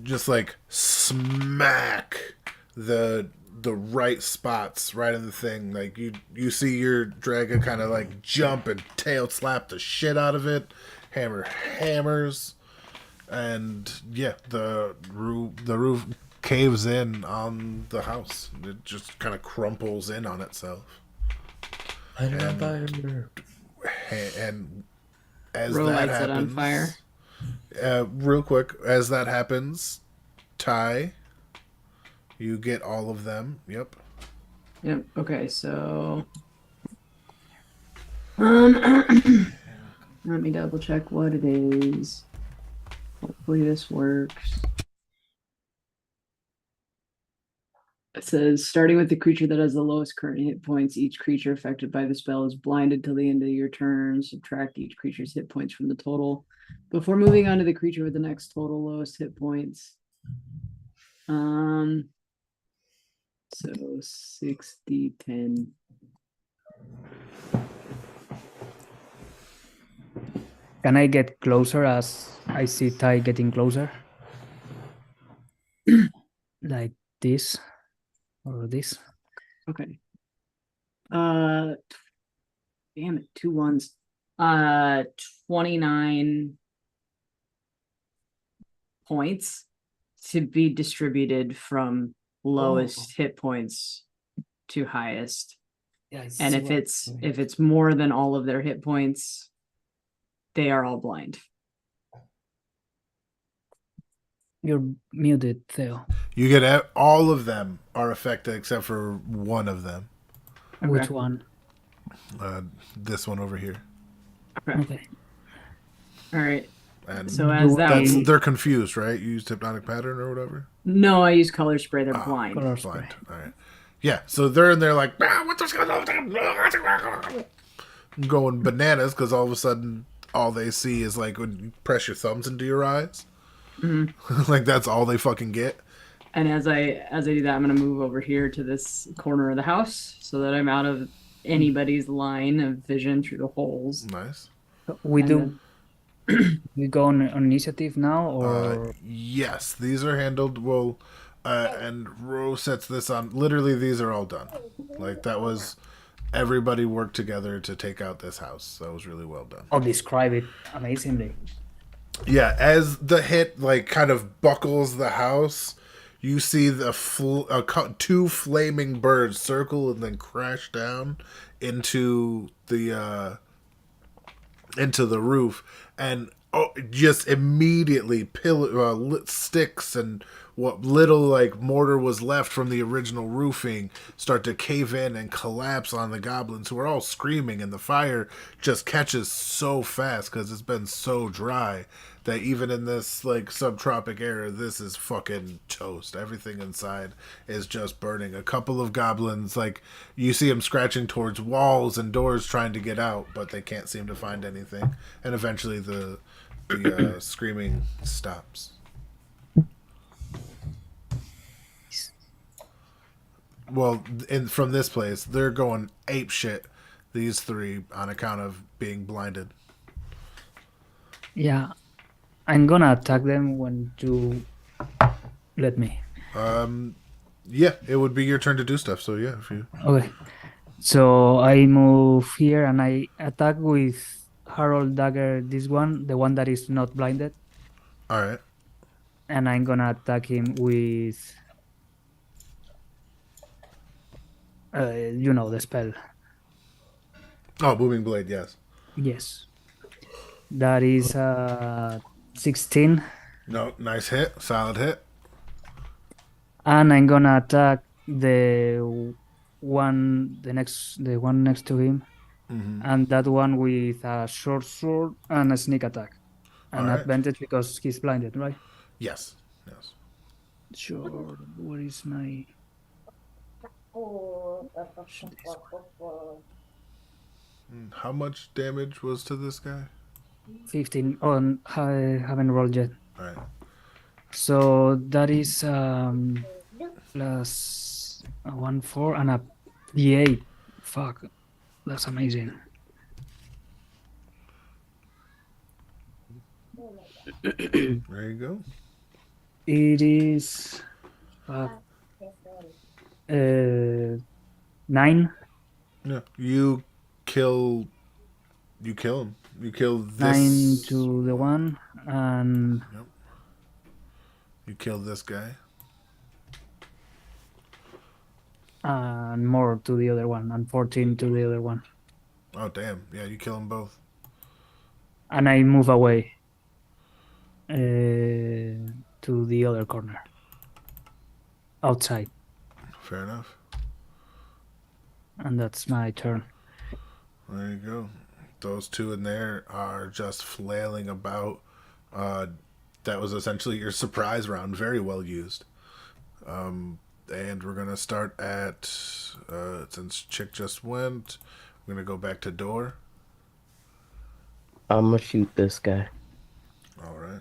S2: just like smack the right spots right in the thing. Like you see your dragon kind of like jump and tail slap the shit out of it. Hammer hammers, and yeah, the roof caves in on the house. It just kind of crumples in on itself.
S4: Light it on
S2: And-
S4: fire.
S2: And as
S1: Ro
S2: that
S1: lights it on
S2: happens,
S1: fire.
S2: real quick, as that happens, Ty, you get all of them. Yep.
S1: Yep. Okay. So, let me double check what it is. Hopefully this works. It says, starting with the creature that has the lowest current hit points, each creature affected by the spell is blinded till the end of your turn. Subtract each creature's hit points from the total before moving on to the creature with the next total lowest hit points. So 60, 10.
S5: Can I get closer as I see Ty getting closer? Like this or this?
S1: Okay. Damn it, 2 ones. 29 points to be distributed from lowest hit points to highest.
S5: Yeah,
S1: And if it's more than all of their hit points, they are all blind.
S5: You're muted, Theo.
S2: You get all of them are affected except for one of them.
S5: Which
S1: Okay.
S5: one?
S2: This one over here.
S5: Okay.
S1: All right.
S2: And
S1: So as that
S2: they're confused, right? You used hypnotic pattern or whatever.
S1: no, I use color spray. They're blind.
S5: Color spray.
S2: Blind. All right. Yeah. So they're in there like what's going bananas because all of a sudden all they see is like when you press your thumbs into your eyes. Like that's all they fucking get.
S1: And as I do that, I'm gonna move over here to this corner of the house so that I'm out of anybody's line of vision through the holes.
S2: Nice.
S5: We
S1: And
S5: do. We go on initiative now, or
S2: Yes, these are handled well, and Rose sets this on. Literally, these are all done. Like that was everybody worked together to take out this house. That was really well done.
S5: I'll describe it amazingly.
S2: Yeah, as the hit like kind of buckles the house, you see the two flaming birds circle and then crash down into the roof, and just immediately sticks and what little like mortar was left from the original roofing start to cave in and collapse on the goblins, who are all screaming, and the fire just catches so fast because it's been so dry that even in this like subtropic era, this is fucking toast. Everything inside is just burning. A couple of goblins, like you see them scratching towards walls and doors trying to get out, but they can't seem to find anything. And eventually the screaming stops. Well, from this place, they're going ape shit, these three, on account of being blinded.
S5: Yeah, I'm gonna attack them when you let me.
S2: Yeah, it would be your turn to do stuff. So yeah, if you.
S5: Okay. So I move here and I attack with Harold Dagger, this one, the one that is not blinded.
S2: All right.
S5: And I'm gonna attack him with the spell.
S2: Oh, booming blade. Yes.
S5: Yes. That is 16.
S2: No, nice hit. Solid hit.
S5: And I'm gonna attack the one next to him.
S2: Mm-hmm.
S5: And that one with a short sword and a sneak attack. An
S2: Alright.
S5: advantage because he's blinded, right?
S2: Yes. Yes.
S5: Sure. Where is my
S2: How much damage was to this guy?
S5: 15? Oh, I haven't rolled yet.
S2: All right.
S5: So that is plus a 1/4 and a D8. Fuck, that's amazing.
S2: There you go.
S5: It is 9.
S2: Yeah. You kill him. You kill this.
S5: 9 to the one and
S2: You kill this guy.
S5: more to the other one, and 14 to the other one.
S2: Oh damn! Yeah, you kill them both.
S5: And I move away to the other corner. Outside.
S2: Fair enough.
S5: And that's my turn.
S2: There you go. Those two in there are just flailing about. That was essentially your surprise round. Very well used. And we're going to start at, since Chick just went, we're going to go back to Door.
S3: I'm gonna shoot this guy.
S2: All right.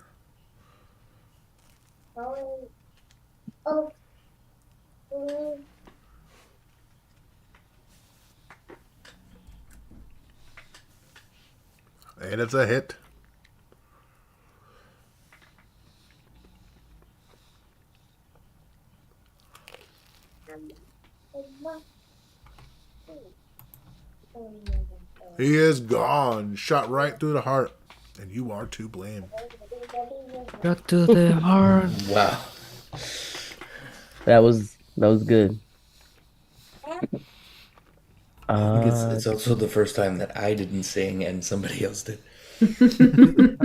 S2: And it's a hit. He is gone. Shot right through the heart. And you are to blame.
S5: Got to the heart.
S4: Wow.
S3: That was good.
S4: I think it's also the first time that I didn't sing and somebody else did.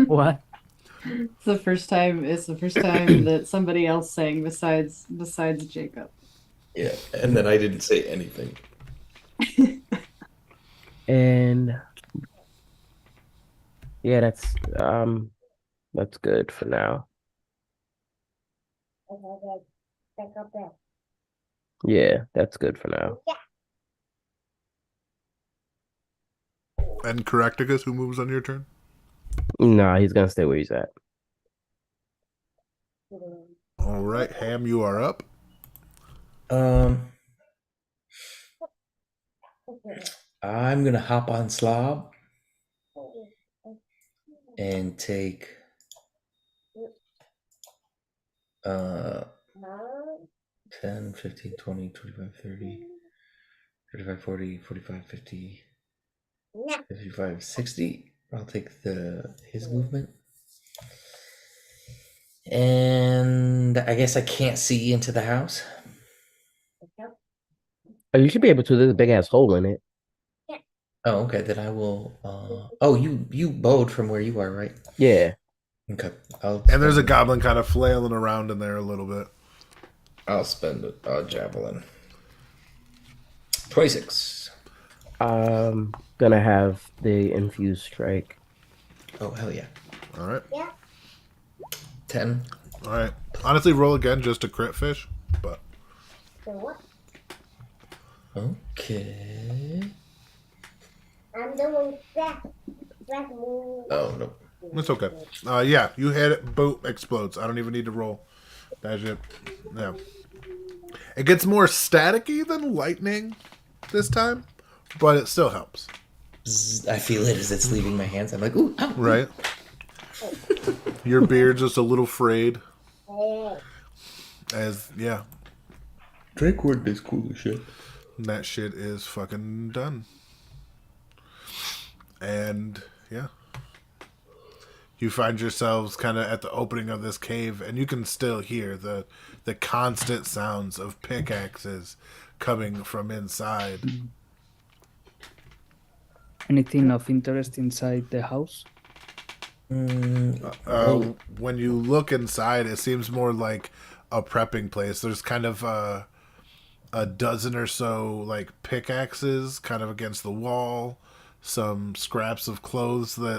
S5: What?
S1: It's the first time that somebody else sang besides Jacob.
S4: Yeah, and then I didn't say anything.
S3: And yeah, that's good for now. Yeah, that's good for now.
S2: And Caractacus, who moves on your turn?
S3: Nah, he's gonna stay where he's at.
S2: All right, Ham, you are up.
S4: I'm gonna hop on Slob and take 10, 15, 20, 25, 30, 35, 40, 45, 50, 55, 60. I'll take his movement. And I guess I can't see into the house.
S3: Oh, you should be able to. There's a big ass hole in it.
S4: Oh, okay. Then I will. Oh, you bowed from where you are, right?
S3: Yeah.
S4: Okay.
S2: And there's a goblin kind of flailing around in there a little bit.
S4: I'll spend a javelin. 26.
S3: Gonna have the infused strike.
S4: Oh, hell yeah.
S2: All right.
S4: 10.
S2: All right. Honestly, roll again just to crit fish, but
S4: Okay.
S6: I'm doing that.
S4: Oh, no.
S2: it's okay. Yeah, you hit it, boom, explodes. I don't even need to roll. That's it. Yeah. It gets more staticky than lightning this time, but it still helps.
S4: Bzz, I feel it as it's leaving my hands. I'm like, ooh, ow.
S2: Right? Your beard's just a little frayed. As, yeah.
S4: Drake Wood is cool as shit.
S2: And that shit is fucking done. And yeah. You find yourselves kind of at the opening of this cave, and you can still hear the constant sounds of pickaxes coming from inside.
S5: Anything of interest inside the house?
S2: When you look inside, it seems more like a prepping place. There's kind of a dozen or so like pickaxes kind of against the wall, some scraps of cloth that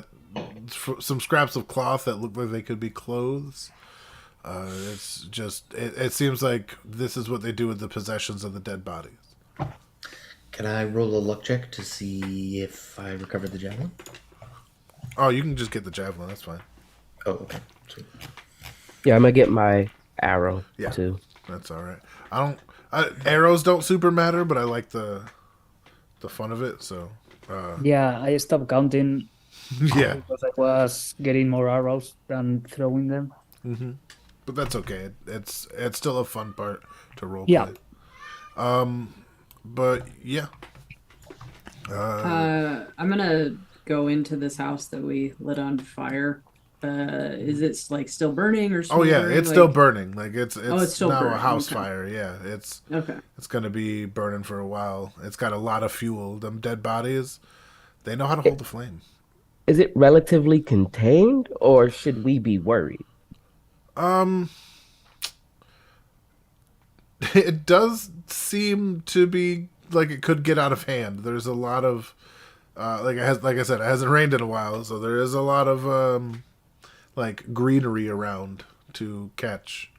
S2: look like they could be clothes. It's just it seems like this is what they do with the possessions of the dead bodies.
S4: Can I roll a luck check to see if I recovered the javelin?
S2: Oh, you can just get the javelin. That's fine.
S4: Oh, okay. Sweet.
S3: Yeah, I'm gonna get my arrow
S2: Yeah.
S3: too.
S2: That's all right. Arrows don't super matter, but I like the fun of it. So
S5: Yeah, I stopped counting
S2: yeah,
S5: because I was getting more arrows than throwing them.
S2: but that's okay. It's still a fun part to role
S5: Yeah.
S2: play. But yeah,
S1: I'm gonna go into this house that we lit on fire. Is it like still burning or
S2: oh yeah,
S1: smoldering?
S2: it's still
S1: Like-
S2: burning. Like it's
S1: still
S2: now a
S1: burning,
S2: house
S1: okay.
S2: fire. Yeah, it's
S1: Okay.
S2: gonna be burning for a while. It's got a lot of fuel. Them dead bodies, they know how to hold the flame.
S3: Is it relatively contained, or should we be worried?
S2: It does seem to be like it could get out of hand. There's a lot of like I said, it hasn't rained in a while, so there is a lot of like greenery around to catch.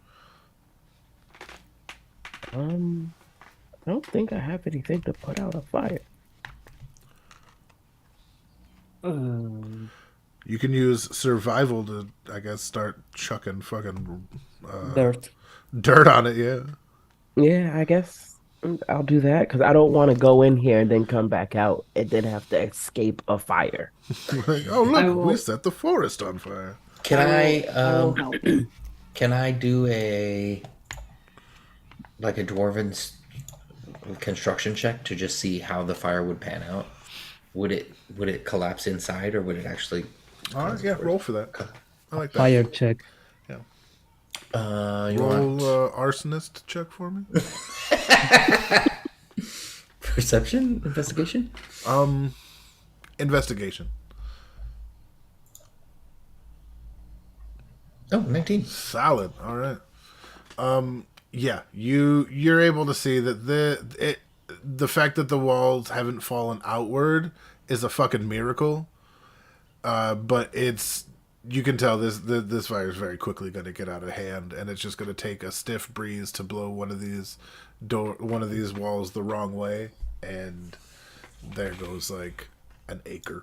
S3: I don't think I have anything to put out a fire.
S2: You can use survival to, I guess, start chucking fucking
S5: Dirt.
S2: dirt on it. Yeah.
S3: Yeah, I guess I'll do that because I don't want to go in here and then come back out and then have to escape a fire.
S2: Like, oh
S1: I
S2: look,
S1: will-
S2: we set the forest on fire.
S4: Can
S1: I will help.
S4: can I do a dwarven construction check to just see how the fire would pan out? Would it collapse inside, or would it actually?
S2: All right, yeah, roll for that. I like that.
S5: Fire check.
S4: You
S2: Roll
S4: want
S2: arsonist check for me.
S4: perception investigation?
S2: Investigation.
S4: Oh, 19.
S2: Solid. All right. Yeah, you're able to see that the fact that the walls haven't fallen outward is a fucking miracle. But you can tell this fire is very quickly going to get out of hand, and it's just going to take a stiff breeze to blow one of these walls the wrong way, and there goes like an acre.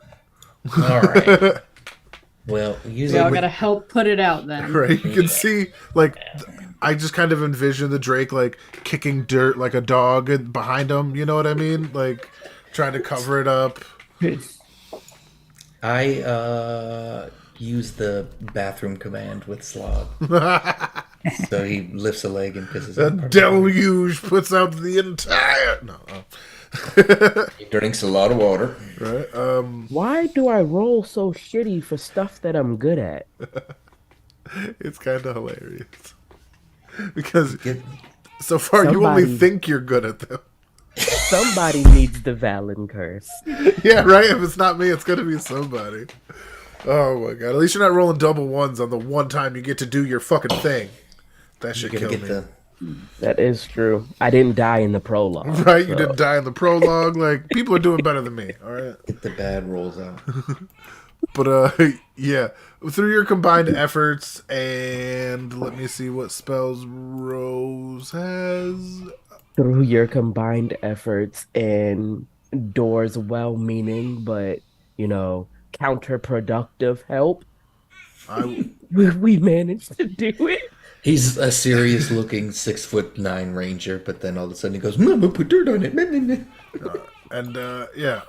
S4: All right. Well, using
S1: Y'all gotta help put it out then.
S2: Right, you can see like I just kind of envision the Drake like kicking dirt like a dog behind him. You know what I mean? Like trying to cover it up.
S4: I use the bathroom command with Slog. So he lifts a leg and pisses
S2: The
S4: on part of
S2: deluge puts out the entire
S4: it. He drinks a lot of water.
S2: right.
S3: Why do I roll so shitty for stuff that I'm good at?
S2: It's kind of hilarious because
S4: Get-
S2: so far you only
S3: Somebody-
S2: think you're good at them.
S3: Somebody needs the Valen curse.
S2: Yeah, right. If it's not me, it's gonna be somebody. Oh my god! At least you're not rolling double ones on the one time you get to do your fucking thing. That
S4: You're
S2: shit
S4: gonna
S2: killed
S4: get
S2: me.
S4: the
S3: That is true. I didn't die in the prologue.
S2: Right, you
S3: so-
S2: didn't die in the prologue. Like people are doing better than me. All right.
S4: get the bad rolls out.
S2: But yeah, through your combined efforts, and let me see what spells Rose has.
S3: Through your combined efforts and Door's well-meaning but, counterproductive help,
S2: I
S3: we managed to do it.
S4: He's a serious looking 6'9" ranger, but then all of a sudden he goes, "Mama, put dirt on it."
S2: and yeah,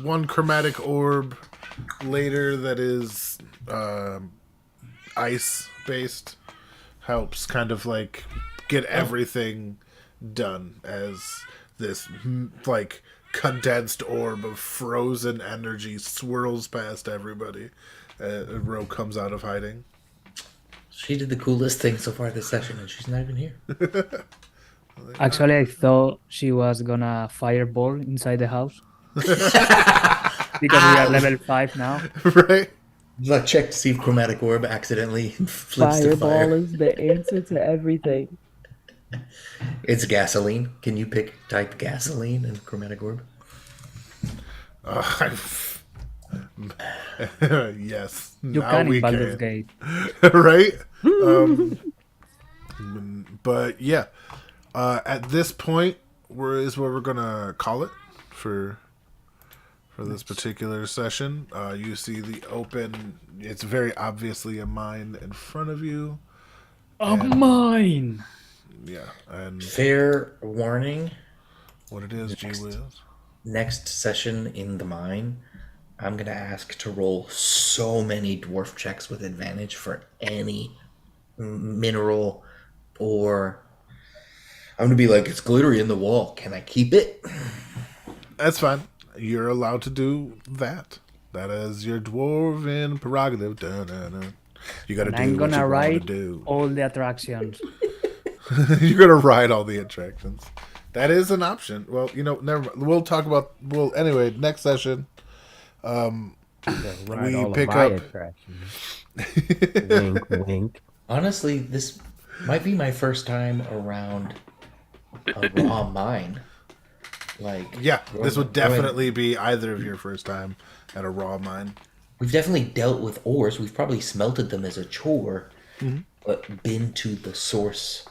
S2: one chromatic orb later that is ice based helps kind of like get everything done as this like condensed orb of frozen energy swirls past everybody. Ro comes out of hiding.
S4: She did the coolest thing so far this session, and she's not even here.
S5: Actually, I thought she was gonna fireball inside the house because we are level 5 now.
S2: Right?
S4: Let's check to see if chromatic orb accidentally flips to
S3: Fireball
S4: fire.
S3: is the answer to everything.
S4: It's gasoline. Can you type gasoline in chromatic orb?
S2: Yes.
S5: You
S2: now
S5: can
S2: we
S5: in Baldur's
S2: can.
S5: Gate.
S2: Right? But yeah, at this point, is where we're gonna call it for this particular session. You see the open. It's very obviously a mine in front of you.
S5: Oh, mine!
S2: Yeah, and
S4: Fair warning.
S2: what it is, G Wills.
S4: Next session in the mine, I'm gonna ask to roll so many dwarf checks with advantage for any mineral, or I'm gonna be like, it's glittery in the wall. Can I keep it?
S2: That's fine. You're allowed to do that. That is your dwarven prerogative. Dun. You gotta
S5: And
S2: do
S5: I'm
S2: what you
S5: gonna
S2: want to
S5: ride
S2: do.
S5: all the attractions.
S2: You're gonna ride all the attractions. That is an option. Well, never mind. We'll talk about. Well, anyway, next session.
S3: Ride
S2: We
S3: all of
S2: pick
S3: my
S2: up.
S3: attractions. Wink, wink.
S4: Honestly, this might be my first time around a raw mine. Like,
S2: Yeah, this would
S4: growing-
S2: definitely be either of your first time at a raw mine.
S4: We've definitely dealt with ores. We've probably smelted them as a chore, but been to the source.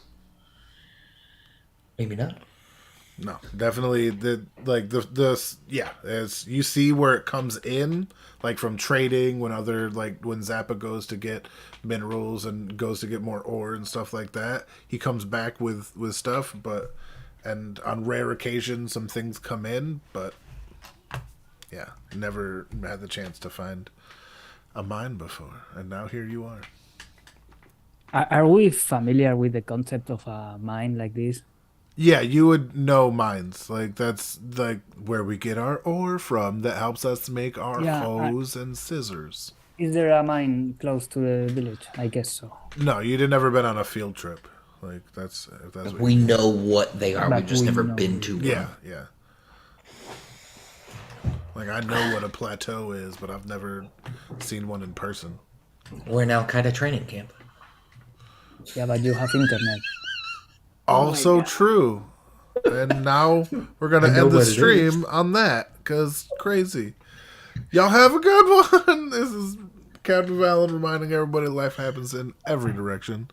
S4: Maybe not.
S2: No, definitely as you see where it comes in, like from trading when when Zappa goes to get minerals and goes to get more ore and stuff like that, he comes back with stuff, and on rare occasions some things come in, but yeah, never had the chance to find a mine before, and now here you are.
S5: Are we familiar with the concept of a mine like this?
S2: Yeah, you would know mines. Like, that's like where we get our ore from that helps us make our
S5: Yeah,
S2: hoes and scissors.
S5: Is there a mine close to the village? I guess so.
S2: No, you'd never been on a field trip. Like, that's if that's what
S4: We know what they are.
S5: But
S4: We've just
S5: we
S4: never
S5: know.
S4: been to one.
S2: yeah. Like, I know what a plateau is, but I've never seen one in person.
S4: We're now kind of training camp.
S5: Yeah, but you have internet.
S2: Also true. And now we're gonna
S4: know
S2: end the
S4: what it
S2: stream on that, cause crazy. Y'all have a good one. This is Captain Valen reminding everybody life happens in every direction.